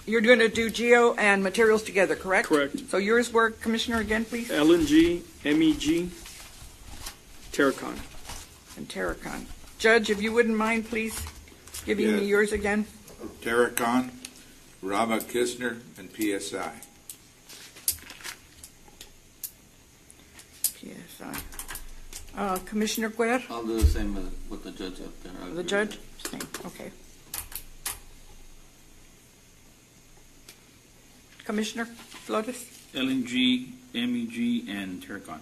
you're going to do geo and materials together, correct? Correct. So yours were, Commissioner, again, please? LNG, MEG, Terracon. And Terracon. Judge, if you wouldn't mind, please, giving me Yes. yours again? Terracon, Robert Kistner, and PSI. PSI. Commissioner Guerra? I'll do the same with the judge up there. The judge? Same, okay. Commissioner Flores? LNG, MEG, and Terracon.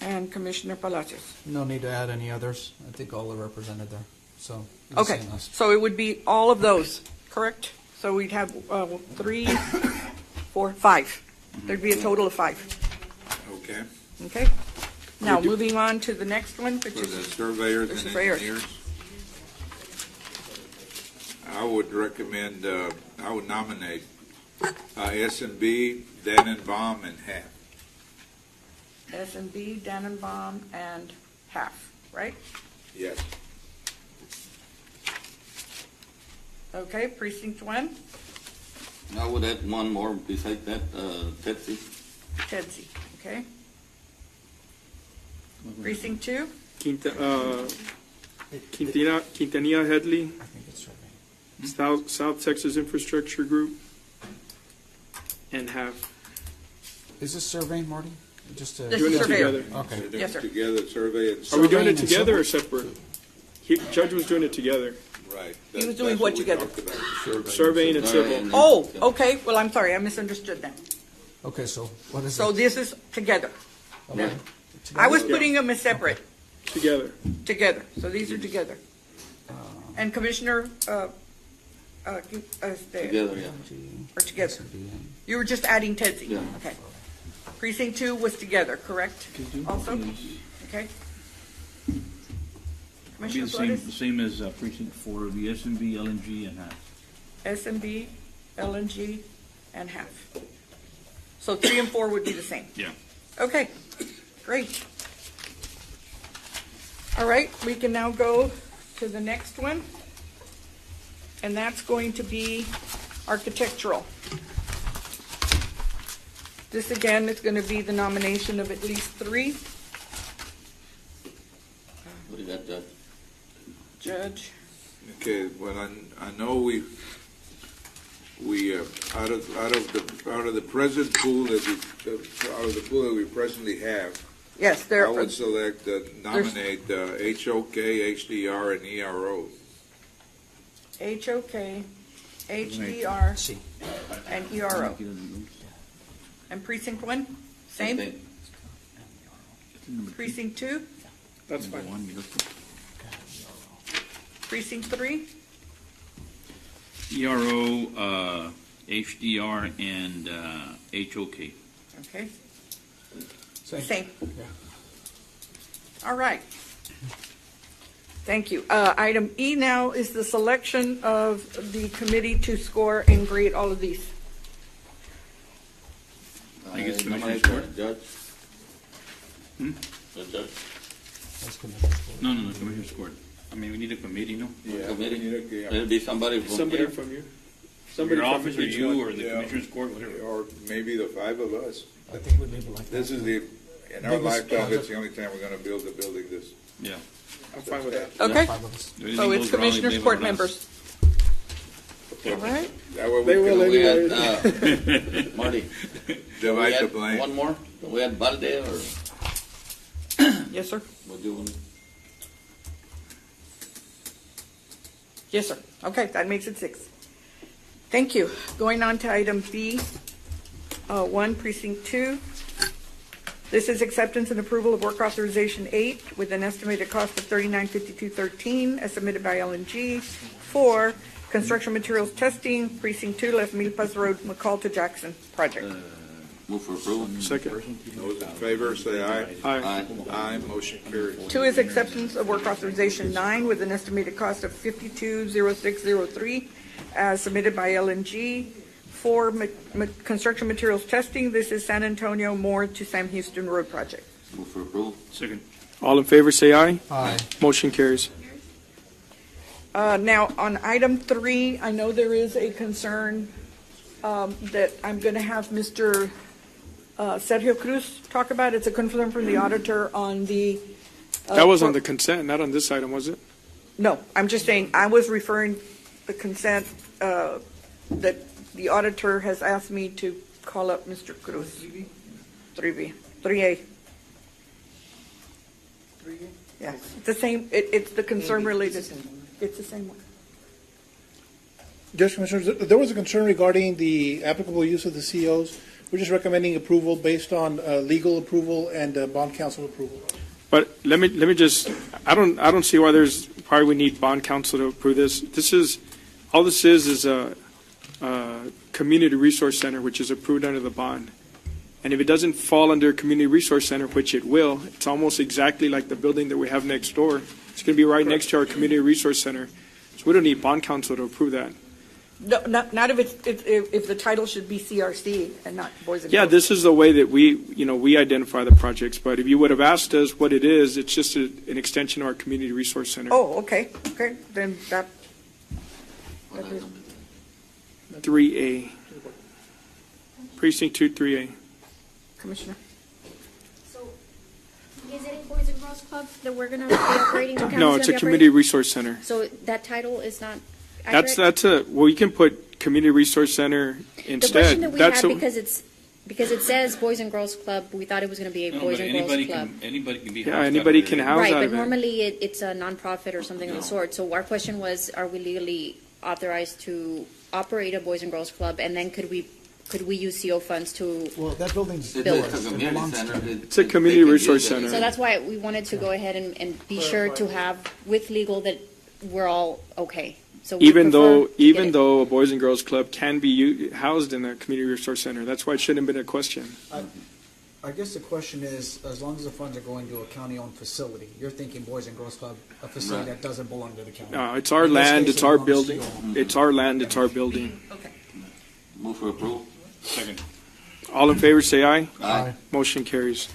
And Commissioner Palacios? No need to add any others. I think all are represented there. So. the Okay, same list. so it would be all of those, correct? So we'd have 3, 4, 5. There'd be a total of 5. Okay. Okay? Now, moving on to the next one, which For the is surveyors the and surveyors. engineers, I would recommend, I would nominate S&B, Dannenbaum, and Half. S&B, Dannenbaum, and Half, right? Yes. Okay, precinct 1, I would add one more beside that, Tetsi. Tedzi, okay? Precinct 2, Quintanilla Headley, South Texas Infrastructure Group, and Half. Is this surveying, Marty? Just This Doing is it surveyor. together. Okay. They're doing Yes, sir. Together, survey and. Are we doing it Surveying and together or civil? separate? Judge was doing it together. Right. He was doing what together? Surveying and civil. Oh, okay, well, I'm sorry, I misunderstood that. Okay, so what is So it? this is together. Okay. I was putting them as separate, Together. together, so these are together. And Commissioner, Together, yeah. or together? You were just adding Tedzi? Yeah. Okay. Precinct 2 was together, correct? Also? Okay. It'll be Commissioner the same, Flores? same as precinct 4, it'll be S&B, LNG, and Half. S&B, LNG, and Half. So 3 and 4 would be the same? Yeah. Okay, great. All right, we can now go to the next one. And that's going to be architectural. This again is going to be the nomination of at least 3. What do you got, Judge? Judge, Okay, well, I know we out of the present pool that we presently have, Yes, I would select, nominate HOK, HDR, and ERO. HOK, HDR, and ERO. And precinct 1, same? Precinct 2, That's fine. precinct 3, ERO, HDR, and HOK. okay? Same. All right. Thank you. Item E now is the selection of the committee to score and grade all of these. I guess Commissioner's nominate Court. Judge. The judge? That's Commissioner's Court. No, Commissioner's Court. I mean, we need a committee, no? Yeah. Committee. Yeah. It'll be somebody from Somebody here. from you. Somebody Somebody your from office or each you one. or the Yeah. Commissioner's Court, whatever. Or maybe the 5 of us. I think we leave it like that. This is in our Biggest lifetime, project. that's the only time we're gonna build a building this. Yeah. I'm fine with that. Okay? Five of us. Anything So it's goes wrong, Commissioners blame Court it on us. members. All right? That way They we will can We anyway. had, Marty, divide we the had blame. one more? We had Balde or Yes, sir. what do you want? Yes, sir. Okay, that makes it 6. Thank you. Going on to item B, 1, precinct 2. This is acceptance and approval of work authorization 8 with an estimated cost of $3952.13 as submitted by LNG for construction materials testing, precinct 2, Left Milpas Road, McCall to Jackson project. Move for approval. Second. Those in favor, say aye. Aye. Aye, motion carries. 2 is acceptance of work authorization 9 with an estimated cost of $520603 as submitted by LNG for construction materials testing. This is San Antonio Moore to Sam Houston Road project. Move for approval. Second. All in favor, say aye. Aye. Motion carries. Now, on item 3, I know there is a concern that I'm going to have Mr. Sergio Cruz talk about. It's a concern from the auditor on the... That was on the consent, not on this item, was it? No, I'm just saying, I was referring the consent that the auditor has asked me to call up Mr. Cruz. 3B. 3A. Yeah, it's the same, it's the concern related. It's the same one. Judge Commissioners, there was a concern regarding the applicable use of the COs. We're just recommending approval based on legal approval and bond counsel approval. But let me just, I don't see why we need bond counsel to approve this. All this is a community resource center, which is approved under the bond. And if it doesn't fall under community resource center, which it will, it's almost exactly like the building that we have next door. It's going to be right next to our community resource center. So we don't need bond counsel to approve that. No, not if the title should be CRC and not Boys and Yeah, Girls. this is the way that we identify the projects. But if you would have asked us what it is, it's just an extension of our community resource center. Oh, okay, then that. 3A. Precinct 2, 3A. Commissioner. So, is it a Boys and Girls Club that we're going to be operating? the county's No, gonna it's a be community operating? resource center. So that title is not accurate? Well, you can put community resource center instead. The question that we That's had, a- because it says Boys and Girls Club, we thought it was going to be a No, Boys but and Girls Club. anybody can be Yeah, housed out anybody of can there. house Right, out but of it. normally it's a nonprofit or something of the sort. So our question was, are we legally authorized to operate a Boys and Girls Club? And then could we use CO funds to? Well, that building's It's yours. a It community belongs center. to you. It's a community They can resource use it. center. So that's why we wanted to go ahead and be sure to have with legal that we're all okay. So we even prefer to get it. though a Boys and Girls Club can be housed in a community resource center, that's why it shouldn't have been a question. I guess the question is, as long as the funds are going to a county-owned facility, you're thinking Boys and Girls Club, a facility Right. that doesn't belong to the county. No, it's our In this land, case, it's it our belongs to building. you all. It's our land, it's our building. Move for approval. Second. All in favor, say aye. Aye. Motion carries.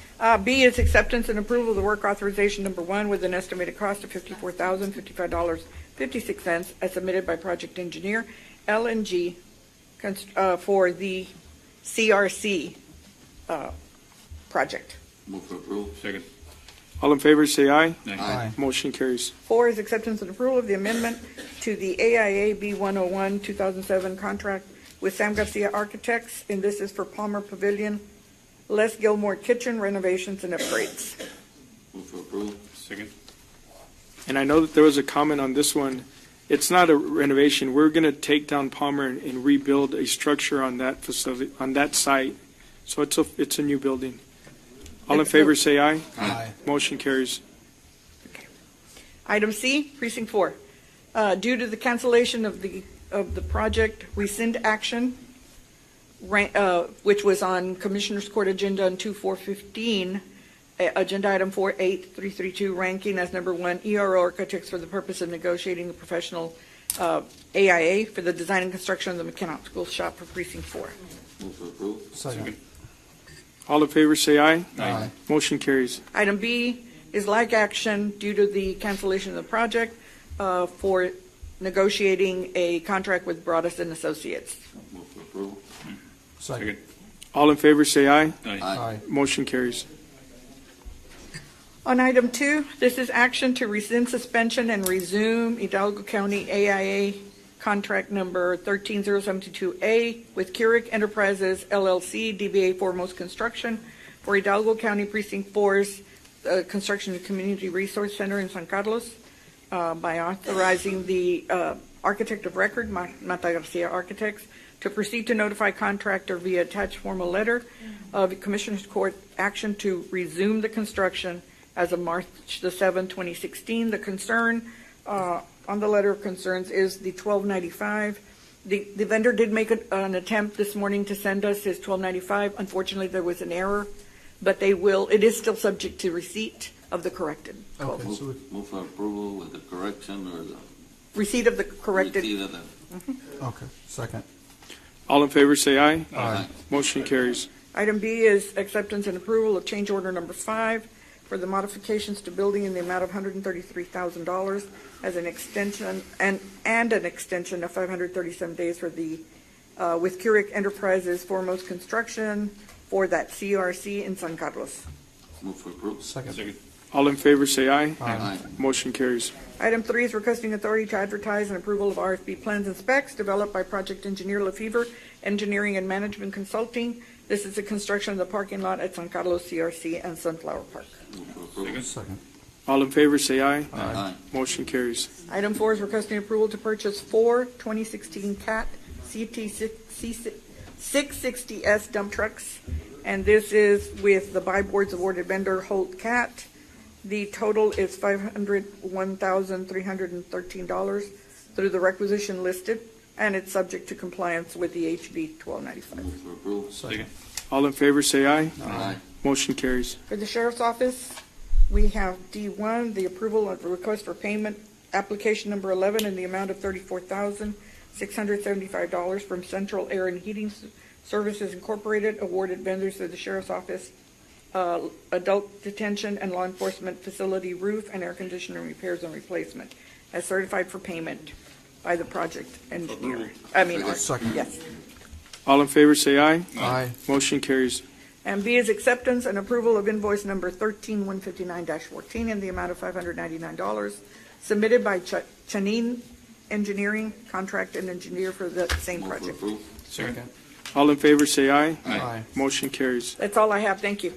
B is acceptance and approval of the work authorization number 1 with an estimated cost of $54,055.56 as submitted by project engineer LNG for the CRC project. Move for approval. Second. All in favor, say aye. Aye. Motion carries. 4 is acceptance and approval of the amendment to the AIA B101 2007 contract with Sam Garcia Architects, and this is for Palmer Pavilion, Les Gilmore Kitchen renovations and upgrades. Move for approval. Second. And I know that there was a comment on this one. It's not a renovation. We're going to take down Palmer and rebuild a structure on that facility, on that site. So it's a new building. All in favor, say aye. Aye. Motion carries. Item C, Precinct 4. Due to the cancellation of the project, rescind action, which was on Commissioners Court agenda on 2415, agenda item 48332, ranking as number 1 ERO Architects for the purpose of negotiating a professional AIA for the design and construction of the mechanical school shop for Precinct 4. Move for approval. Second. All in favor, say aye. Aye. Motion carries. Item B is like action due to the cancellation of the project for negotiating a contract with Broadus and Associates. Move for approval. Second. All in favor, say aye. Aye. Motion carries. On item 2, this is action to rescind suspension and resume Hidalgo County AIA contract number 13072A with Keurig Enterprises LLC, DBA Foremost Construction for Hidalgo County Precinct 4's Construction and Community Resource Center in San Carlos by authorizing the architect of record, Mata Garcia Architects, to proceed to notify contractor via attached formal letter of Commissioners Court action to resume the construction as of March the 7th, 2016. The concern on the letter of concerns is the 1295. The vendor did make an attempt this morning to send us his 1295. Unfortunately, there was an error, but it is still subject to receipt of the corrected. Okay, move for approval with the correction or the Receipt of the corrected. receipt of the Okay. Second. All in favor, say aye. Aye. Motion carries. Item B is acceptance and approval of change order number 5 for the modifications to building in the amount of $133,000 as an extension and an extension of 537 days for the with Keurig Enterprises Foremost Construction for that CRC in San Carlos. move for approval. Second. All in favor, say aye. Aye. Motion carries. Item 3 is requesting authority to advertise and approval of RFP plans and specs developed by project engineer Lefevre Engineering and Management Consulting. This is the construction of the parking lot at San Carlos CRC and Sunflower Park. Move for approval. Second. All in favor, say aye. Aye. Motion carries. Item 4 is requesting approval to purchase 4 2016 CAT CT 660S dump trucks, and this is with the buy board's awarded vendor Holt CAT. The total is $501,313 through the requisition listed, and it's subject to compliance with the HB 1295. Move for approval. Second. All in favor, say aye. Aye. Motion carries. For the Sheriff's Office, we have D1, the approval of the request for payment, application number 11 in the amount of $34,675 from Central Air and Heating Services Incorporated, awarded vendors to the Sheriff's Office, adult detention and law enforcement facility roof and air conditioner repairs and replacement, as certified for payment by the project engineer. Second. Yes. All in favor, say aye. Aye. Motion carries. And B is acceptance and approval of invoice number 13159-14 in the amount of $599, submitted by Chanin Engineering, contract and engineer for the same Move for project. approval. Second. All in favor, say aye. Aye. Motion carries. That's all I have. Thank you.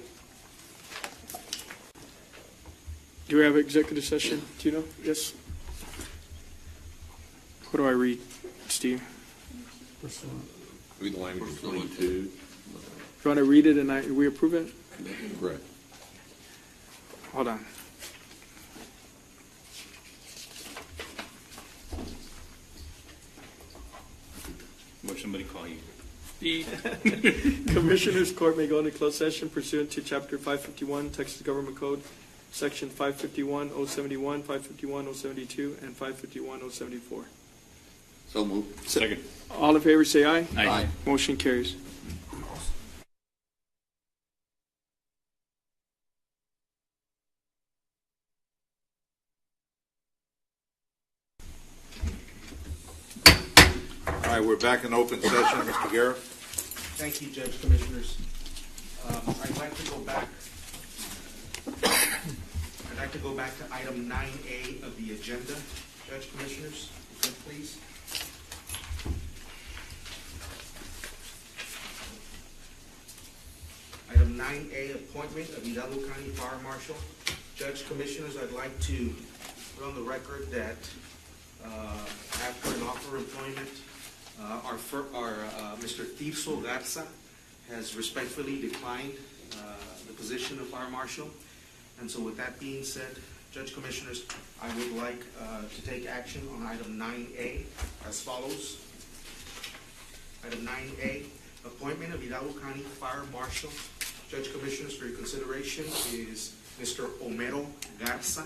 Do we have executive session? Do you know? Yes. What do I read, Steve? Read the language of 22. Do you want to read it and we approve it? Correct. Hold on. Will somebody call you? The Commissioners Court may go into closed session pursuant to Chapter 551, Texas Government Code, Section 551-071, 551-072, and 551-074. So moved. Second. All in favor, say aye. Aye. Motion carries. All right, we're back in open session. Mr. Guerra? Thank you, Judge, Commissioners. I'd like to go back like to go back to item 9A of the agenda. Judge, Commissioners, if you could, please. Item 9A, appointment of Hidalgo County Fire Marshal. Judge, Commissioners, I'd like to put on the record that after an offer of employment, Mr. Tirso Garza has respectfully declined the position of Fire Marshal. And so with that being said, Judge, Commissioners, I would like to take action on item 9A as follows. Item 9A, appointment of Hidalgo County Fire Marshal. Judge, Commissioners, for your consideration is Mr. Homero Garza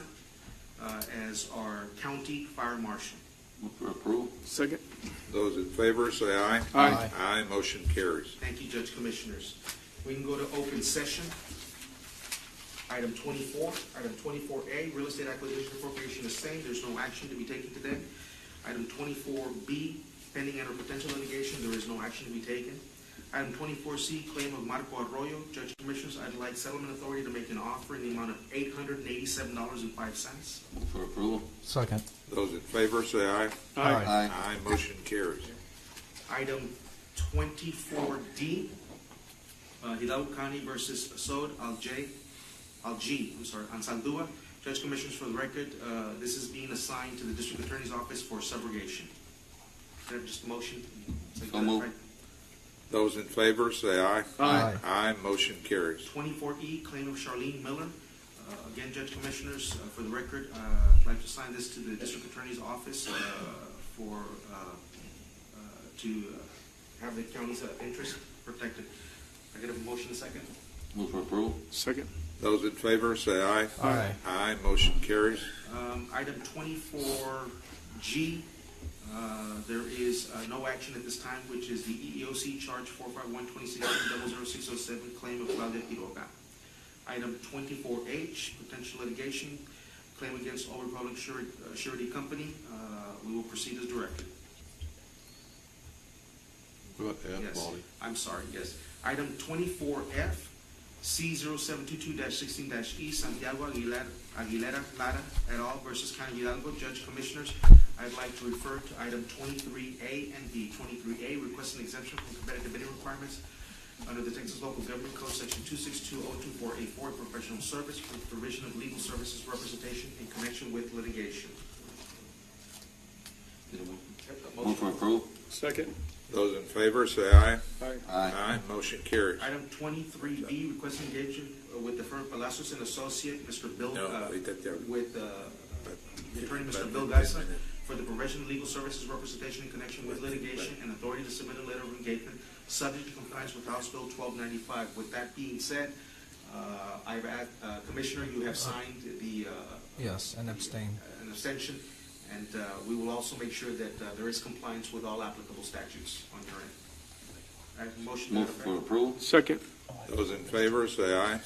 as our County Fire Marshal. Move for approval. Second. Those in favor say aye. Aye. Aye. Motion carries. Thank you, Judge, Commissioners. We can go to open session. Item 24, item 24A, real estate acquisition appropriation is same. There's no action to be taken today. Item 24B, pending and or potential litigation, there is no action to be taken. Item 24C, claim of Marco Arroyo. Judge, Commissioners, I'd like settlement authority to make an offer in the amount of $887.05. Move for approval. Second. Those in favor say aye. Aye. Aye. Motion carries. Item 24D, Hidalgo County versus Sod Ansaldúa. Judge, Commissioners, for the record, this is being assigned to the District Attorney's Office for subrogation. Is there just a motion? So moved. Those in favor say aye. Aye. Aye. Motion carries. 24E, claim of Charlene Miller. Again, Judge, Commissioners, for the record, I'd like to assign this to the District Attorney's Office to have the county's interest protected. I get a motion, a second. Move for approval. Second. Those in favor say aye. Aye. Aye. Motion carries. Item 24G, there is no action at this time, which is the EEOC charge 451-2016-00607, claim of Claudia Quiroga. Item 24H, potential litigation, claim against Old Republic Surety Company. We will proceed as directed. Yes, I'm sorry, yes. Item 24F, C0722-16-E, Santiago Aguilera Lara et al. Versus County of Hidalgo. Judge, Commissioners, I'd like to refer to item 23A and B. 23A, request an exemption from competitive bidding requirements under the Texas Local Government Code, Section 262.024A4, professional service for the provision of legal services representation in connection with litigation. Move for approval. Second. Those in favor say aye. Aye. Aye. Motion carries. Item 23B, request engagement with the firm Palacios and Associate, Mr. Bill, with the attorney, Mr. Bill Garza, for the provision of legal services representation in connection with litigation and authority to submit a letter of engagement subject to compliance with House Bill 1295. With that being said, I've asked, Commissioner, you have signed the Yes, and abstain. an abstention, and we will also make sure that there is compliance with all applicable statutes on your end. I have a motion. Move for approval. Second. Those in favor say aye.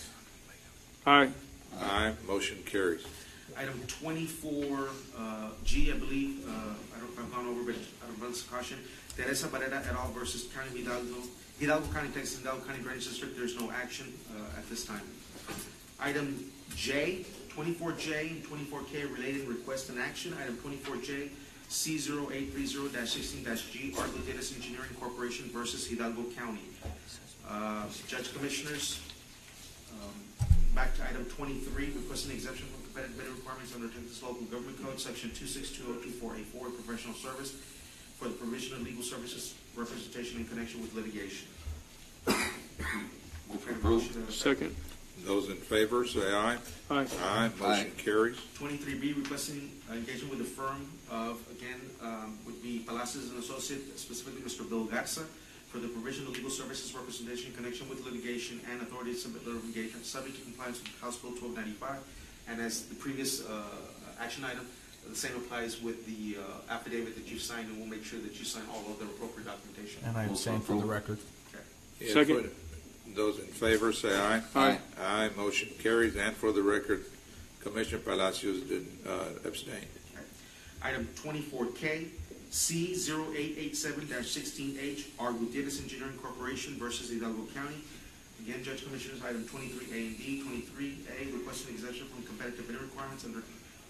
Aye. Aye. Motion carries. Item 24G, I believe, I don't know if I've gone over, but out of abundance of caution, Teresa Barrera et al. Versus County of Hidalgo County, Texas, Hidalgo County Drainage District. There's no action at this time. Item J, 24J and 24K related request and action. Item 24J, C0830-16-G, Argo Dennis Engineering Corporation versus Hidalgo County. Judge, Commissioners, back to item 23, requesting exemption from competitive bidding requirements under Texas Local Government Code, Section 262.024A4, professional service for the provision of legal services representation in connection with litigation. Move for approval. Second. Those in favor say aye. Aye. Aye. Motion carries. 23B, requesting engagement with the firm of, again, would be Palacios and Associate, specifically Mr. Bill Garza, for the provision of legal services representation in connection with litigation and authority to submit letter of engagement subject to compliance with House Bill 1295. And as the previous action item, the same applies with the affidavit that you've signed, and we'll make sure that you sign all of the appropriate documentation. And I abstain for the record. Okay. Second. Those in favor say aye. Aye. Aye. Motion carries. And for the record, Commissioner Palacios did abstain. Item 24K, C0887-16H, R. Gutierrez Engineering Corporation versus Hidalgo County. Again, Judge Commissioners, item 23A and D. 23A, requesting exemption from competitive bidding requirements under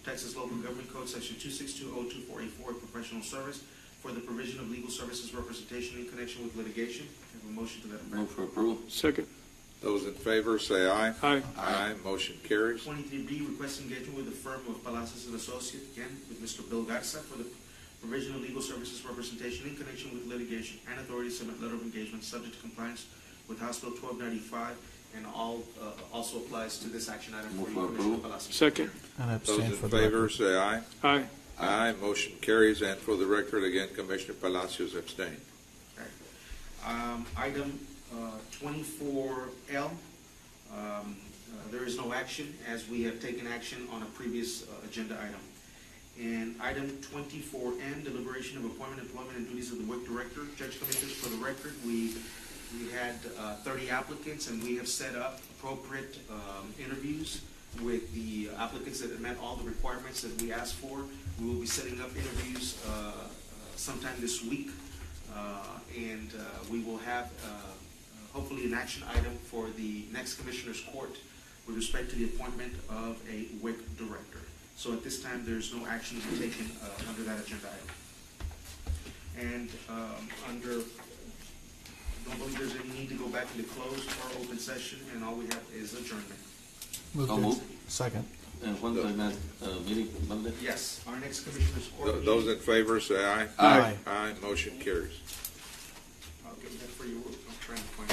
Texas Local Government Code, Section 262.02484, professional service for the provision of legal services representation in connection with litigation. Have a motion to that effect. Move for approval. Second. Those in favor say aye. Aye. Aye. Motion carries. 23B, requesting engagement with the firm of Palacios and Associates, again, with Mr. Bill Garza for the provision of legal services representation in connection with litigation and authority to submit letter of engagement subject to compliance with House Bill 1295, and also applies to this action item for you, Commissioner Palacios. Second. Those in favor say aye. Aye. Aye. Motion carries. And for the record, again, Commissioner Palacios abstained. Item 24L, there is no action as we have taken action on a previous agenda item. And item 24N, deliberation of appointment, employment, and duties of the WIC director. Judge Commissioners, for the record, we had 30 applicants, and we have set up appropriate interviews with the applicants that have met all the requirements that we asked for. We will be setting up interviews sometime this week, and we will have hopefully an action item for the next Commissioner's Court with respect to the appointment of a WIC director. So at this time, there's no action to be taken under that agenda item. And don't believe there's any need to go back into closed or open session, and all we have is adjournment. Move. Second. And when's the next meeting, Monday? Yes, our next Commissioner's Court. Those in favor say aye. Aye. Aye. Motion carries. I'll get that for you. I'm trying to find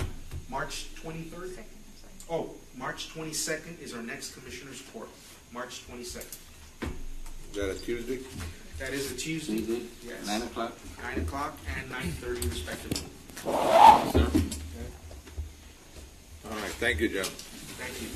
it. March 23rd? Oh, March 22nd is our next Commissioner's Court. March 22nd. Is that a Tuesday? That is a Tuesday. Tuesday? Yes. 9 o'clock? 9 o'clock and 9:30 respectively. Sir? All right. Thank you, gentlemen. Thank you.